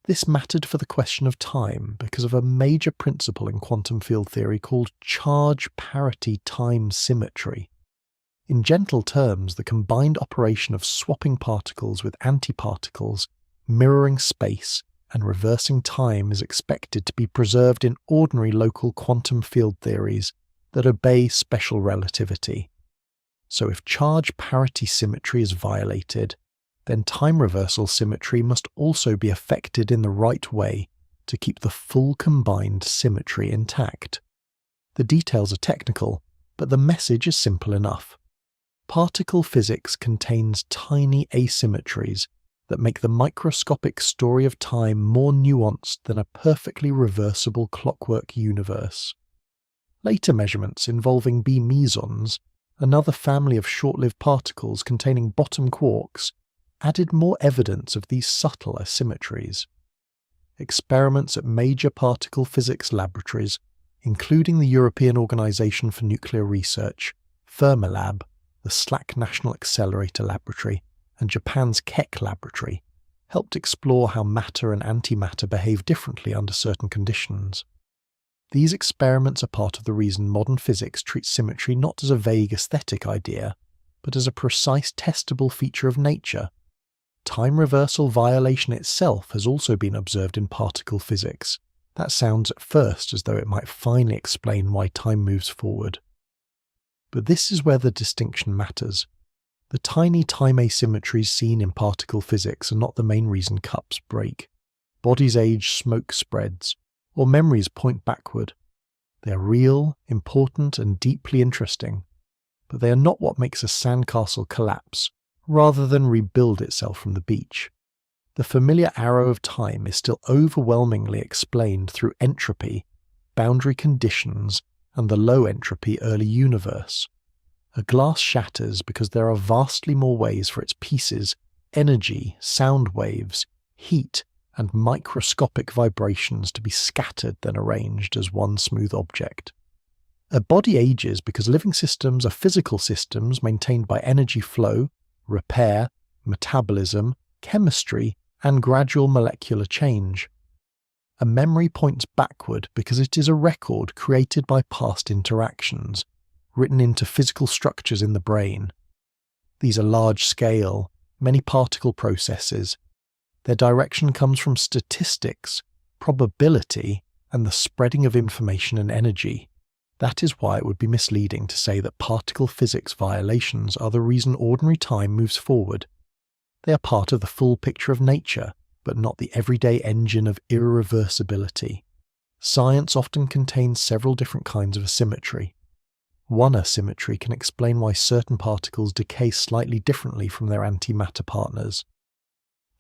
This mattered for the question of time because of a major principle in quantum field theory called charge parity time symmetry. In gentle terms, the combined operation of swapping particles with antiparticles, mirroring space, and reversing time is expected to be preserved in ordinary local quantum field theories that obey special relativity. So if charge parity symmetry is violated, then time reversal symmetry must also be affected in the right way to keep the full combined symmetry intact. The details are technical, but the message is simple enough. Particle physics contains tiny asymmetries that make the microscopic story of time more nuanced than a perfectly reversible clockwork universe. Later measurements involving B mesons, another family of short-lived particles containing bottom quarks, added more evidence of these subtle asymmetries. Experiments at major particle physics laboratories, including the European Organisation for Nuclear Research, Fermilab, the SLAC National Accelerator Laboratory, and Japan's Keck Laboratory, helped explore how matter and antimatter behave differently under certain conditions. These experiments are part of the reason modern physics treats symmetry not as a vague aesthetic idea, but as a precise testable feature of nature. Time reversal violation itself has also been observed in particle physics. That sounds at first as though it might finally explain why time moves forward. But this is where the distinction matters. The tiny time asymmetries seen in particle physics are not the main reason cups break. Bodies age, smoke spreads, or memories point backward. They are real, important, and deeply interesting, but they are not what makes a sandcastle collapse, rather than rebuild itself from the beach. The familiar arrow of time is still overwhelmingly explained through entropy, boundary conditions, and the low-entropy early universe. A glass shatters because there are vastly more ways for its pieces, energy, sound waves, heat, and microscopic vibrations to be scattered than arranged as one smooth object. A body ages because living systems are physical systems maintained by energy flow, repair, metabolism, chemistry, and gradual molecular change. A memory points backward because it is a record created by past interactions, written into physical structures in the brain. These are large-scale, many-particle processes. Their direction comes from statistics, probability, and the spreading of information and energy. That is why it would be misleading to say that particle physics violations are the reason ordinary time moves forward. They are part of the full picture of nature, but not the everyday engine of irreversibility. Science often contains several different kinds of asymmetry. One asymmetry can explain why certain particles decay slightly differently from their antimatter partners.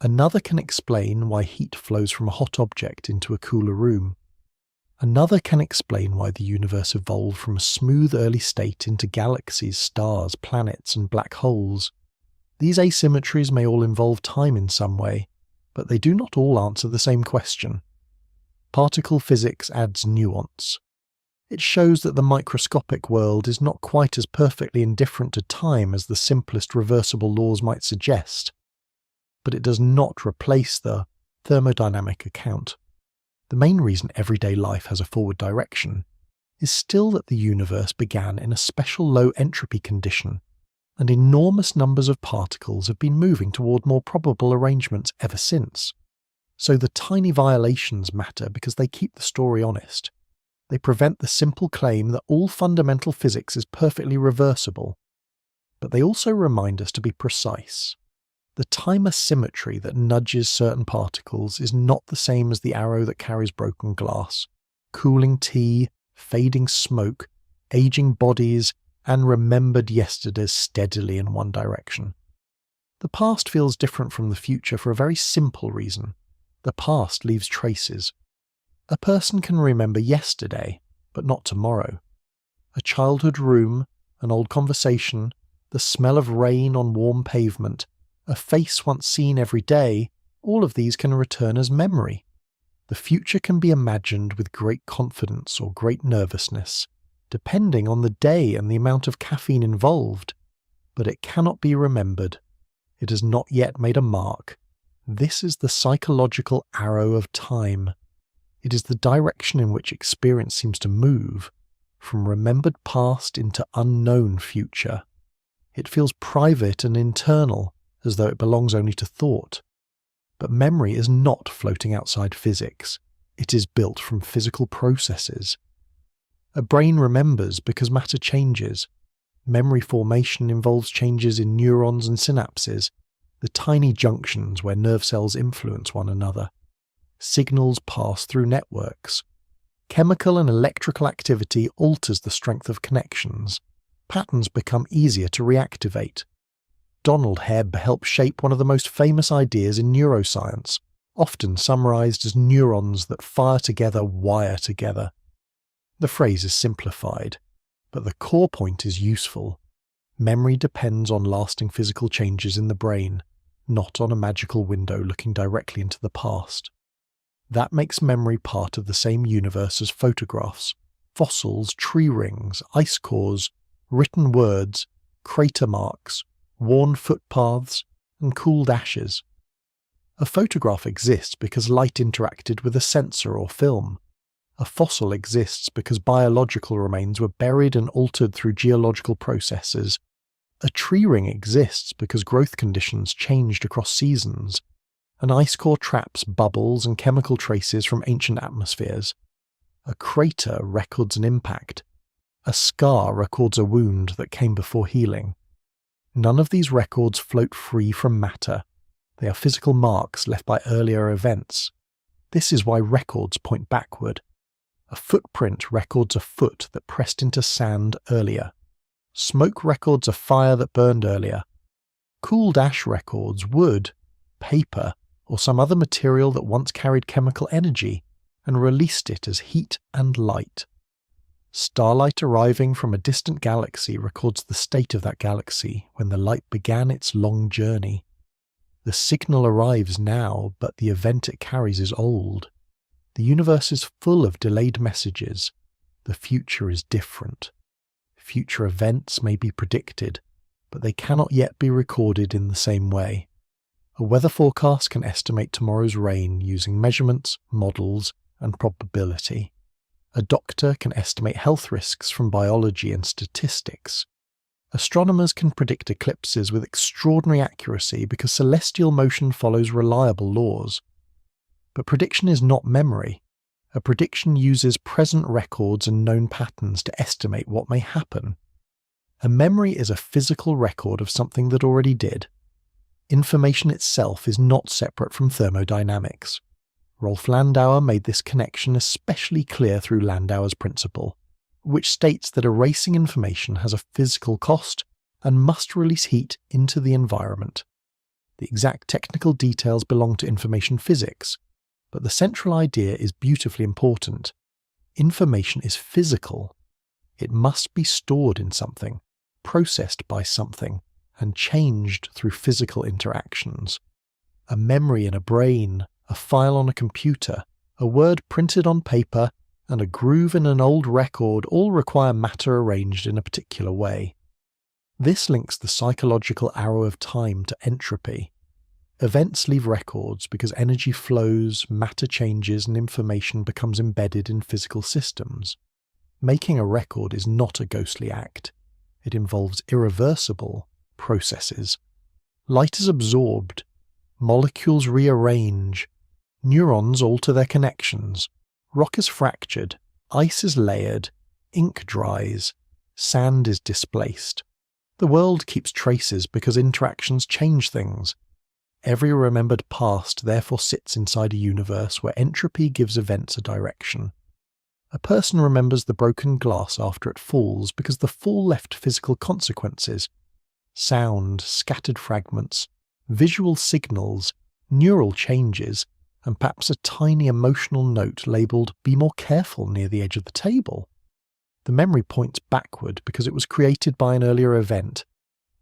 Another can explain why heat flows from a hot object into a cooler room. Another can explain why the universe evolved from a smooth early state into galaxies, stars, planets, and black holes. These asymmetries may all involve time in some way, but they do not all answer the same question. Particle physics adds nuance. It shows that the microscopic world is not quite as perfectly indifferent to time as the simplest reversible laws might suggest. But it does not replace the thermodynamic account. The main reason everyday life has a forward direction is still that the universe began in a special low-entropy condition, and enormous numbers of particles have been moving toward more probable arrangements ever since. So the tiny violations matter because they keep the story honest. They prevent the simple claim that all fundamental physics is perfectly reversible. But they also remind us to be precise. The time asymmetry that nudges certain particles is not the same as the arrow that carries broken glass, cooling tea, fading smoke, aging bodies, and remembered yesterdays steadily in one direction. The past feels different from the future for a very simple reason. The past leaves traces. A person can remember yesterday, but not tomorrow. A childhood room, an old conversation, the smell of rain on warm pavement, a face once seen every day, all of these can return as memory. The future can be imagined with great confidence or great nervousness, depending on the day and the amount of caffeine involved, but it cannot be remembered. It has not yet made a mark. This is the psychological arrow of time. It is the direction in which experience seems to move, from remembered past into unknown future. It feels private and internal, as though it belongs only to thought. But memory is not floating outside physics. It is built from physical processes. A brain remembers because matter changes. Memory formation involves changes in neurons and synapses, the tiny junctions where nerve cells influence one another. Signals pass through networks. Chemical and electrical activity alters the strength of connections. Patterns become easier to reactivate. Donald Hebb helped shape one of the most famous ideas in neuroscience, often summarized as neurons that fire together wire together. The phrase is simplified, but the core point is useful. Memory depends on lasting physical changes in the brain, not on a magical window looking directly into the past. That makes memory part of the same universe as photographs, fossils, tree rings, ice cores, written words, crater marks, worn footpaths, and cooled ashes. A photograph exists because light interacted with a sensor or film. A fossil exists because biological remains were buried and altered through geological processes. A tree ring exists because growth conditions changed across seasons. An ice core traps bubbles and chemical traces from ancient atmospheres. A crater records an impact. A scar records a wound that came before healing. None of these records float free from matter. They are physical marks left by earlier events. This is why records point backward. A footprint records a foot that pressed into sand earlier. Smoke records a fire that burned earlier. Cooled ash records wood, paper, or some other material that once carried chemical energy and released it as heat and light. Starlight arriving from a distant galaxy records the state of that galaxy when the light began its long journey. The signal arrives now, but the event it carries is old. The universe is full of delayed messages. The future is different. Future events may be predicted, but they cannot yet be recorded in the same way. A weather forecast can estimate tomorrow's rain using measurements, models, and probability. A doctor can estimate health risks from biology and statistics. Astronomers can predict eclipses with extraordinary accuracy because celestial motion follows reliable laws. But prediction is not memory. A prediction uses present records and known patterns to estimate what may happen. A memory is a physical record of something that already did. Information itself is not separate from thermodynamics. Rolf Landauer made this connection especially clear through Landauer's principle, which states that erasing information has a physical cost and must release heat into the environment. The exact technical details belong to information physics, but the central idea is beautifully important. Information is physical. It must be stored in something, processed by something, and changed through physical interactions. A memory in a brain, a file on a computer, a word printed on paper, and a groove in an old record all require matter arranged in a particular way. This links the psychological arrow of time to entropy. Events leave records because energy flows, matter changes, and information becomes embedded in physical systems. Making a record is not a ghostly act. It involves irreversible processes. Light is absorbed, molecules rearrange, neurons alter their connections, rock is fractured, ice is layered, ink dries, sand is displaced. The world keeps traces because interactions change things. Every remembered past therefore sits inside a universe where entropy gives events a direction. A person remembers the broken glass after it falls because the fall left physical consequences. Sound, scattered fragments, visual signals, neural changes, and perhaps a tiny emotional note labelled "Be more careful" near the edge of the table. The memory points backward because it was created by an earlier event.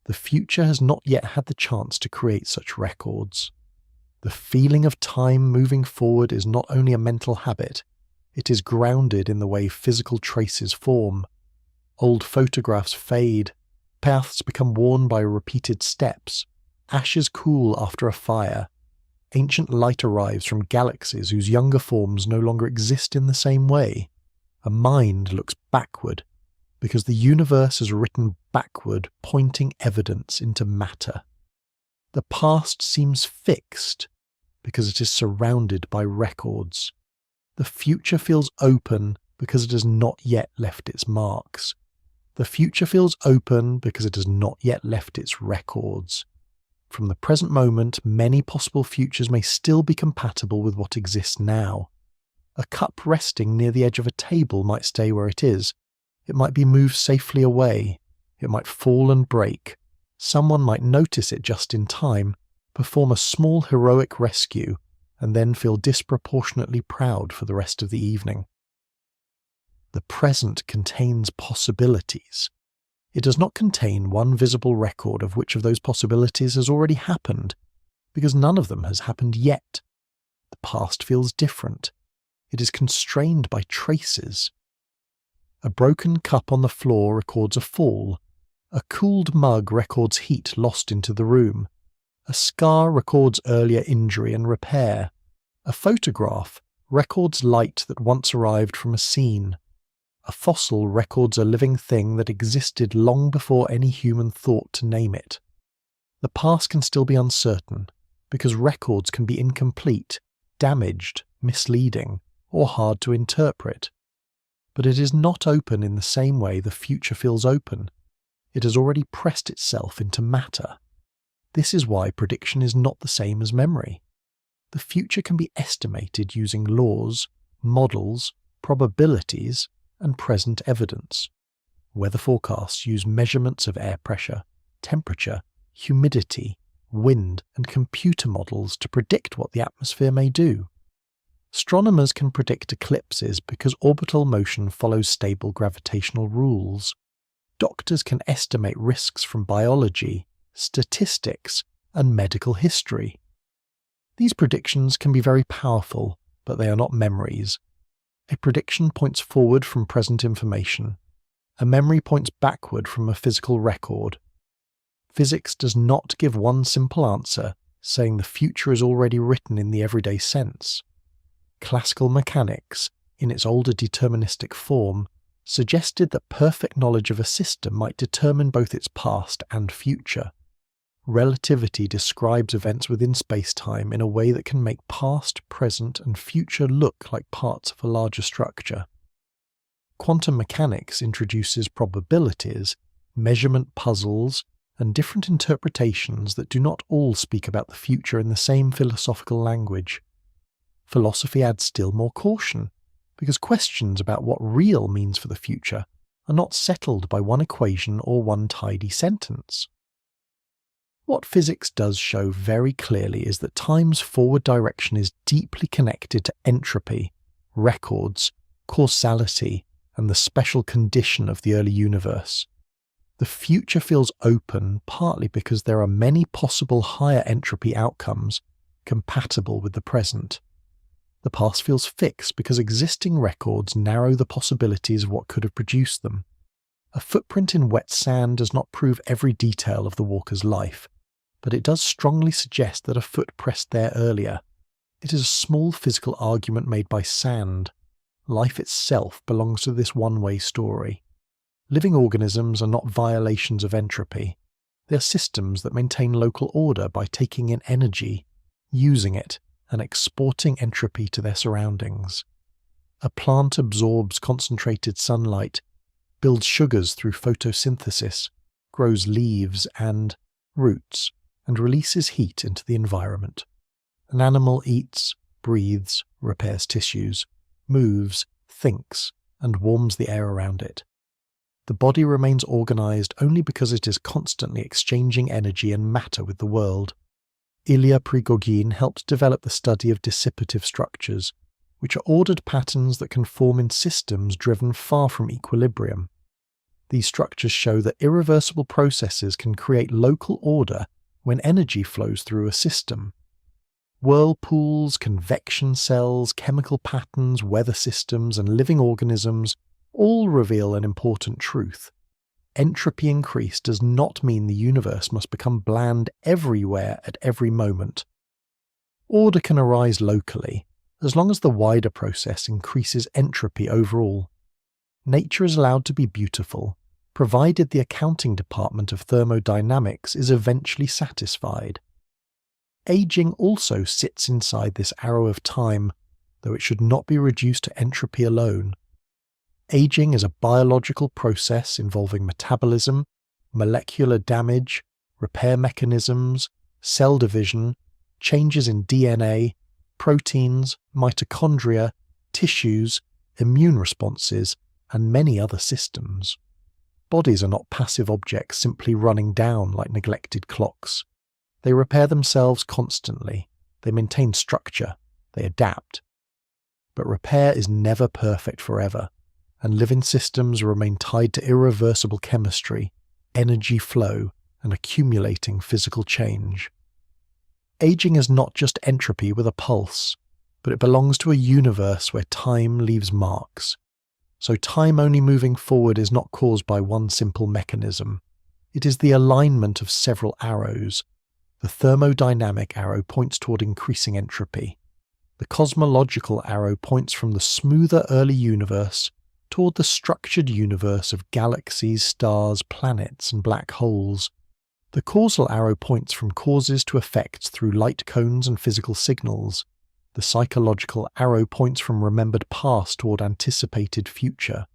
The future has not yet had the chance to create such records. The feeling of time moving forward is not only a mental habit, it is grounded in the way physical traces form. Old photographs fade, paths become worn by repeated steps, ashes cool after a fire. Ancient light arrives from galaxies whose younger forms no longer exist in the same way. A mind looks backward, because the universe is written backward, pointing evidence into matter. The past seems fixed, because it is surrounded by records. The future feels open, because it has not yet left its marks. The future feels open, because it has not yet left its records. From the present moment, many possible futures may still be compatible with what exists now. A cup resting near the edge of a table might stay where it is. It might be moved safely away. It might fall and break. Someone might notice it just in time, perform a small heroic rescue, and then feel disproportionately proud for the rest of the evening. The present contains possibilities. It does not contain one visible record of which of those possibilities has already happened, because none of them has happened yet. The past feels different. It is constrained by traces. A broken cup on the floor records a fall. A cooled mug records heat lost into the room. A scar records earlier injury and repair. A photograph records light that once arrived from a scene. A fossil records a living thing that existed long before any human thought to name it. The past can still be uncertain, because records can be incomplete, damaged, misleading, or hard to interpret. But it is not open in the same way the future feels open. It has already pressed itself into matter. This is why prediction is not the same as memory. The future can be estimated using laws, models, probabilities, and present evidence. Weather forecasts use measurements of air pressure, temperature, humidity, wind, and computer models to predict what the atmosphere may do. Astronomers can predict eclipses because orbital motion follows stable gravitational rules. Doctors can estimate risks from biology, statistics, and medical history. These predictions can be very powerful, but they are not memories. A prediction points forward from present information. A memory points backward from a physical record. Physics does not give one simple answer, saying the future is already written in the everyday sense. Classical mechanics, in its older deterministic form, suggested that perfect knowledge of a system might determine both its past and future. Relativity describes events within space-time in a way that can make past, present, and future look like parts of a larger structure. Quantum mechanics introduces probabilities, measurement puzzles, and different interpretations that do not all speak about the future in the same philosophical language. Philosophy adds still more caution, because questions about what real means for the future are not settled by one equation or one tidy sentence. What physics does show very clearly is that time's forward direction is deeply connected to entropy, records, causality, and the special condition of the early universe. The future feels open partly because there are many possible higher entropy outcomes compatible with the present. The past feels fixed because existing records narrow the possibilities of what could have produced them. A footprint in wet sand does not prove every detail of the walker's life, but it does strongly suggest that a foot pressed there earlier. It is a small physical argument made by sand. Life itself belongs to this one-way story. Living organisms are not violations of entropy. They are systems that maintain local order by taking in energy, using it, and exporting entropy to their surroundings. A plant absorbs concentrated sunlight, builds sugars through photosynthesis, grows leaves and roots, and releases heat into the environment. An animal eats, breathes, repairs tissues, moves, thinks, and warms the air around it. The body remains organized only because it is constantly exchanging energy and matter with the world. Ilya Prigogine helped develop the study of dissipative structures, which are ordered patterns that can form in systems driven far from equilibrium. These structures show that irreversible processes can create local order when energy flows through a system. Whirlpools, convection cells, chemical patterns, weather systems, and living organisms all reveal an important truth. Entropy increase does not mean the universe must become bland everywhere at every moment. Order can arise locally, as long as the wider process increases entropy overall. Nature is allowed to be beautiful, provided the accounting department of thermodynamics is eventually satisfied. Aging also sits inside this arrow of time, though it should not be reduced to entropy alone. Aging is a biological process involving metabolism, molecular damage, repair mechanisms, cell division, changes in DNA, proteins, mitochondria, tissues, immune responses, and many other systems. Bodies are not passive objects simply running down like neglected clocks. They repair themselves constantly, they maintain structure, they adapt. But repair is never perfect forever, and living systems remain tied to irreversible chemistry, energy flow, and accumulating physical change. Aging is not just entropy with a pulse, but it belongs to a universe where time leaves marks. So time only moving forward is not caused by one simple mechanism. It is the alignment of several arrows. The thermodynamic arrow points toward increasing entropy. The cosmological arrow points from the smoother early universe toward the structured universe of galaxies, stars, planets, and black holes. The causal arrow points from causes to effects through light cones and physical signals. The psychological arrow points from remembered past toward anticipated future.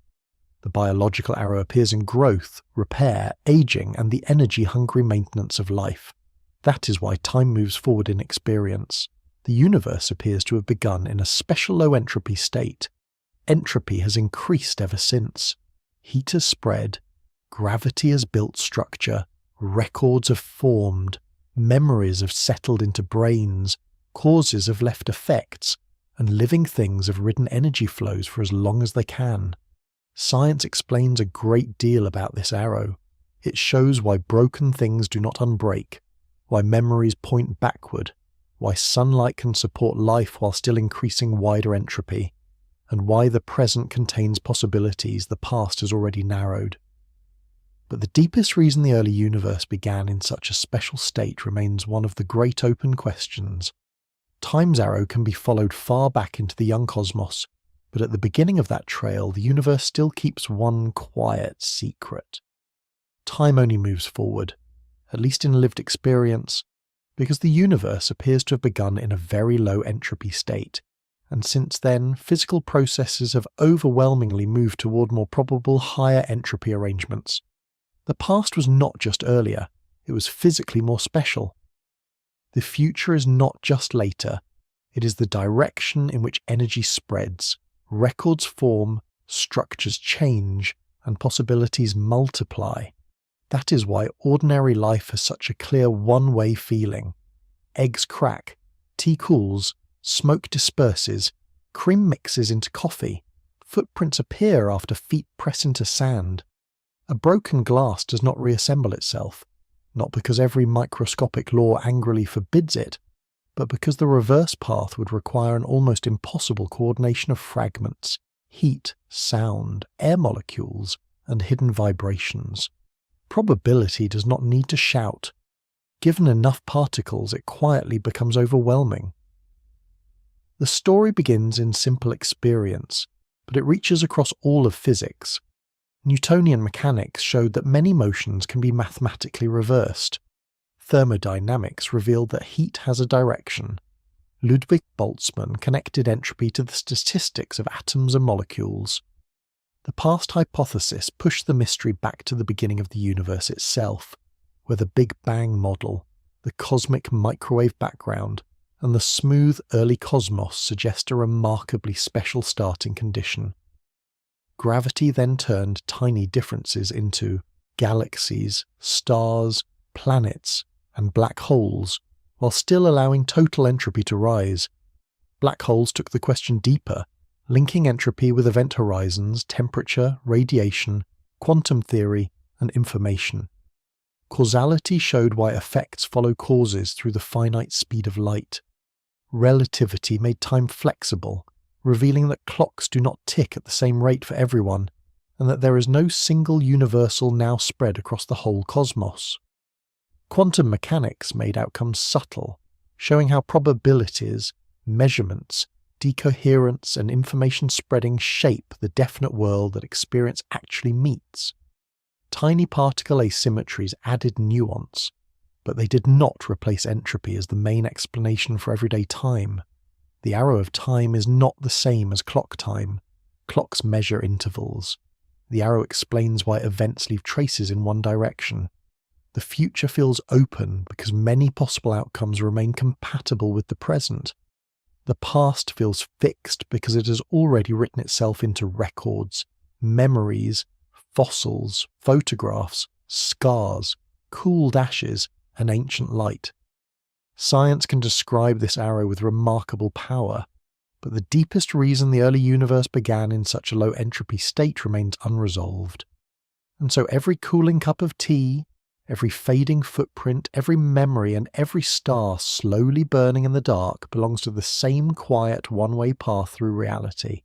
The biological arrow appears in growth, repair, aging, and the energy-hungry maintenance of life. That is why time moves forward in experience. The universe appears to have begun in a special low-entropy state. Entropy has increased ever since. Heat has spread. Gravity has built structure. Records have formed. Memories have settled into brains. Causes have left effects. And living things have ridden energy flows for as long as they can. Science explains a great deal about this arrow. It shows why broken things do not unbreak, why memories point backward, why sunlight can support life while still increasing wider entropy, and why the present contains possibilities the past has already narrowed. But the deepest reason the early universe began in such a special state remains one of the great open questions. Time's arrow can be followed far back into the young cosmos, but at the beginning of that trail, the universe still keeps one quiet secret. Time only moves forward, at least in lived experience, because the universe appears to have begun in a very low entropy state, and since then, physical processes have overwhelmingly moved toward more probable higher entropy arrangements. The past was not just earlier, it was physically more special. The future is not just later, it is the direction in which energy spreads, records form, structures change, and possibilities multiply. That is why ordinary life has such a clear one-way feeling. Eggs crack, tea cools, smoke disperses, cream mixes into coffee, footprints appear after feet press into sand. A broken glass does not reassemble itself, not because every microscopic law angrily forbids it, but because the reverse path would require an almost impossible coordination of fragments, heat, sound, air molecules, and hidden vibrations. Probability does not need to shout. Given enough particles, it quietly becomes overwhelming. The story begins in simple experience, but it reaches across all of physics. Newtonian mechanics showed that many motions can be mathematically reversed. Thermodynamics revealed that heat has a direction. Ludwig Boltzmann connected entropy to the statistics of atoms and molecules. The past hypothesis pushed the mystery back to the beginning of the universe itself, where the Big Bang model, the cosmic microwave background, and the smooth early cosmos suggest a remarkably special starting condition. Gravity then turned tiny differences into galaxies, stars, planets, and black holes, while still allowing total entropy to rise. Black holes took the question deeper, linking entropy with event horizons, temperature, radiation, quantum theory, and information. Causality showed why effects follow causes through the finite speed of light. Relativity made time flexible, revealing that clocks do not tick at the same rate for everyone, and that there is no single universal now spread across the whole cosmos. Quantum mechanics made outcomes subtle, showing how probabilities, measurements, decoherence, and information spreading shape the definite world that experience actually meets. Tiny particle asymmetries added nuance, but they did not replace entropy as the main explanation for everyday time. The arrow of time is not the same as clock time. Clocks measure intervals. The arrow explains why events leave traces in one direction. The future feels open because many possible outcomes remain compatible with the present. The past feels fixed because it has already written itself into records, memories, fossils, photographs, scars, cooled ashes, and ancient light. Science can describe this arrow with remarkable power, but the deepest reason the early universe began in such a low entropy state remains unresolved. And so every cooling cup of tea, every fading footprint, every memory, and every star slowly burning in the dark belongs to the same quiet one-way path through reality.